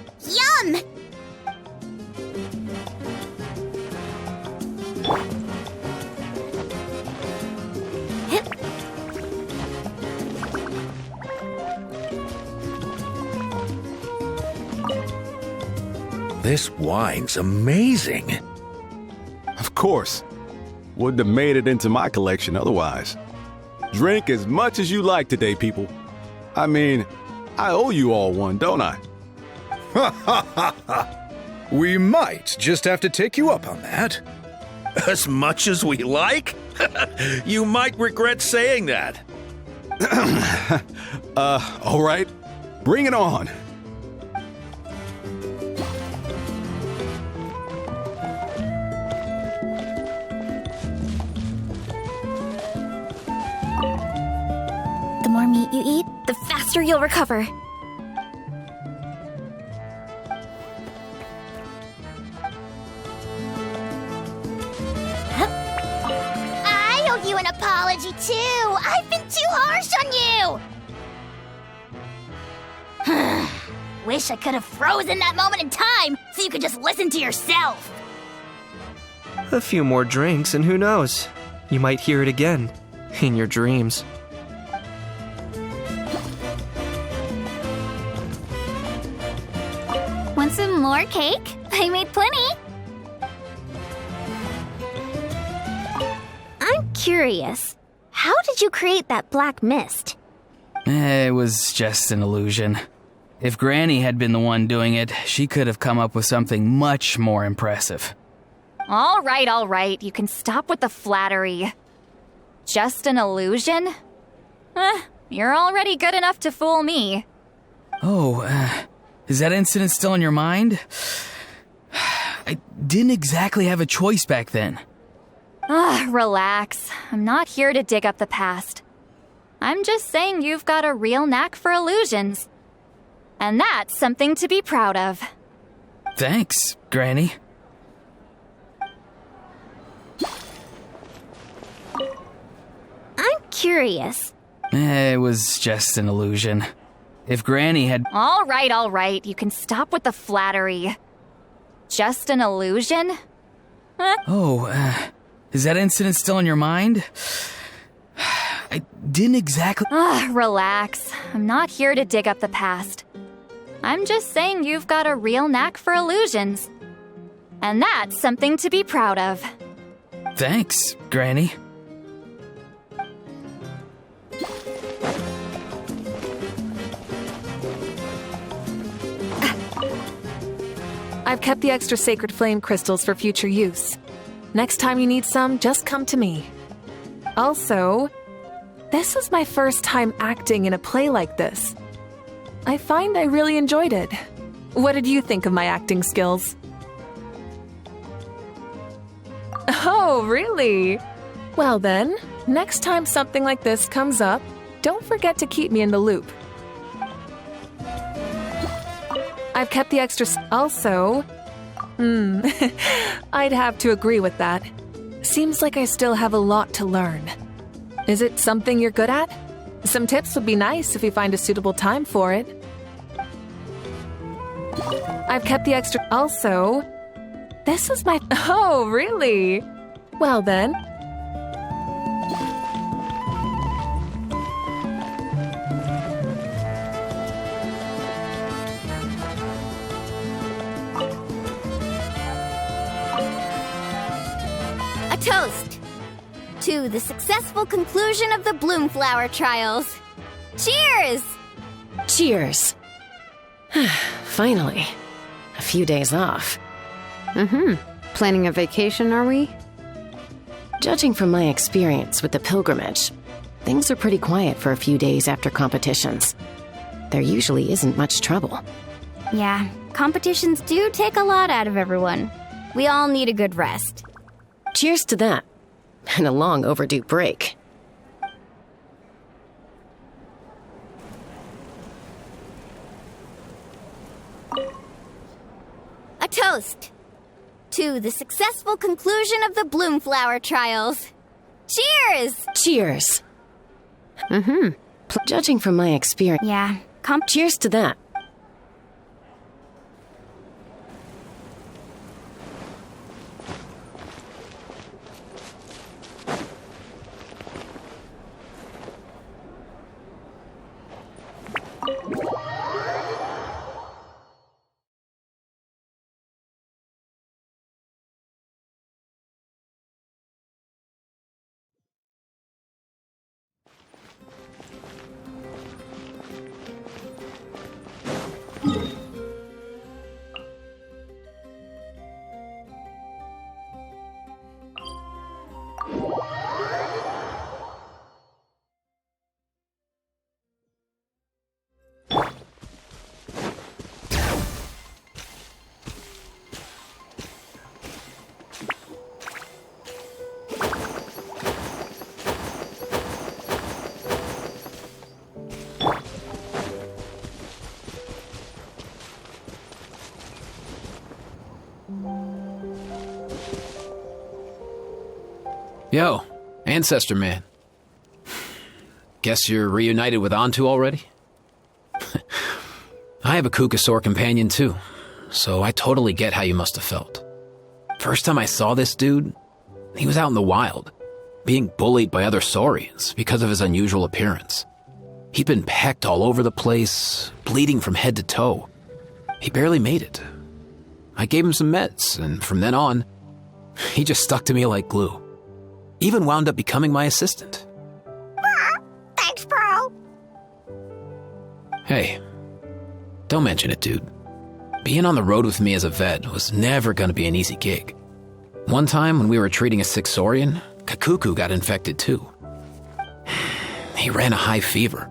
This wine's amazing. Of course. Wouldn't have made it into my collection otherwise. Drink as much as you like today, people. I mean, I owe you all one, don't I? Ha ha ha ha! We might just have to take you up on that. As much as we like? You might regret saying that. All right. Bring it on. The more meat you eat, the faster you'll recover. I owe you an apology, too. I've been too harsh on you. Wish I could have frozen that moment in time so you could just listen to yourself. A few more drinks, and who knows? You might hear it again in your dreams. Want some more cake? I made plenty. I'm curious. How did you create that black mist? It was just an illusion. If Granny had been the one doing it, she could have come up with something much more impressive. All right. You can stop with the flattery. Just an illusion? You're already good enough to fool me. Oh, is that incident still in your mind? I didn't exactly have a choice back then. Relax. I'm not here to dig up the past. I'm just saying you've got a real knack for illusions. And that's something to be proud of. Thanks, Granny. I'm curious. It was just an illusion. If Granny had... All right. You can stop with the flattery. Just an illusion? Is that incident still in your mind? I didn't exactly... Relax. I'm not here to dig up the past. I'm just saying you've got a real knack for illusions. And that's something to be proud of. Thanks, Granny. I've kept the extra sacred flame crystals for future use. Next time you need some, just come to me. Also, this was my first time acting in a play like this. I find I really enjoyed it. What did you think of my acting skills? Oh, really? Well then, next time something like this comes up, don't forget to keep me in the loop. I've kept the extra... Also... I'd have to agree with that. Seems like I still have a lot to learn. Is it something you're good at? Some tips would be nice if you find a suitable time for it. I've kept the extra... Also... This was my... Oh, really? Well then... A toast to the successful conclusion of the Bloomflower trials. Cheers! Cheers. Finally. A few days off. Planning a vacation, are we? Judging from my experience with the pilgrimage, things are pretty quiet for a few days after competitions. There usually isn't much trouble. Yeah, competitions do take a lot out of everyone. We all need a good rest. Cheers to that. And a long overdue break. A toast to the successful conclusion of the Bloomflower trials. Cheers! Cheers. Judging from my experience... Yeah, cheers to that. Yo, Ancestor Man. Guess you're reunited with Antu already? I have a Kukasaur companion too, so I totally get how you must have felt. First time I saw this dude, he was out in the wild, being bullied by other Saurians because of his unusual appearance. He'd been pecked all over the place, bleeding from head to toe. He barely made it. I gave him some meds, and from then on, he just stuck to me like glue. Even wound up becoming my assistant. Thanks, bro. Hey, don't mention it, dude. Being on the road with me as a vet was never going to be an easy gig. One time when we were treating a sick Saurian, Kakuku got infected too. He ran a high fever.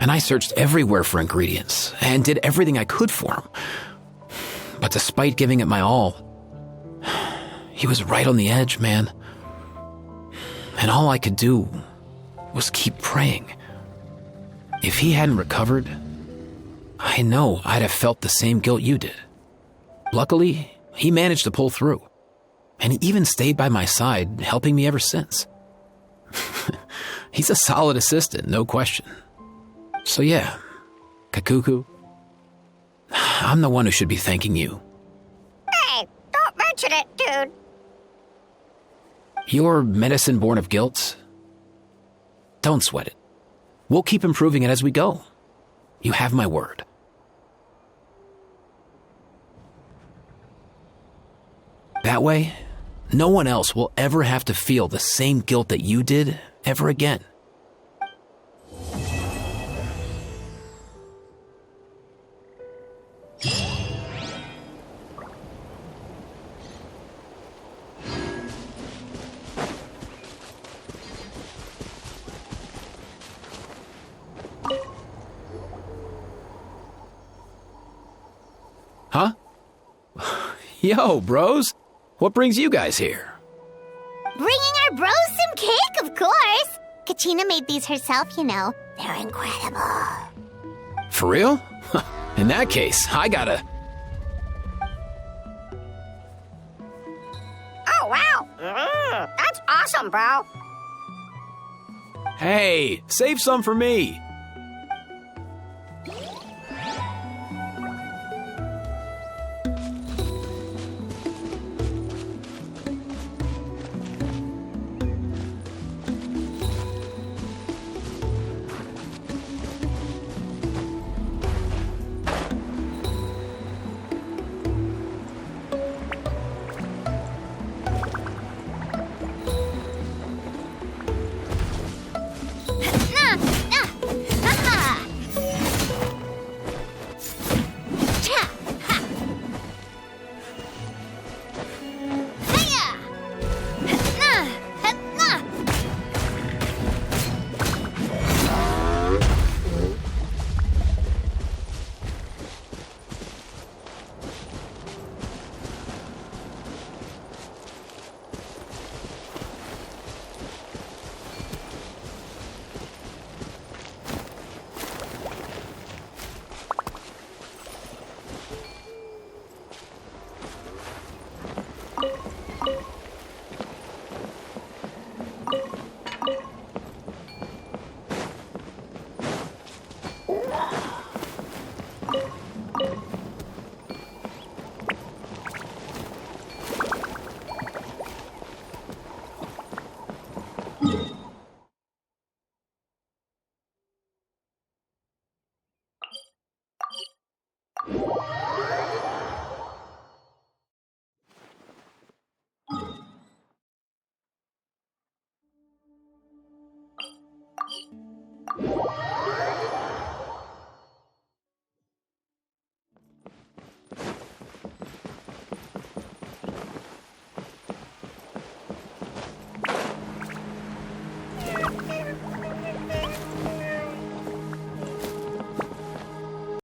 And I searched everywhere for ingredients and did everything I could for him. But despite giving it my all, he was right on the edge, man. And all I could do was keep praying. If he hadn't recovered, I know I'd have felt the same guilt you did. Luckily, he managed to pull through. And he even stayed by my side, helping me ever since. He's a solid assistant, no question. So yeah, Kakuku, I'm the one who should be thanking you. Hey, don't mention it, dude. Your medicine born of guilt? Don't sweat it. We'll keep improving it as we go. You have my word. That way, no one else will ever have to feel the same guilt that you did ever again. Huh? Yo, bros. What brings you guys here? Bringing our bros some cake, of course. Kachina made these herself, you know. They're incredible. For real? In that case, I gotta... Oh, wow. That's awesome, bro. Hey, save some for me.